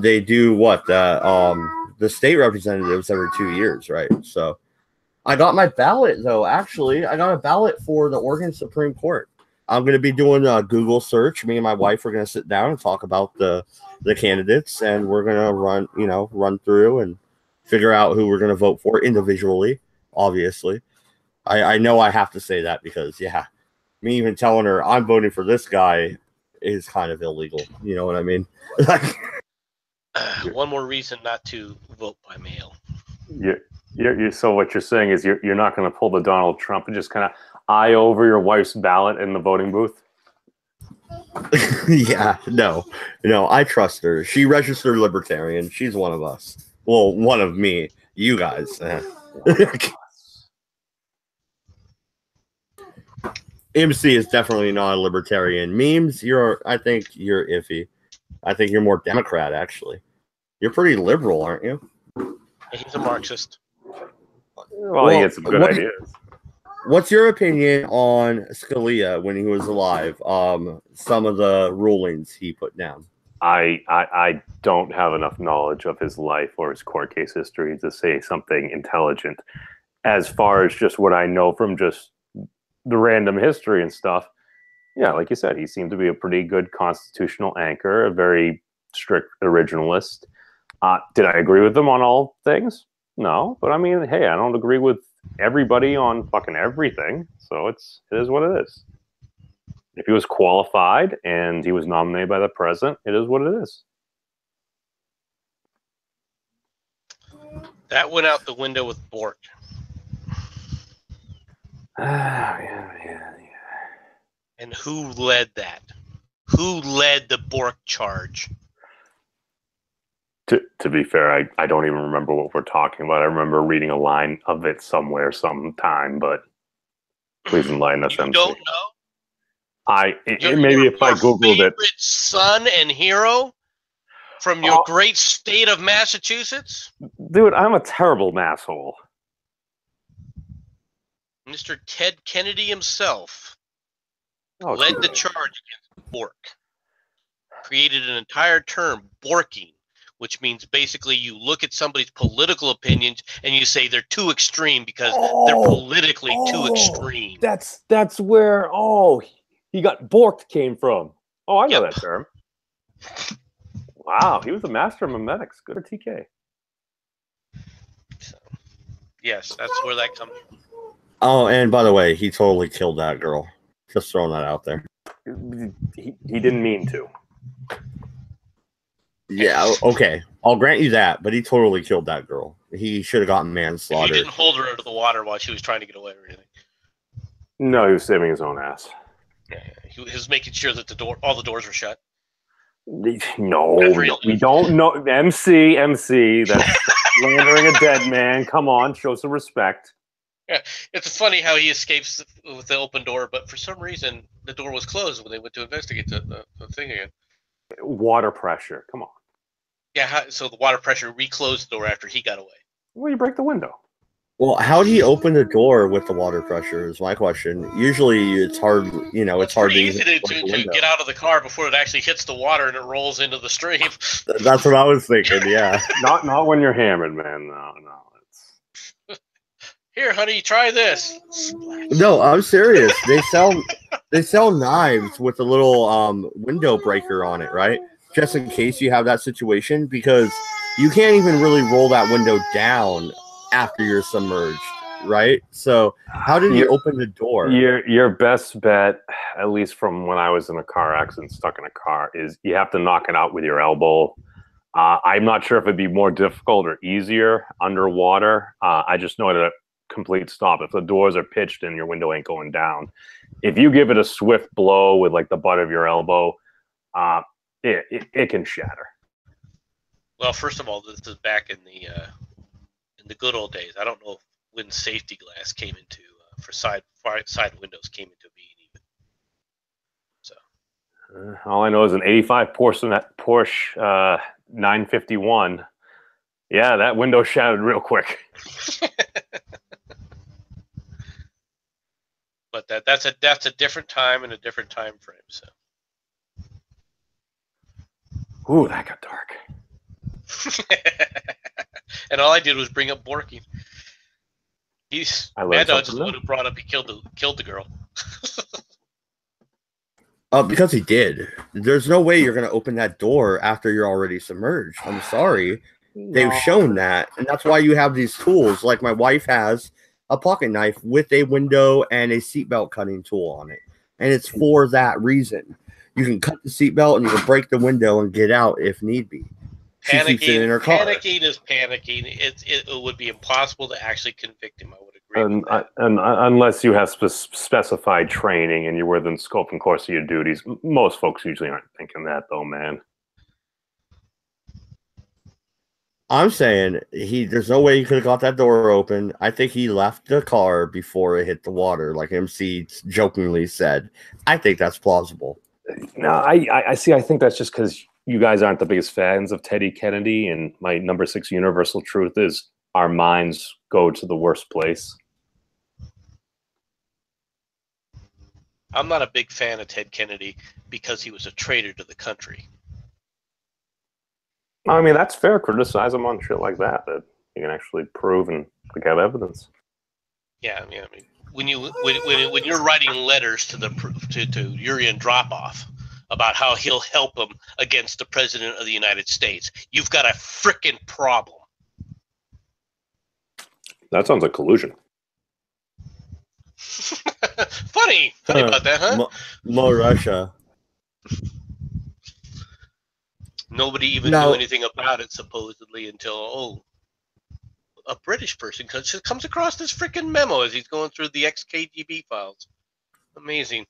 [SPEAKER 1] They do what? The state representatives every 2 years, right? So I got my ballot though, actually. I got a ballot for the Oregon Supreme Court. I'm going to be doing a Google search. Me and my wife are going to sit down and talk about the candidates, and we're going to run through and figure out who we're going to vote for individually, obviously. I know I have to say that because, yeah, me even telling her I'm voting for this guy is kind of illegal. You know what I mean?
[SPEAKER 2] One more reason not to vote by mail.
[SPEAKER 3] So what you're saying is you're not going to pull the Donald Trump and just kind of eye over your wife's ballot in the voting booth?
[SPEAKER 1] Yeah, no, I trust her. She registered libertarian. She's one of us. Well, one of me. You guys. MC is definitely not a libertarian. Memes, I think you're iffy. I think you're more Democrat, actually. You're pretty liberal, aren't you?
[SPEAKER 2] He's a Marxist.
[SPEAKER 3] Well, he had some good ideas.
[SPEAKER 1] What's your opinion on Scalia when he was alive? Some of the rulings he put down.
[SPEAKER 3] I don't have enough knowledge of his life or his court case history to say something intelligent. As far as just what I know from just the random history and stuff, yeah, like you said, he seemed to be a pretty good constitutional anchor, a very strict originalist. Did I agree with him on all things? No, but I mean, hey, I don't agree with everybody on fucking everything, so it is what it is. If he was qualified and he was nominated by the president, it is what it is.
[SPEAKER 2] That went out the window with Bork.
[SPEAKER 3] Yeah.
[SPEAKER 2] And who led that? Who led the Bork charge?
[SPEAKER 3] To be fair, I don't even remember what we're talking about. I remember reading a line of it somewhere, sometime, but please enlighten us.
[SPEAKER 2] You don't know?
[SPEAKER 3] Maybe if I Googled it.
[SPEAKER 2] Son and hero from your great state of Massachusetts?
[SPEAKER 3] Dude, I'm a terrible asshole.
[SPEAKER 2] Mr. Ted Kennedy himself led the charge against Bork. Created an entire term, Borking, which means basically you look at somebody's political opinions and you say they're too extreme because they're politically too extreme.
[SPEAKER 3] That's where he got borked came from. Oh, I know that term. Wow, he was a master of memetics. Good at TK.
[SPEAKER 2] So, yes, that's where that comes from.
[SPEAKER 1] Oh, and by the way, he totally killed that girl. Just throwing that out there.
[SPEAKER 3] He didn't mean to.
[SPEAKER 1] Yeah, okay. I'll grant you that, but he totally killed that girl. He should have gotten manslaughter.
[SPEAKER 2] He didn't hold her out of the water while she was trying to get away or anything.
[SPEAKER 3] No, he was saving his own ass.
[SPEAKER 2] Yeah, he was making sure that all the doors were shut.
[SPEAKER 3] No, we don't know. MC, that's slandering a dead man. Come on, show some respect.
[SPEAKER 2] Yeah, it's funny how he escapes with the open door, but for some reason the door was closed when they went to investigate the thing again.
[SPEAKER 3] Water pressure, come on.
[SPEAKER 2] Yeah, so the water pressure reclosed the door after he got away.
[SPEAKER 3] Well, you break the window.
[SPEAKER 1] Well, how do you open the door with the water pressure is my question. Usually it's hard, it's hard
[SPEAKER 2] to easy to get out of the car before it actually hits the water and it rolls into the stream.
[SPEAKER 1] That's what I was thinking, yeah.
[SPEAKER 3] Not when you're hammered, man. No.
[SPEAKER 2] Here, honey, try this.
[SPEAKER 1] No, I'm serious. They sell knives with a little window breaker on it, right? just in case you have that situation, because you can't even really roll that window down after you're submerged, right? So how did you open the door?
[SPEAKER 3] Your best bet, at least from when I was in a car accident stuck in a car, is you have to knock it out with your elbow. I'm not sure if it'd be more difficult or easier underwater. I just know at a complete stop, if the doors are pitched and your window ain't going down, if you give it a swift blow with like the butt of your elbow, it can shatter.
[SPEAKER 2] Well, first of all, this is back in the good old days. I don't know when safety glass came into for side windows came into being even. So
[SPEAKER 3] all I know is an 85 Porsche 951. Yeah, that window shattered real quick.
[SPEAKER 2] But that's a different time and a different time frame. So.
[SPEAKER 3] Ooh, that got dark.
[SPEAKER 2] And all I did was bring up Borky. Mad Dog is the one who brought up he killed the girl.
[SPEAKER 1] Because he did. There's no way you're going to open that door after you're already submerged. I'm sorry. No. They've shown that. And that's why you have these tools. Like my wife has a pocket knife with a window and a seatbelt cutting tool on it. And it's for that reason. You can cut the seatbelt and you can break the window and get out if need be.
[SPEAKER 2] Panicking is panicking. It would be impossible to actually convict him. I would agree with that.
[SPEAKER 3] And unless you have specified training and you're within scope and course of your duties, most folks usually aren't thinking that, though, man.
[SPEAKER 1] I'm saying there's no way he could have got that door open. I think he left the car before it hit the water, like MC jokingly said. I think that's plausible.
[SPEAKER 3] No, I see. I think that's just because you guys aren't the biggest fans of Teddy Kennedy, and my number 6 universal truth is our minds go to the worst place.
[SPEAKER 2] I'm not a big fan of Ted Kennedy because he was a traitor to the country.
[SPEAKER 3] I mean, that's fair. Criticize him on shit like that you can actually prove and have evidence.
[SPEAKER 2] Yeah, I mean, when you're writing letters to Urian Dropoff about how he'll help him against the president of the United States, you've got a frickin' problem.
[SPEAKER 3] That sounds like collusion.
[SPEAKER 2] Funny about that, huh?
[SPEAKER 1] More Russia.
[SPEAKER 2] Nobody even knew anything about it, supposedly, until, a British person comes across this frickin' memo as he's going through the ex-KGB files. Amazing.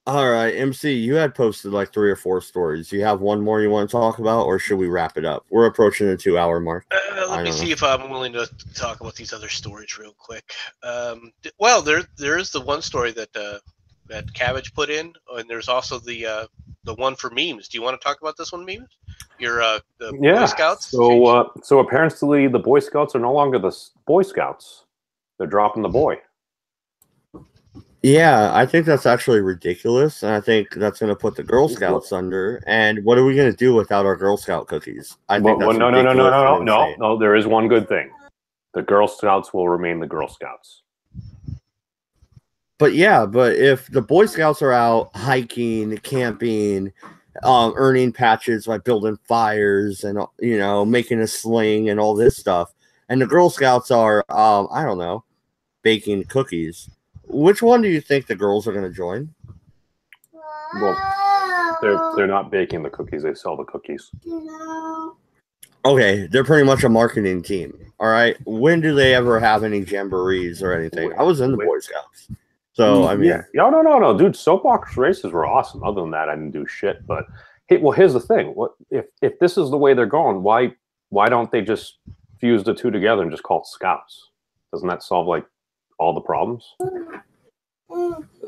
[SPEAKER 1] All right, MC, you had posted like 3 or 4 stories. Do you have one more you want to talk about, or should we wrap it up? We're approaching the 2-hour mark.
[SPEAKER 2] Let me see if I'm willing to talk about these other stories real quick. Well, there is the one story that Cabbage put in, and there's also the one for memes. Do you want to talk about this one, memes? The Boy Scouts?
[SPEAKER 3] So apparently the Boy Scouts are no longer the Boy Scouts. They're dropping the boy.
[SPEAKER 1] Yeah, I think that's actually ridiculous, and I think that's going to put the Girl Scouts under. And what are we going to do without our Girl Scout cookies? I think that's
[SPEAKER 3] no. There is one good thing: the Girl Scouts will remain the Girl Scouts.
[SPEAKER 1] But if the Boy Scouts are out hiking, camping, earning patches by building fires and making a sling and all this stuff, and the Girl Scouts are I don't know, baking cookies. Which one do you think the girls are going to join?
[SPEAKER 3] Well, they're not baking the cookies; they sell the cookies.
[SPEAKER 1] Okay, they're pretty much a marketing team. All right. When do they ever have any jamborees or anything? I was in the Boy Scouts, so I mean,
[SPEAKER 3] no, dude. Soapbox races were awesome. Other than that, I didn't do shit. But here's the thing: what if this is the way they're going? Why don't they just fuse the two together and just call it Scouts? Doesn't that solve like all the problems?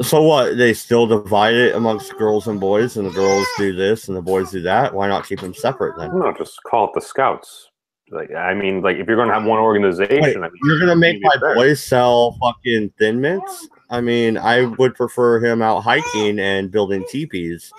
[SPEAKER 1] So what? They still divide it amongst girls and boys, and the girls do this and the boys do that. Why not keep them separate then?
[SPEAKER 3] No, just call it the Scouts. Like, I mean, like if you're going to have one organization,
[SPEAKER 1] you're going to make my boy sell fucking Thin Mints? I mean, I would prefer him out hiking and building teepees.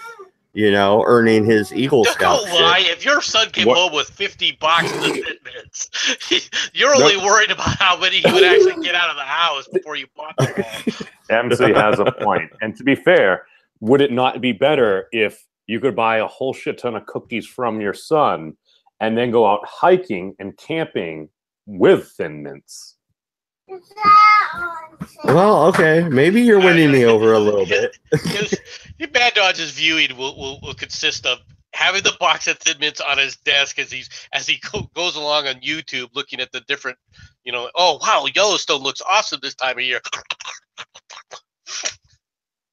[SPEAKER 1] Earning his Eagle Scout.
[SPEAKER 2] Don't lie. If your son came home with 50 boxes of Thin Mints, you're only worried about how many he would actually get out of the house before you bought them all.
[SPEAKER 3] MC has a point. And to be fair, would it not be better if you could buy a whole shit ton of cookies from your son and then go out hiking and camping with Thin Mints.
[SPEAKER 1] Well, okay, maybe you're winning me over a little bit.
[SPEAKER 2] Bad Dodge's viewing will consist of having the box of Thin Mints on his desk as he goes along on YouTube, looking at the different, oh wow, Yellowstone looks awesome this time of year.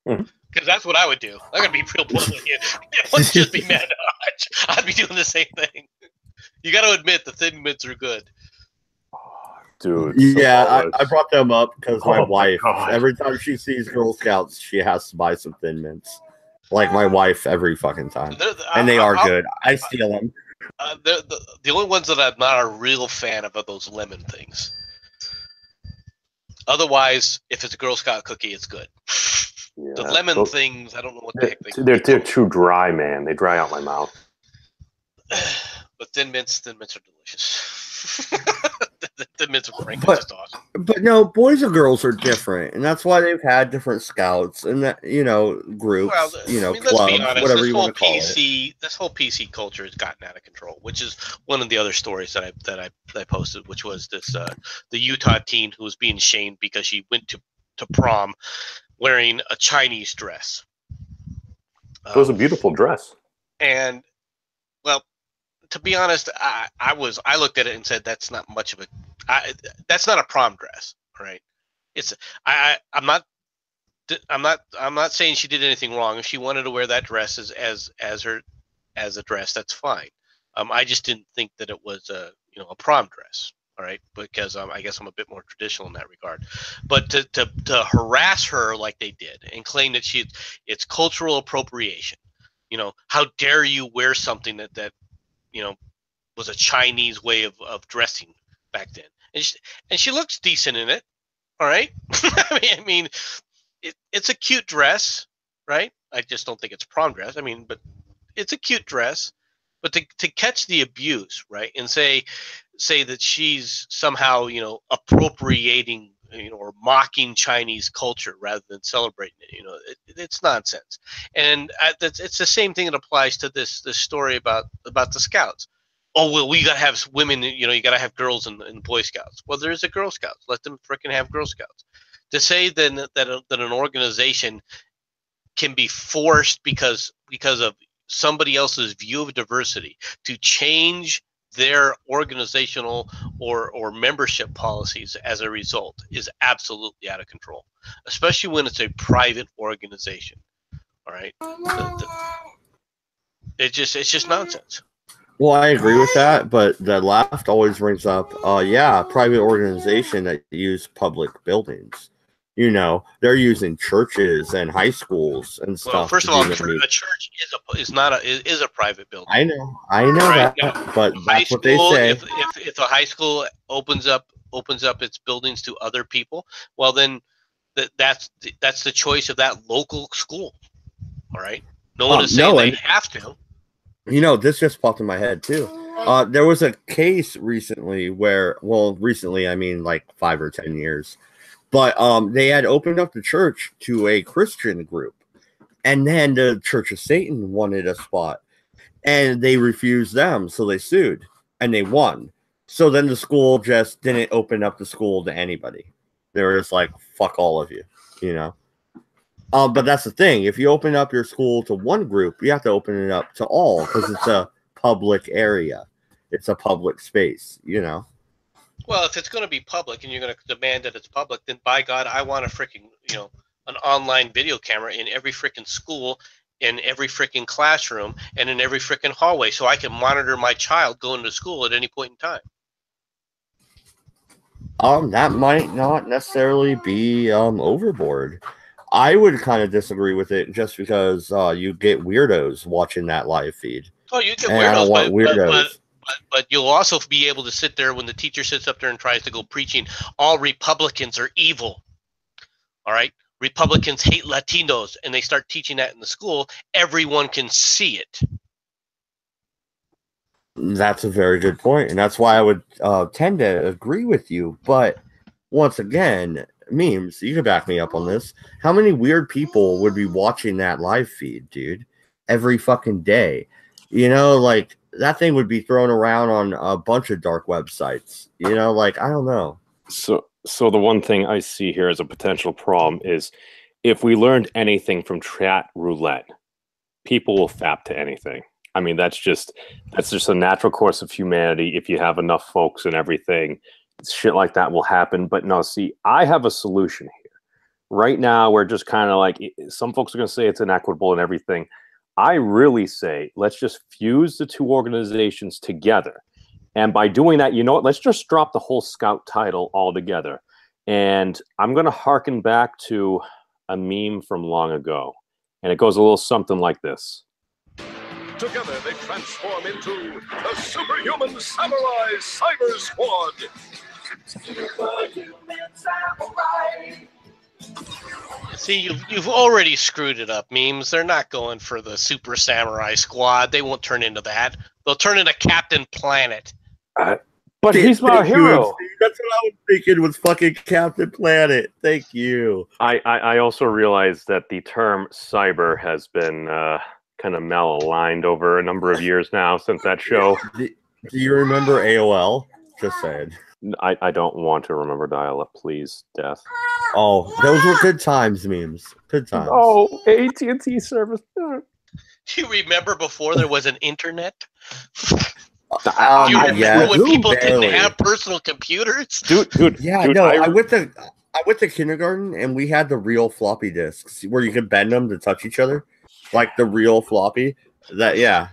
[SPEAKER 2] Because that's what I would do. I'm gonna be real blunt with you. It wouldn't just be Mad Dodge. I'd be doing the same thing. You got to admit the Thin Mints are good.
[SPEAKER 3] Dude,
[SPEAKER 1] yeah, I brought them up because my wife,
[SPEAKER 3] God.
[SPEAKER 1] every time she sees Girl Scouts, she has to buy some Thin Mints. Like my wife every fucking time. And they are good. I steal them.
[SPEAKER 2] The only ones that I'm not a real fan of are those lemon things. Otherwise, if it's a Girl Scout cookie, it's good.
[SPEAKER 3] Yeah,
[SPEAKER 2] the lemon things, I don't know what the heck
[SPEAKER 3] they're too dry, man. They dry out my mouth.
[SPEAKER 2] But Thin Mints are delicious. The Mints are frankly just awesome.
[SPEAKER 1] But no, boys and girls are different, and that's why they've had different scouts and that groups,
[SPEAKER 2] let's be
[SPEAKER 1] clubs,
[SPEAKER 2] honest,
[SPEAKER 1] whatever you want to call it.
[SPEAKER 2] This whole PC culture has gotten out of control, which is one of the other stories that I posted, which was this the Utah teen who was being shamed because she went to prom wearing a Chinese dress.
[SPEAKER 3] It was a beautiful dress.
[SPEAKER 2] And well, to be honest, I looked at it and said that's not much of that's not a prom dress, right? I'm not saying she did anything wrong. If she wanted to wear that dress as a dress, that's fine. I just didn't think that it was a prom dress, all right? Because I guess I'm a bit more traditional in that regard. But to harass her like they did and claim that it's cultural appropriation. How dare you wear something that was a Chinese way of dressing back then, and she looks decent in it, all right. I mean, it's a cute dress, right? I just don't think it's a prom dress. I mean, but it's a cute dress. But to catch the abuse, right, and say that she's somehow appropriating or mocking Chinese culture rather than celebrating it, it's nonsense. And it's the same thing that applies to this story about the Scouts. Oh, well, we got to have women, you got to have girls in Boy Scouts. Well, there's a Girl Scouts. Let them frickin' have Girl Scouts. To say then that an organization can be forced because of somebody else's view of diversity to change their organizational or membership policies as a result is absolutely out of control, especially when it's a private organization. All right, it's just nonsense.
[SPEAKER 1] Well, I agree with that, but the left always brings up, private organization that use public buildings. They're using churches and high schools and stuff.
[SPEAKER 2] Well, first of all, a church is a private building.
[SPEAKER 1] I know right? that, but that's what they say.
[SPEAKER 2] If a high school opens up its buildings to other people, well, then that's the choice of that local school. All right, no one is saying they have to.
[SPEAKER 1] This just popped in my head too. There was a case recently recently I mean like 5 or 10 years, but they had opened up the church to a Christian group, and then the Church of Satan wanted a spot, and they refused them, so they sued, and they won. So then the school just didn't open up the school to anybody. They were just like, fuck all of you, But that's the thing. If you open up your school to one group, you have to open it up to all because it's a public area. It's a public space,
[SPEAKER 2] Well, if it's going to be public and you're going to demand that it's public, then by God, I want a freaking, an online video camera in every freaking school, in every freaking classroom, and in every freaking hallway so I can monitor my child going to school at any point in time.
[SPEAKER 1] That might not necessarily be overboard. I would kind of disagree with it just because you get weirdos watching that live feed.
[SPEAKER 2] Oh, you get
[SPEAKER 1] weirdos.
[SPEAKER 2] I
[SPEAKER 1] don't want weirdos.
[SPEAKER 2] But you'll also be able to sit there when the teacher sits up there and tries to go preaching, all Republicans are evil. All right? Republicans hate Latinos, and they start teaching that in the school. Everyone can see it.
[SPEAKER 1] That's a very good point, and that's why I would tend to agree with you. But once again, memes, you can back me up on this. How many weird people would be watching that live feed, dude? every fucking day. You know, like that thing would be thrown around on a bunch of dark websites. You know, like I don't know.
[SPEAKER 3] So the one thing I see here as a potential problem is if we learned anything from chat roulette, people will fap to anything. I mean, that's just a natural course of humanity. If you have enough folks and everything, shit like that will happen. But no, see, I have a solution here. Right now, we're just kind of like, some folks are going to say it's inequitable and everything. I really say, let's just fuse the two organizations together. And by doing that, you know what? Let's just drop the whole Scout title altogether. And I'm going to harken back to a meme from long ago. And it goes a little something like this.
[SPEAKER 9] Together they transform into the Superhuman Samurai Cyber Squad. Superhuman Samurai.
[SPEAKER 2] See, you've already screwed it up, memes. They're not going for the Super Samurai Squad. They won't turn into that. They'll turn into Captain Planet.
[SPEAKER 3] But he's my hero.
[SPEAKER 1] That's what I was thinking was fucking Captain Planet. Thank you.
[SPEAKER 3] I also realized that the term cyber has been kind of malaligned over a number of years now since that show.
[SPEAKER 1] Do you remember AOL? Just saying.
[SPEAKER 3] I don't want to remember dial-up, please, Death.
[SPEAKER 1] Oh, those were good times, memes. Good times.
[SPEAKER 3] Oh, AT&T service.
[SPEAKER 2] Do you remember before there was an internet? Do
[SPEAKER 1] Yeah,
[SPEAKER 2] you remember when people
[SPEAKER 1] barely.
[SPEAKER 2] didn't have personal computers?
[SPEAKER 3] Dude.
[SPEAKER 1] Yeah,
[SPEAKER 3] dude,
[SPEAKER 1] no, I went to kindergarten and we had the real floppy disks where you could bend them to touch each other, like the real floppy. That yeah.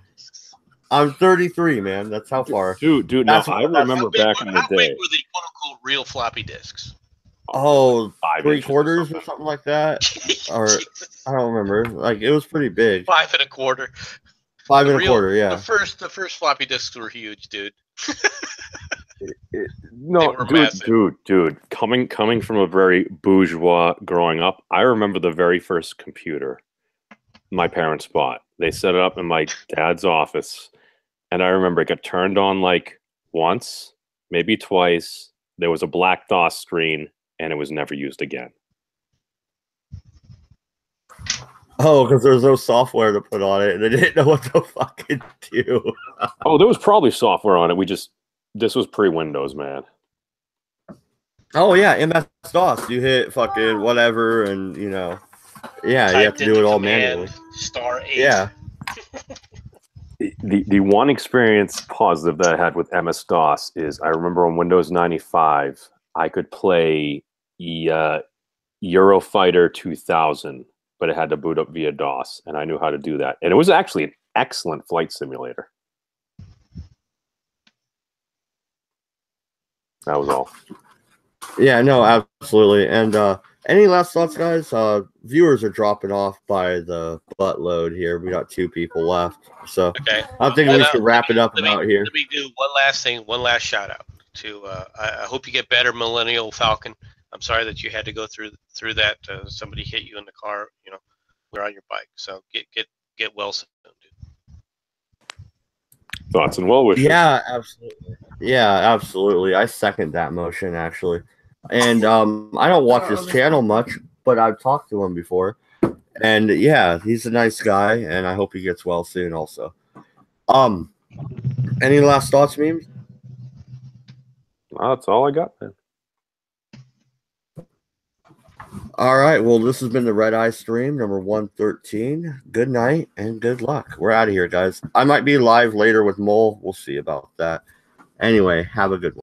[SPEAKER 1] I'm 33, man. That's how far.
[SPEAKER 3] Dude. No, I remember back in the
[SPEAKER 2] How big
[SPEAKER 3] day.
[SPEAKER 2] were the quote-unquote real floppy disks?
[SPEAKER 1] Oh,
[SPEAKER 3] 5
[SPEAKER 1] 3
[SPEAKER 3] inches
[SPEAKER 1] quarters or something like that. Or I don't remember. Like it was pretty big.
[SPEAKER 2] 5 1/4.
[SPEAKER 1] 5
[SPEAKER 2] The
[SPEAKER 1] 1/4, yeah.
[SPEAKER 2] The first floppy disks were huge, dude.
[SPEAKER 3] No, dude. Coming from a very bourgeois growing up, I remember the very first computer my parents bought. They set it up in my dad's office, and I remember it got turned on like once, maybe twice. There was a black DOS screen, and it was never used again.
[SPEAKER 1] Oh, because there was no software to put on it, and they didn't know what to fucking do.
[SPEAKER 3] Oh, there was probably software on it. This was pre-Windows, man.
[SPEAKER 1] Oh yeah, MS-DOS. You hit fucking whatever, and you know, yeah, you have to do it all manually.
[SPEAKER 2] *8.
[SPEAKER 1] Yeah.
[SPEAKER 3] The one experience positive that I had with MS-DOS is I remember on Windows 95, I could play Eurofighter 2000, but it had to boot up via DOS, and I knew how to do that. And it was actually an excellent flight simulator. That was all.
[SPEAKER 1] Yeah, no, absolutely. And any last thoughts, guys? Viewers are dropping off by the buttload here. We got 2 people left. So
[SPEAKER 2] Okay.
[SPEAKER 1] I'm thinking we should wrap it up about here.
[SPEAKER 2] Let me do one last thing, one last shout out to I hope you get better, Millennial Falcon. I'm sorry that you had to go through that. Somebody hit you in the car, you know, we're on your bike. So get well soon, dude.
[SPEAKER 3] Thoughts and well wishes.
[SPEAKER 1] Yeah, absolutely. Yeah, absolutely. I second that motion, actually. And I don't watch his channel much, but I've talked to him before. And yeah, he's a nice guy, and I hope he gets well soon also. Any last thoughts, memes?
[SPEAKER 3] That's all I got, man.
[SPEAKER 1] All right. Well, this has been the Redeye Stream number 113. Good night and good luck. We're out of here, guys. I might be live later with Mole. We'll see about that. Anyway, have a good one.